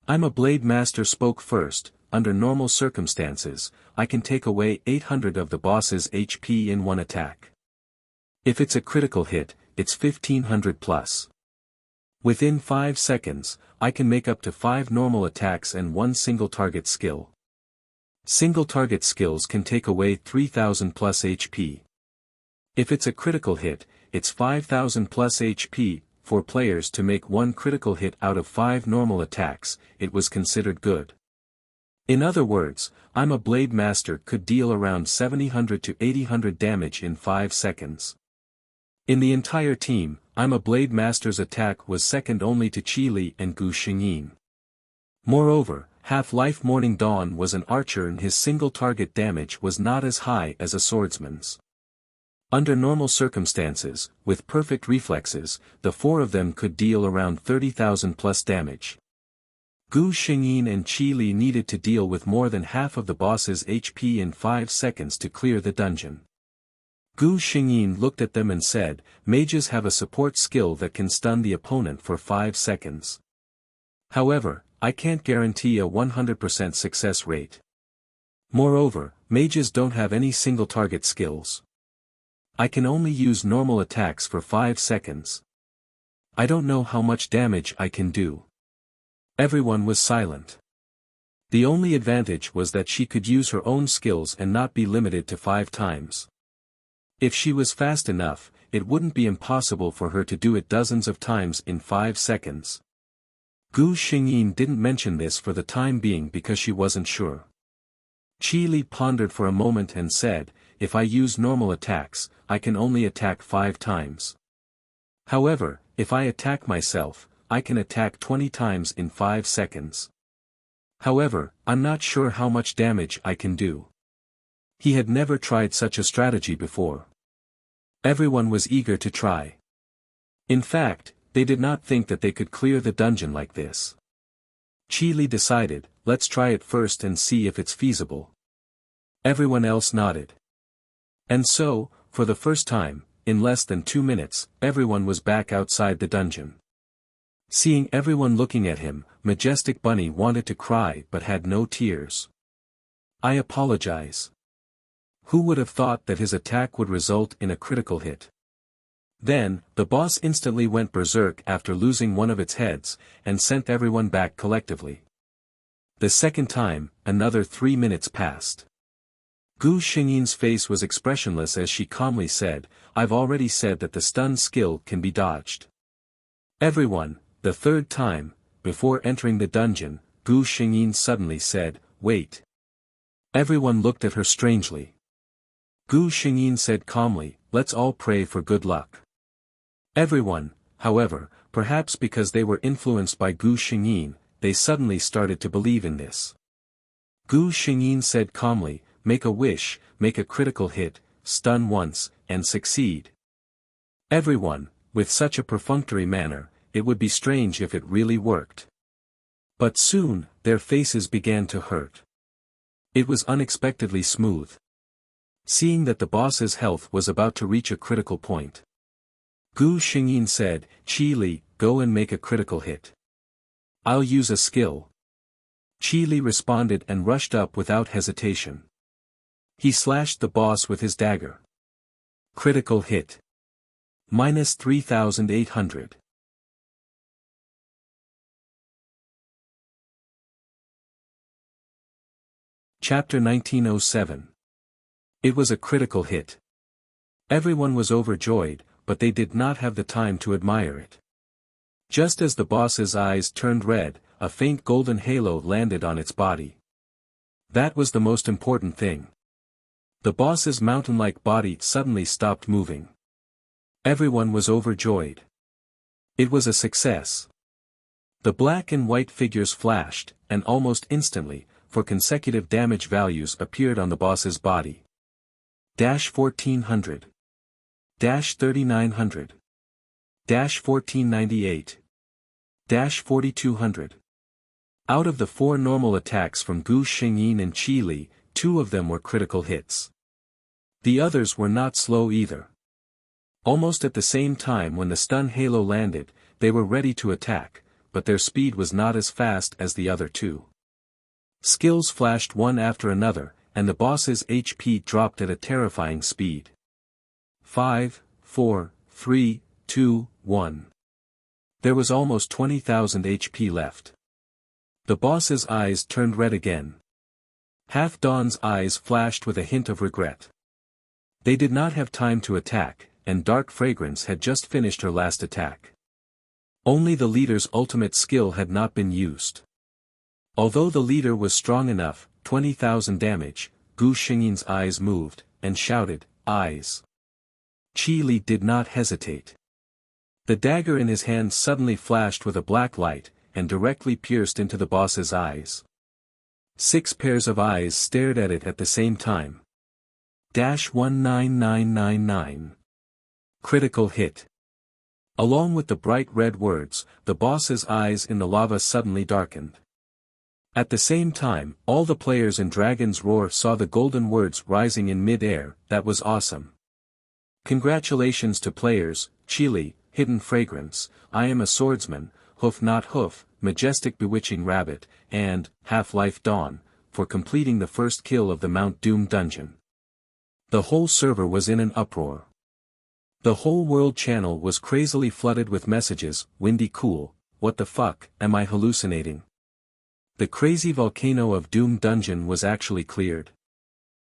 "I'm a Blade Master," spoke first. "Under normal circumstances, I can take away 800 of the boss's HP in one attack. If it's a critical hit, it's 1500 plus. Within 5 seconds, I can make up to 5 normal attacks and 1 single target skill. Single target skills can take away 3000 plus HP. If it's a critical hit, it's 5000 plus HP. For players to make 1 critical hit out of 5 normal attacks, it was considered good. In other words, I'm a Blade Master could deal around 700 to 800 damage in 5 seconds. In the entire team, I'm a Blade Master's attack was second only to Qi Li and Gu Xingyin. Moreover, Half-Life Morning Dawn was an archer and his single target damage was not as high as a swordsman's. Under normal circumstances, with perfect reflexes, the 4 of them could deal around 30,000 plus damage. Gu Xingyin and Qi Li needed to deal with more than half of the boss's HP in 5 seconds to clear the dungeon. Gu Xingyin looked at them and said, mages have a support skill that can stun the opponent for 5 seconds. However, I can't guarantee a 100% success rate. Moreover, mages don't have any single target skills. I can only use normal attacks for 5 seconds. I don't know how much damage I can do. Everyone was silent. The only advantage was that she could use her own skills and not be limited to 5 times. If she was fast enough, it wouldn't be impossible for her to do it dozens of times in 5 seconds. Gu Xingyin didn't mention this for the time being because she wasn't sure. Qi Li pondered for a moment and said, if I use normal attacks, I can only attack 5 times. However, if I attack myself, I can attack 20 times in 5 seconds. However, I'm not sure how much damage I can do. He had never tried such a strategy before. Everyone was eager to try. In fact, they did not think that they could clear the dungeon like this. Qi Li decided, let's try it first and see if it's feasible. Everyone else nodded. And so, for the first time, in less than 2 minutes, everyone was back outside the dungeon. Seeing everyone looking at him, Majestic Bunny wanted to cry but had no tears. I apologize. Who would have thought that his attack would result in a critical hit? Then, the boss instantly went berserk after losing one of its heads, and sent everyone back collectively. The second time, another 3 minutes passed. Gu Xingyin's face was expressionless as she calmly said, I've already said that the stun skill can be dodged. Everyone, the third time, before entering the dungeon, Gu Xingyin suddenly said, wait. Everyone looked at her strangely. Gu Xingyin said calmly, let's all pray for good luck. Everyone, however, perhaps because they were influenced by Gu Xingyin, they suddenly started to believe in this. Gu Xingyin said calmly, make a wish, make a critical hit, stun once, and succeed. Everyone, with such a perfunctory manner, it would be strange if it really worked. But soon, their faces began to hurt. It was unexpectedly smooth. Seeing that the boss's health was about to reach a critical point, Gu Xingyin said, Qi Li, go and make a critical hit. I'll use a skill. Qi Li responded and rushed up without hesitation. He slashed the boss with his dagger. Critical hit. Minus 3,800. Chapter 1907. It was a critical hit. Everyone was overjoyed, but they did not have the time to admire it. Just as the boss's eyes turned red, a faint golden halo landed on its body. That was the most important thing. The boss's mountain-like body suddenly stopped moving. Everyone was overjoyed. It was a success. The black and white figures flashed, and almost instantly, for consecutive damage values appeared on the boss's body. 1400. 3900. 1498. 4200. Out of the 4 normal attacks from Gu Xingyin and Qi Li, 2 of them were critical hits. The others were not slow either. Almost at the same time when the stun halo landed, they were ready to attack, but their speed was not as fast as the other 2. Skills flashed one after another, and the boss's HP dropped at a terrifying speed. 5, 4, 3, 2, 1. There was almost 20,000 HP left. The boss's eyes turned red again. Half Dawn's eyes flashed with a hint of regret. They did not have time to attack, and Dark Fragrance had just finished her last attack. Only the leader's ultimate skill had not been used. Although the leader was strong enough, 20,000 damage, Gu Xingyin's eyes moved, and shouted, eyes. Qi Li did not hesitate. The dagger in his hand suddenly flashed with a black light, and directly pierced into the boss's eyes. 6 pairs of eyes stared at it at the same time. 19999. Critical hit. Along with the bright red words, the boss's eyes in the lava suddenly darkened. At the same time, all the players in Dragon's Roar saw the golden words rising in mid-air, that was awesome. Congratulations to players, Chili, Hidden Fragrance, I Am a Swordsman, Hoof Not Hoof, Majestic Bewitching Rabbit, and Half-Life Dawn, for completing the first kill of the Mount Doom dungeon. The whole server was in an uproar. The whole world channel was crazily flooded with messages, Windy Cool, what the fuck, am I hallucinating? The crazy volcano of Doom dungeon was actually cleared.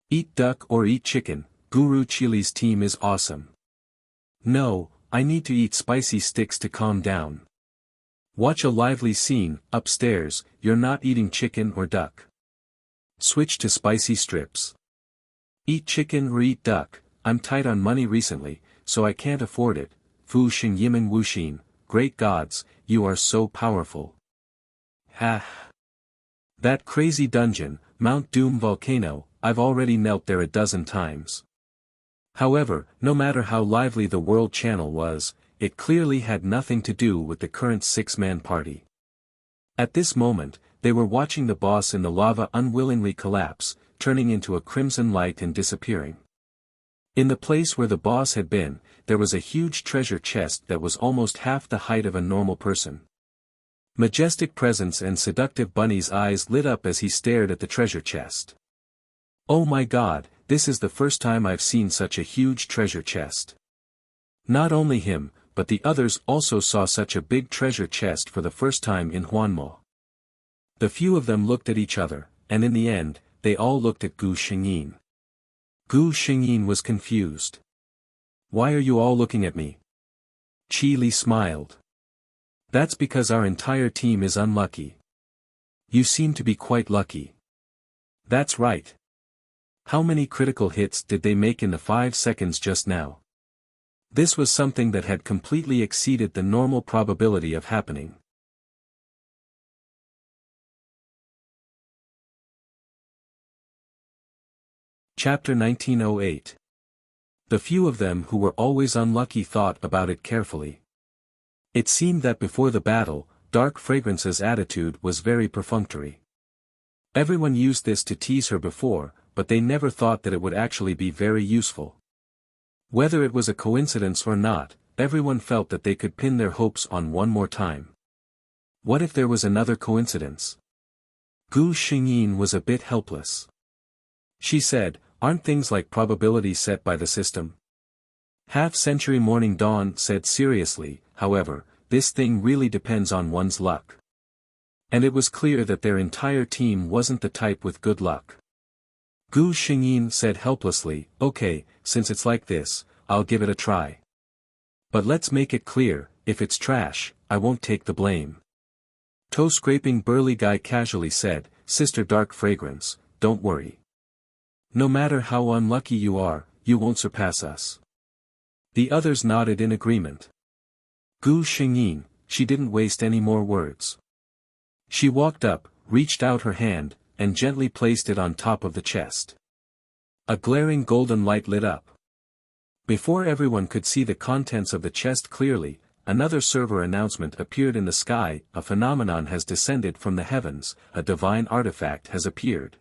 Eat duck or eat chicken, Guru Chili's team is awesome. No, I need to eat spicy sticks to calm down. Watch a lively scene, upstairs, you're not eating chicken or duck. Switch to spicy strips. Eat chicken or eat duck, I'm tight on money recently, so I can't afford it. Fu Xing Yimin Wu Xin, great gods, you are so powerful. Ha! That crazy dungeon, Mount Doom volcano, I've already knelt there a dozen times. However, no matter how lively the world channel was, it clearly had nothing to do with the current six-man party. At this moment, they were watching the boss in the lava unwillingly collapse, turning into a crimson light and disappearing. In the place where the boss had been, there was a huge treasure chest that was almost half the height of a normal person. Majestic presence and seductive Bunny's eyes lit up as he stared at the treasure chest. Oh my god, this is the first time I've seen such a huge treasure chest. Not only him, but the others also saw such a big treasure chest for the first time in Huanmo. The few of them looked at each other, and in the end, they all looked at Gu Xingyin. Gu Xingyin was confused. Why are you all looking at me? Qi Li smiled. That's because our entire team is unlucky. You seem to be quite lucky. That's right. How many critical hits did they make in the 5 seconds just now? This was something that had completely exceeded the normal probability of happening. Chapter 1908. The few of them who were always unlucky thought about it carefully. It seemed that before the battle, Dark Fragrance's attitude was very perfunctory. Everyone used this to tease her before, but they never thought that it would actually be very useful. Whether it was a coincidence or not, everyone felt that they could pin their hopes on one more time. What if there was another coincidence? Gu Xingyin was a bit helpless. She said, aren't things like probability set by the system? Half-century Morning Dawn said seriously, however, this thing really depends on one's luck. And it was clear that their entire team wasn't the type with good luck. Gu Xingyin said helplessly, okay, since it's like this, I'll give it a try. But let's make it clear, if it's trash, I won't take the blame. Toe-scraping burly guy casually said, Sister Dark Fragrance, don't worry. No matter how unlucky you are, you won't surpass us. The others nodded in agreement. Gu Xingyin, she didn't waste any more words. She walked up, reached out her hand, and gently placed it on top of the chest. A glaring golden light lit up. Before everyone could see the contents of the chest clearly, another server announcement appeared in the sky, a phenomenon has descended from the heavens, a divine artifact has appeared.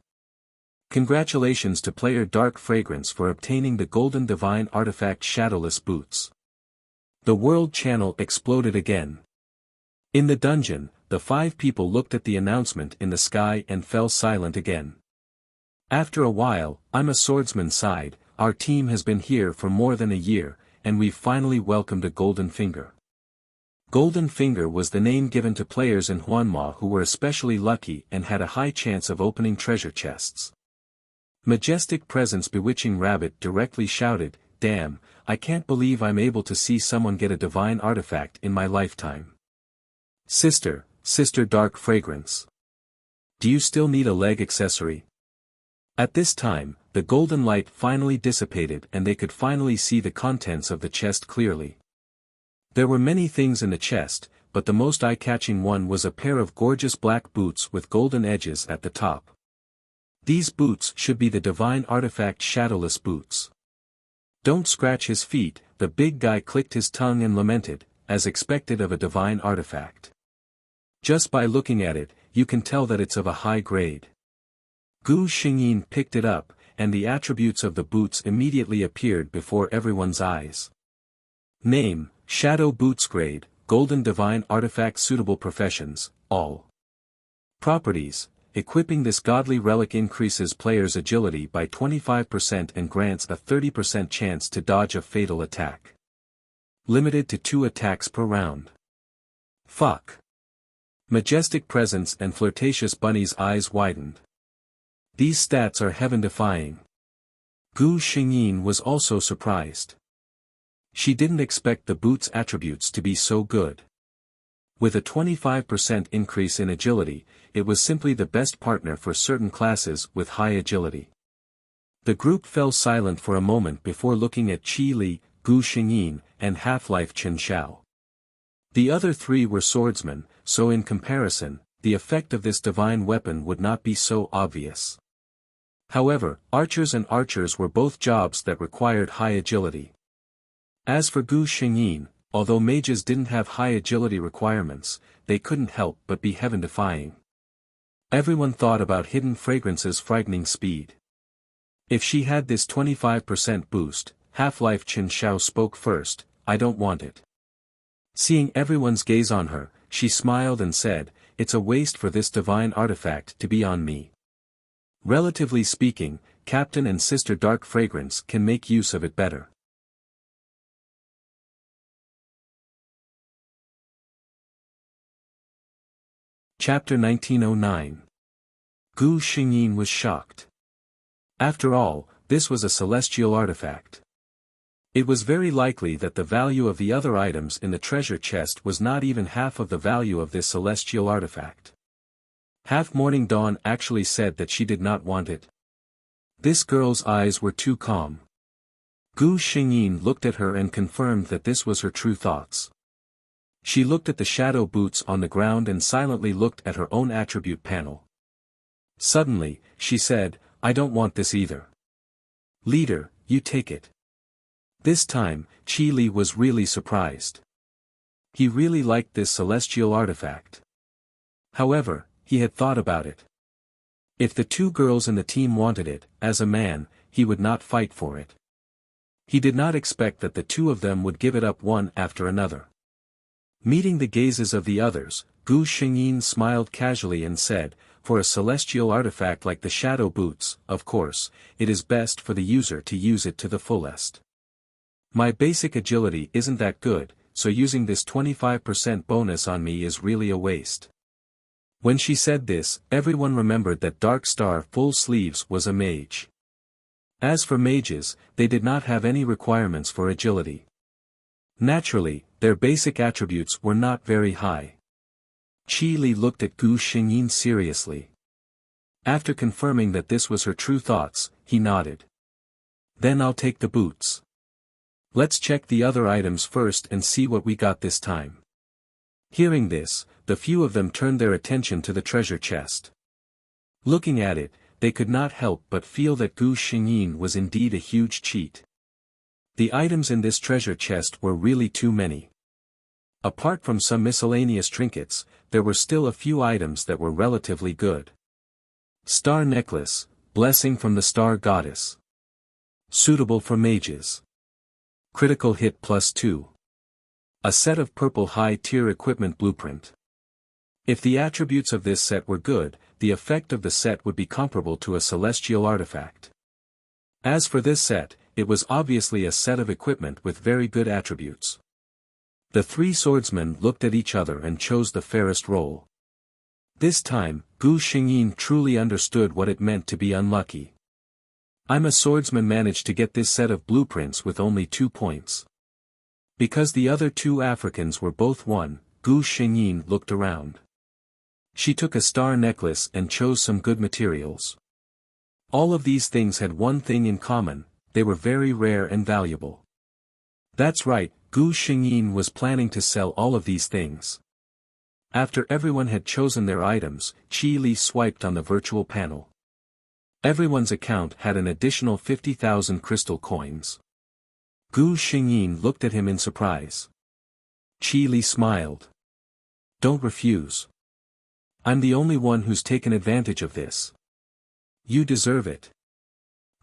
Congratulations to player Dark Fragrance for obtaining the golden divine artifact Shadowless Boots. The world channel exploded again. In the dungeon, the 5 people looked at the announcement in the sky and fell silent again. After a while, I'm a Swordsman sighed, our team has been here for more than a year, and we've finally welcomed a Golden Finger. Golden Finger was the name given to players in Huanma who were especially lucky and had a high chance of opening treasure chests. Majestic Presence Bewitching Rabbit directly shouted, damn, I can't believe I'm able to see someone get a divine artifact in my lifetime. Sister Dark Fragrance. Do you still need a leg accessory? At this time, the golden light finally dissipated and they could finally see the contents of the chest clearly. There were many things in the chest, but the most eye-catching one was a pair of gorgeous black boots with golden edges at the top. These boots should be the divine artifact Shadowless Boots. Don't scratch his feet, the big guy clicked his tongue and lamented, as expected of a divine artifact. Just by looking at it, you can tell that it's of a high grade. Gu Xingyin picked it up, and the attributes of the boots immediately appeared before everyone's eyes. Name, Shadow Boots Grade, Golden Divine Artifact Suitable Professions, all. Properties, equipping this godly relic increases player's agility by 25% and grants a 30% chance to dodge a fatal attack. Limited to 2 attacks per round. Fuck. Majestic presence and flirtatious bunny's eyes widened. These stats are heaven-defying. Gu Xingyin was also surprised. She didn't expect the boot's attributes to be so good. With a 25% increase in agility, it was simply the best partner for certain classes with high agility. The group fell silent for a moment before looking at Qi Li, Gu Xingyin, and Half-Life Chen Xiao. The other 3 were swordsmen, so in comparison, the effect of this divine weapon would not be so obvious. However, archers and archers were both jobs that required high agility. As for Gu Xingyin, although mages didn't have high agility requirements, they couldn't help but be heaven-defying. Everyone thought about Hidden Fragrance's frightening speed. If she had this 25% boost, Half-Life Chen Xiao spoke first, I don't want it. Seeing everyone's gaze on her, she smiled and said, it's a waste for this divine artifact to be on me. Relatively speaking, Captain and Sister Dark Fragrance can make use of it better. Chapter 1909. Gu Xingyin was shocked. After all, this was a celestial artifact. It was very likely that the value of the other items in the treasure chest was not even half of the value of this celestial artifact. Half Morning Dawn actually said that she did not want it. This girl's eyes were too calm. Gu Xingyin looked at her and confirmed that this was her true thoughts. She looked at the shadow boots on the ground and silently looked at her own attribute panel. Suddenly, she said, I don't want this either. Leader, you take it. This time, Qi Li was really surprised. He really liked this celestial artifact. However, he had thought about it. If the 2 girls in the team wanted it, as a man, he would not fight for it. He did not expect that the 2 of them would give it up one after another. Meeting the gazes of the others, Gu Xingyin smiled casually and said, for a celestial artifact like the shadow boots, of course, it is best for the user to use it to the fullest. My basic agility isn't that good, so using this 25% bonus on me is really a waste. When she said this, everyone remembered that Dark Star Full Sleeves was a mage. As for mages, they did not have any requirements for agility. Naturally, their basic attributes were not very high. Qi Li looked at Gu Xingyin seriously. After confirming that this was her true thoughts, he nodded. Then I'll take the boots. Let's check the other items first and see what we got this time. Hearing this, the few of them turned their attention to the treasure chest. Looking at it, they could not help but feel that Gu Xingyin was indeed a huge cheat. The items in this treasure chest were really too many. Apart from some miscellaneous trinkets, there were still a few items that were relatively good. Star Necklace, Blessing from the Star Goddess. Suitable for mages. Critical hit +2. A set of purple high-tier equipment blueprint. If the attributes of this set were good, the effect of the set would be comparable to a celestial artifact. As for this set, it was obviously a set of equipment with very good attributes. The 3 swordsmen looked at each other and chose the fairest role. This time, Gu Xingyin truly understood what it meant to be unlucky. I'm a swordsman managed to get this set of blueprints with only 2 points. Because the other 2 Africans were both 1, Gu Xingyin looked around. She took a star necklace and chose some good materials. All of these things had one thing in common, they were very rare and valuable. That's right, Gu Xingyin was planning to sell all of these things. After everyone had chosen their items, Qi Li swiped on the virtual panel. Everyone's account had an additional 50,000 crystal coins. Gu Xingyin looked at him in surprise. Qi Li smiled. Don't refuse. I'm the only one who's taken advantage of this. You deserve it.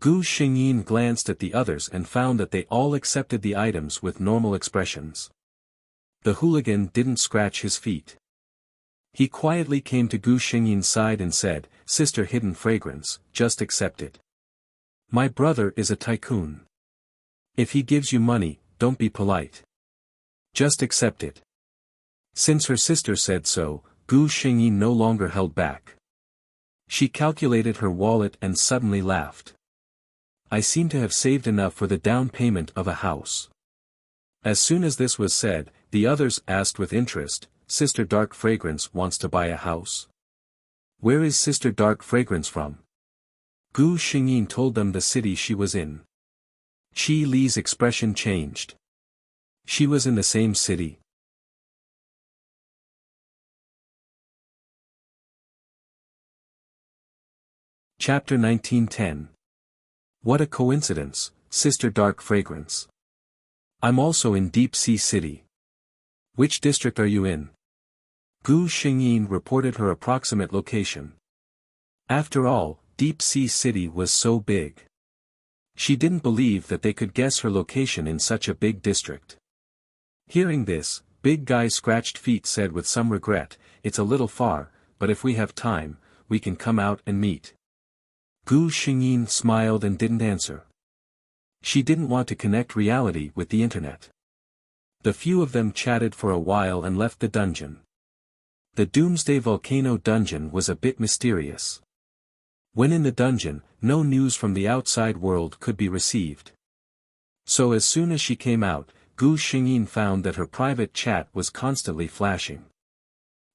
Gu Xingyin glanced at the others and found that they all accepted the items with normal expressions. The hooligan didn't scratch his feet. He quietly came to Gu Xingyin's side and said, "Sister Hidden Fragrance, just accept it. My brother is a tycoon. If he gives you money, don't be polite. Just accept it." Since her sister said so, Gu Xingyin no longer held back. She calculated her wallet and suddenly laughed. "I seem to have saved enough for the down payment of a house." As soon as this was said, the others asked with interest, "Sister Dark Fragrance wants to buy a house? Where is Sister Dark Fragrance from?" Gu Xingyin told them the city she was in. Qi Li's expression changed. She was in the same city. Chapter 1910. What a coincidence, Sister Dark Fragrance. I'm also in Deep Sea City. Which district are you in? Gu Xingyin reported her approximate location. After all, Deep Sea City was so big. She didn't believe that they could guess her location in such a big district. Hearing this, Big Guy Scratched Feet said with some regret, "It's a little far, but if we have time, we can come out and meet." Gu Xingyin smiled and didn't answer. She didn't want to connect reality with the internet. The few of them chatted for a while and left the dungeon. The Doomsday Volcano dungeon was a bit mysterious. When in the dungeon, no news from the outside world could be received. So as soon as she came out, Gu Xingyin found that her private chat was constantly flashing.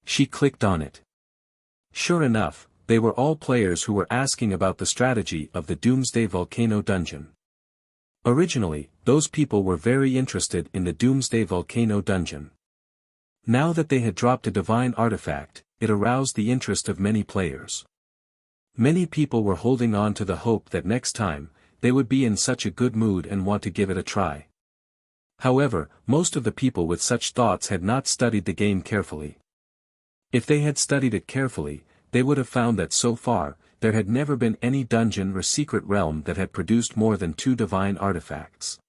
She clicked on it. Sure enough, they were all players who were asking about the strategy of the Doomsday Volcano dungeon. Originally, those people were very interested in the Doomsday Volcano dungeon. Now that they had dropped a divine artifact, it aroused the interest of many players. Many people were holding on to the hope that next time, they would be in such a good mood and want to give it a try. However, most of the people with such thoughts had not studied the game carefully. If they had studied it carefully, they would have found that so far, there had never been any dungeon or secret realm that had produced more than 2 divine artifacts.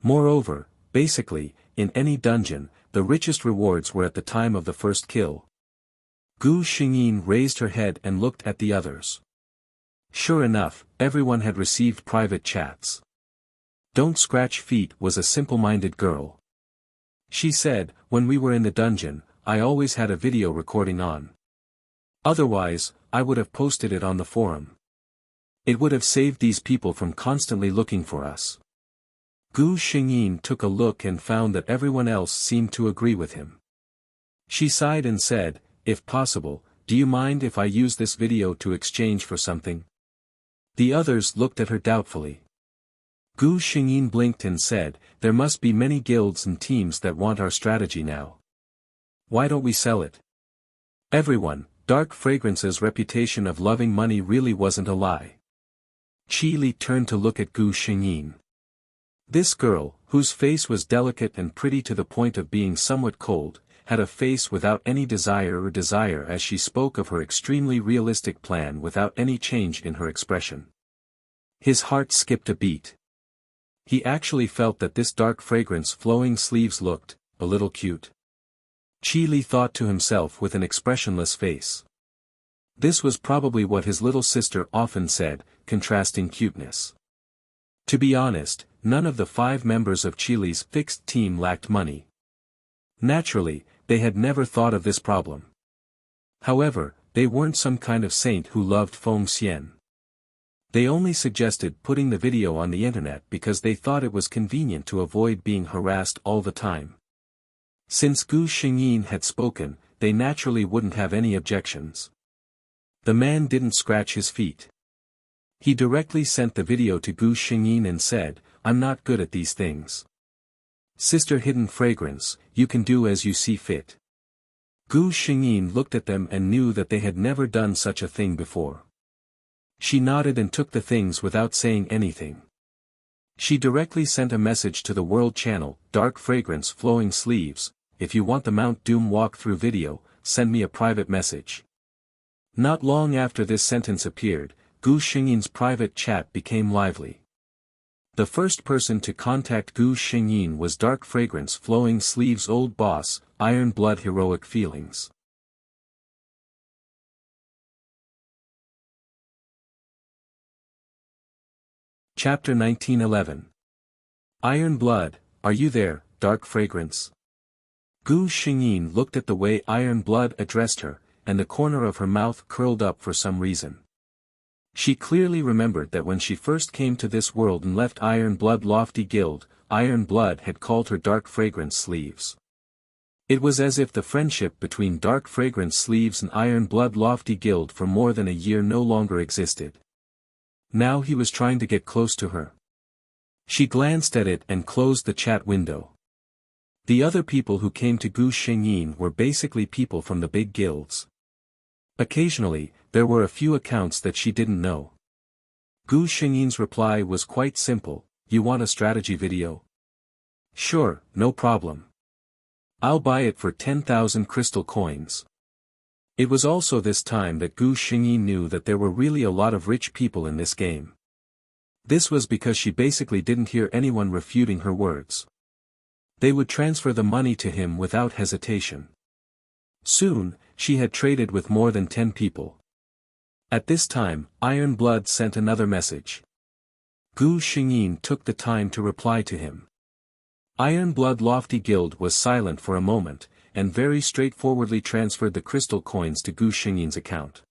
Moreover, basically, in any dungeon, the richest rewards were at the time of the first kill. Gu Xingyin raised her head and looked at the others. Sure enough, everyone had received private chats. Don't Scratch Feet was a simple-minded girl. She said, "When we were in the dungeon, I always had a video recording on. Otherwise, I would have posted it on the forum. It would have saved these people from constantly looking for us." Gu Xingyin took a look and found that everyone else seemed to agree with him. She sighed and said, "If possible, do you mind if I use this video to exchange for something?" The others looked at her doubtfully. Gu Xingyin blinked and said, "There must be many guilds and teams that want our strategy now. Why don't we sell it?" Everyone, Dark Fragrance's reputation of loving money really wasn't a lie. Qi Li turned to look at Gu Xingyin. This girl, whose face was delicate and pretty to the point of being somewhat cold, had a face without any desire as she spoke of her extremely realistic plan without any change in her expression. His heart skipped a beat. He actually felt that this Dark Fragrance flowing sleeves looked a little cute. Qi Li thought to himself with an expressionless face. This was probably what his little sister often said, contrasting cuteness. To be honest, none of the 5 members of Qi Li's fixed team lacked money. Naturally, they had never thought of this problem. However, they weren't some kind of saint who loved Feng Xian. They only suggested putting the video on the internet because they thought it was convenient to avoid being harassed all the time. Since Gu Xingyin had spoken, they naturally wouldn't have any objections. The man didn't scratch his feet. He directly sent the video to Gu Xingyin and said, "I'm not good at these things. Sister Hidden Fragrance, you can do as you see fit." Gu Xingyin looked at them and knew that they had never done such a thing before. She nodded and took the things without saying anything. She directly sent a message to the World Channel, "Dark Fragrance Flowing Sleeves, if you want the Mount Doom walkthrough video, send me a private message." Not long after this sentence appeared, Gu Xingyin's private chat became lively. The first person to contact Gu Xingyin was Dark Fragrance Flowing Sleeves' old boss, Iron Blood Heroic Feelings. Chapter 1911. Iron Blood, are you there, Dark Fragrance? Gu Xingyin looked at the way Iron Blood addressed her, and the corner of her mouth curled up for some reason. She clearly remembered that when she first came to this world and left Iron Blood Lofty Guild, Iron Blood had called her Dark Fragrance Sleeves. It was as if the friendship between Dark Fragrance Sleeves and Iron Blood Lofty Guild for more than a year no longer existed. Now he was trying to get close to her. She glanced at it and closed the chat window. The other people who came to Gu Xingyin were basically people from the big guilds. Occasionally, there were a few accounts that she didn't know. Gu Xingyin's reply was quite simple, you want a strategy video? Sure, no problem. I'll buy it for 10,000 crystal coins. It was also this time that Gu Xingyin knew that there were really a lot of rich people in this game. This was because she basically didn't hear anyone refuting her words. They would transfer the money to him without hesitation. Soon, she had traded with more than 10 people. At this time, Iron Blood sent another message. Gu Xingyin took the time to reply to him. Iron Blood Lofty Guild was silent for a moment, and very straightforwardly transferred the crystal coins to Gu Xingyin's account.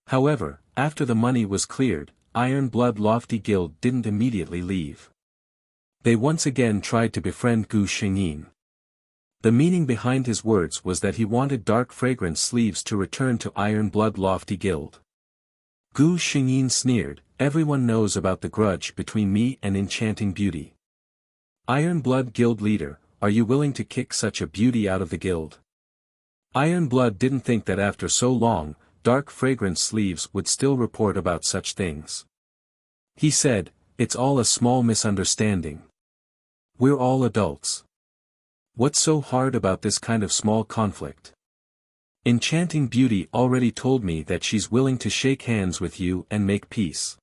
However, after the money was cleared, Iron Blood Lofty Guild didn't immediately leave. They once again tried to befriend Gu Xingyin. The meaning behind his words was that he wanted Dark Fragrance Sleeves to return to Iron Blood Lofty Guild. Gu Xingyin sneered, everyone knows about the grudge between me and Enchanting Beauty. Iron Blood Guild leader, are you willing to kick such a beauty out of the guild? Iron Blood didn't think that after so long, Dark Fragrance Sleeves would still report about such things. He said, it's all a small misunderstanding. We're all adults. What's so hard about this kind of small conflict? Enchanting Beauty already told me that she's willing to shake hands with you and make peace.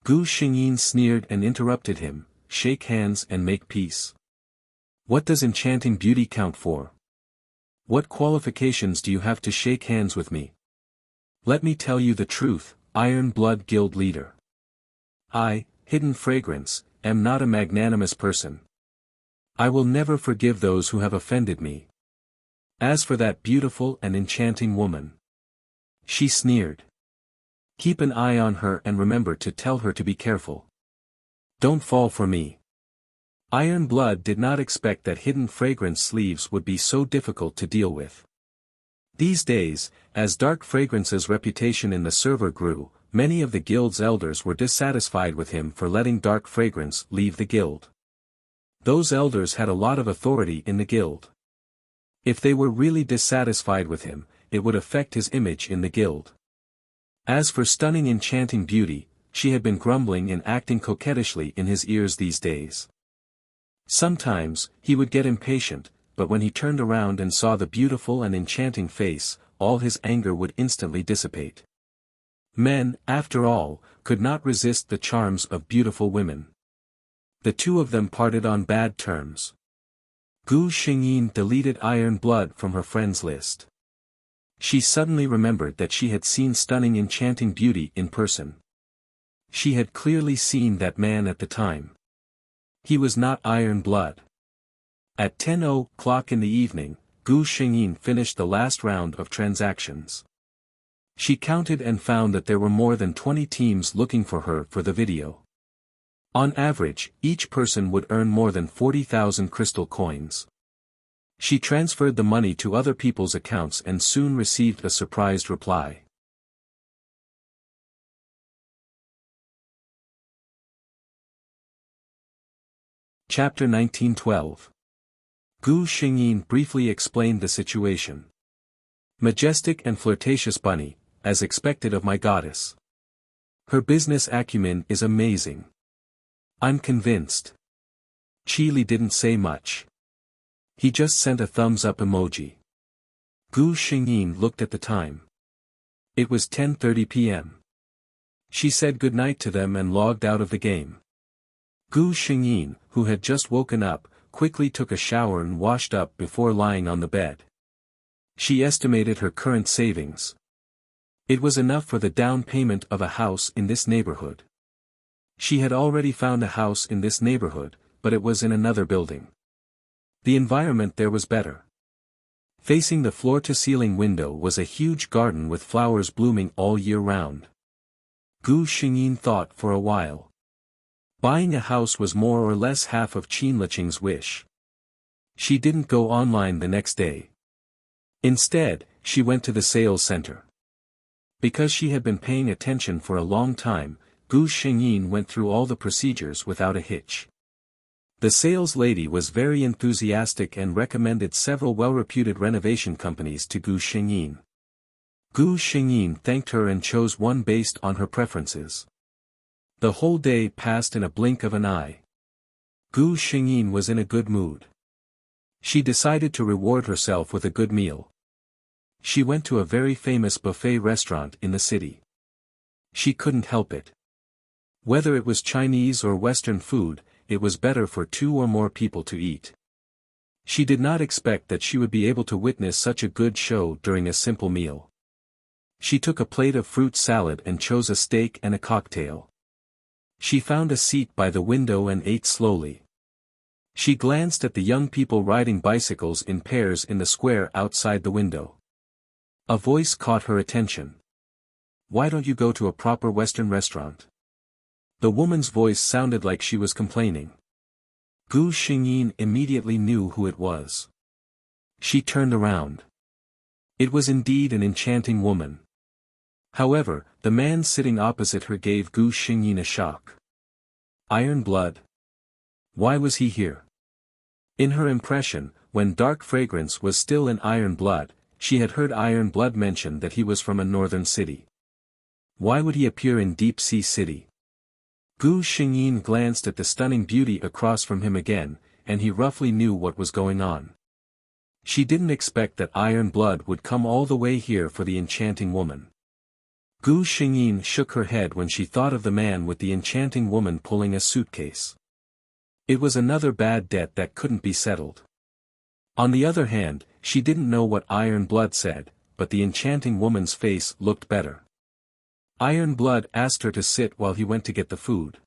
Gu Xingyin sneered and interrupted him, shake hands and make peace. What does Enchanting Beauty count for? What qualifications do you have to shake hands with me? Let me tell you the truth, Iron Blood Guild leader. I, Hidden Fragrance, am not a magnanimous person. I will never forgive those who have offended me. As for that beautiful and enchanting woman, she sneered. Keep an eye on her and remember to tell her to be careful. Don't fall for me. Iron Blood did not expect that Hidden Fragrance Sleeves would be so difficult to deal with. These days, as Dark Fragrance's reputation in the server grew, many of the guild's elders were dissatisfied with him for letting Dark Fragrance leave the guild. Those elders had a lot of authority in the guild. If they were really dissatisfied with him, it would affect his image in the guild. As for stunning Enchanting Beauty, she had been grumbling and acting coquettishly in his ears these days. Sometimes, he would get impatient, but when he turned around and saw the beautiful and enchanting face, all his anger would instantly dissipate. Men, after all, could not resist the charms of beautiful women. The two of them parted on bad terms. Gu Xingyin deleted Iron Blood from her friends list. She suddenly remembered that she had seen stunning Enchanting Beauty in person. She had clearly seen that man at the time. He was not Iron Blood. At 10:00 in the evening, Gu Xingyin finished the last round of transactions. She counted and found that there were more than 20 teams looking for her for the video. On average, each person would earn more than 40,000 crystal coins. She transferred the money to other people's accounts and soon received a surprised reply. Chapter 1912. Gu Xingyin briefly explained the situation. Majestic and flirtatious bunny, as expected of my goddess. Her business acumen is amazing. I'm convinced. Chi didn't say much. He just sent a thumbs up emoji. Gu Xingyin looked at the time. It was 10:30 p.m. She said goodnight to them and logged out of the game. Gu Xingyin, who had just woken up, quickly took a shower and washed up before lying on the bed. She estimated her current savings. It was enough for the down payment of a house in this neighborhood. She had already found a house in this neighborhood, but it was in another building. The environment there was better. Facing the floor-to-ceiling window was a huge garden with flowers blooming all year round. Gu Xingyin thought for a while. Buying a house was more or less half of Qin Liqing's wish. She didn't go online the next day. Instead, she went to the sales center. Because she had been paying attention for a long time, Gu Xingyin went through all the procedures without a hitch. The sales lady was very enthusiastic and recommended several well-reputed renovation companies to Gu Xingyin. Gu Xingyin thanked her and chose one based on her preferences. The whole day passed in a blink of an eye. Gu Xingyin was in a good mood. She decided to reward herself with a good meal. She went to a very famous buffet restaurant in the city. She couldn't help it. Whether it was Chinese or Western food, it was better for 2 or more people to eat. She did not expect that she would be able to witness such a good show during a simple meal. She took a plate of fruit salad and chose a steak and a cocktail. She found a seat by the window and ate slowly. She glanced at the young people riding bicycles in pairs in the square outside the window. A voice caught her attention. "Why don't you go to a proper Western restaurant?" The woman's voice sounded like she was complaining. Gu Xingyin immediately knew who it was. She turned around. It was indeed an enchanting woman. However, the man sitting opposite her gave Gu Xingyin a shock. Iron blood? Why was he here? In her impression, when Dark Fragrance was still in Iron Blood, she had heard Iron Blood mention that he was from a northern city. Why would he appear in Deep Sea City? Gu Xingyin glanced at the stunning beauty across from him again, and he roughly knew what was going on. She didn't expect that Iron Blood would come all the way here for the enchanting woman. Gu Xingyin shook her head when she thought of the man with the enchanting woman pulling a suitcase. It was another bad debt that couldn't be settled. On the other hand, she didn't know what Iron Blood said, but the enchanting woman's face looked better. Iron Blood asked her to sit while he went to get the food.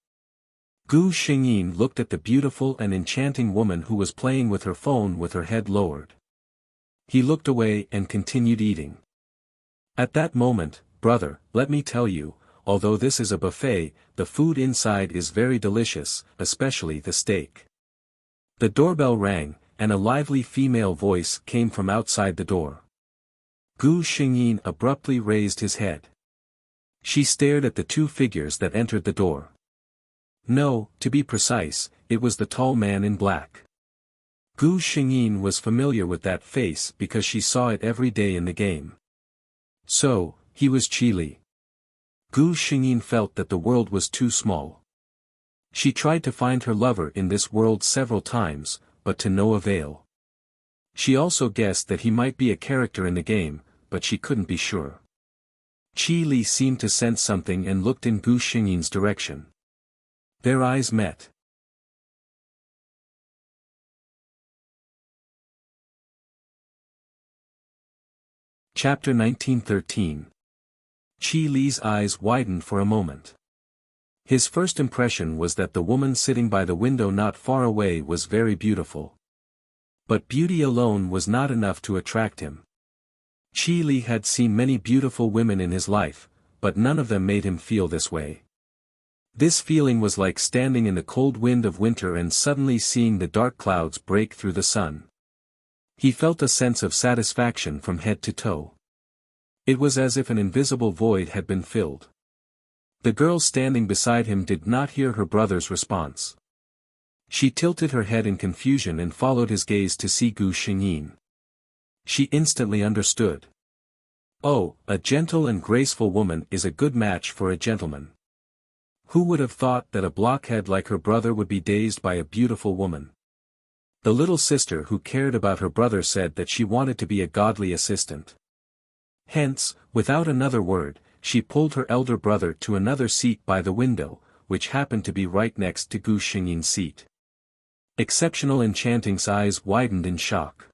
Gu Xingyin looked at the beautiful and enchanting woman who was playing with her phone with her head lowered. He looked away and continued eating. At that moment, "Brother, let me tell you, although this is a buffet, the food inside is very delicious, especially the steak." The doorbell rang, and a lively female voice came from outside the door. Gu Xingyin abruptly raised his head. She stared at the 2 figures that entered the door. No, to be precise, it was the tall man in black. Gu Xingyin was familiar with that face because she saw it every day in the game. So, he was Qi Li. Gu Xingyin felt that the world was too small. She tried to find her lover in this world several times, but to no avail. She also guessed that he might be a character in the game, but she couldn't be sure. Qi Li seemed to sense something and looked in Gu Xingyin's direction. Their eyes met. Chapter 1913. Qi Li's eyes widened for a moment. His first impression was that the woman sitting by the window not far away was very beautiful. But beauty alone was not enough to attract him. Qi Li had seen many beautiful women in his life, but none of them made him feel this way. This feeling was like standing in the cold wind of winter and suddenly seeing the dark clouds break through the sun. He felt a sense of satisfaction from head to toe. It was as if an invisible void had been filled. The girl standing beside him did not hear her brother's response. She tilted her head in confusion and followed his gaze to see Gu Xingyin. She instantly understood. Oh, a gentle and graceful woman is a good match for a gentleman. Who would have thought that a blockhead like her brother would be dazed by a beautiful woman? The little sister who cared about her brother said that she wanted to be a godly assistant. Hence, without another word, she pulled her elder brother to another seat by the window, which happened to be right next to Gu Xingyin's seat. Exceptional Enchanting's eyes widened in shock.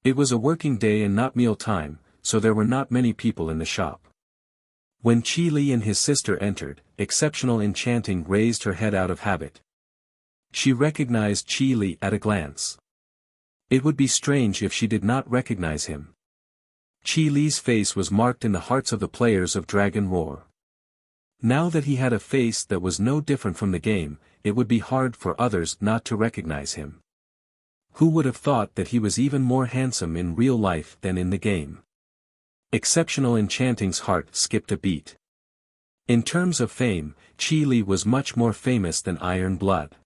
It was a working day and not meal time, so there were not many people in the shop. When Qi Li and his sister entered, Exceptional Enchanting raised her head out of habit. She recognized Qi Li at a glance. It would be strange if she did not recognize him. Qi Li's face was marked in the hearts of the players of Dragon Roar. Now that he had a face that was no different from the game, it would be hard for others not to recognize him. Who would have thought that he was even more handsome in real life than in the game? Exceptional Enchanting's heart skipped a beat. In terms of fame, Qi Li was much more famous than Iron Blood.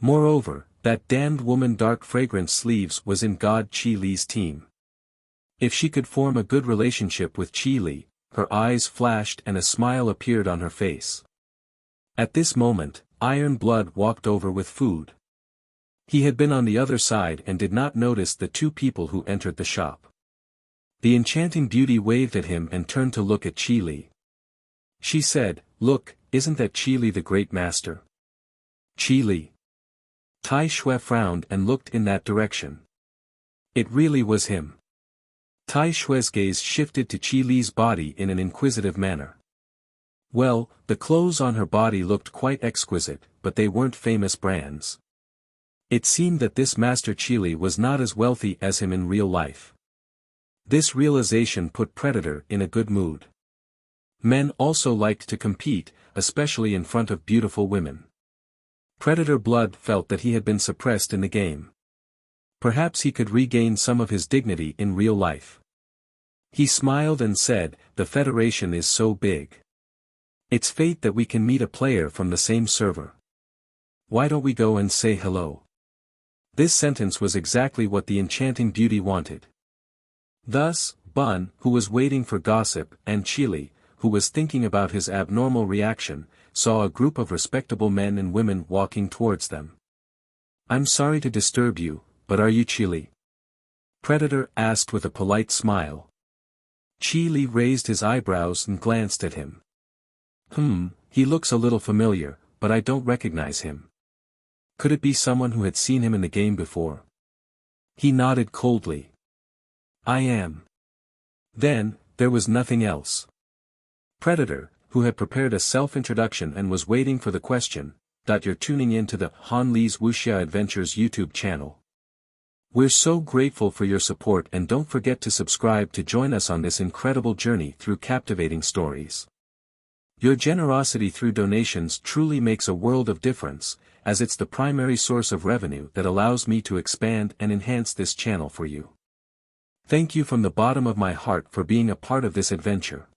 Moreover, that damned woman Dark Fragrance Sleeves was in God Qi Li's team. If she could form a good relationship with Qi Li, her eyes flashed and a smile appeared on her face. At this moment, Iron Blood walked over with food. He had been on the other side and did not notice the two people who entered the shop. The enchanting beauty waved at him and turned to look at Qi Li. She said, "Look, isn't that Qi Li the great master?" Qi Li. Tai Shui frowned and looked in that direction. It really was him. Tai Shui's gaze shifted to Qi Li's body in an inquisitive manner. Well, the clothes on her body looked quite exquisite, but they weren't famous brands. It seemed that this Master Qi Li was not as wealthy as him in real life. This realization put Predator in a good mood. Men also liked to compete, especially in front of beautiful women. Predator Blood felt that he had been suppressed in the game. Perhaps he could regain some of his dignity in real life. He smiled and said, "The Federation is so big. It's fate that we can meet a player from the same server. Why don't we go and say hello?" This sentence was exactly what the enchanting beauty wanted. Thus, Bun, who was waiting for gossip, and Qi Li, who was thinking about his abnormal reaction, saw a group of respectable men and women walking towards them. "I'm sorry to disturb you, but are you Qi Li?" Predator asked with a polite smile. Qi Li raised his eyebrows and glanced at him. He looks a little familiar, but I don't recognize him. Could it be someone who had seen him in the game before? He nodded coldly. "I am." Then, there was nothing else. Predator, who had prepared a self-introduction and was waiting for the question, "You're tuning in to the Han Li's Wuxia Adventures YouTube channel. We're so grateful for your support and don't forget to subscribe to join us on this incredible journey through captivating stories. Your generosity through donations truly makes a world of difference, as it's the primary source of revenue that allows me to expand and enhance this channel for you. Thank you from the bottom of my heart for being a part of this adventure.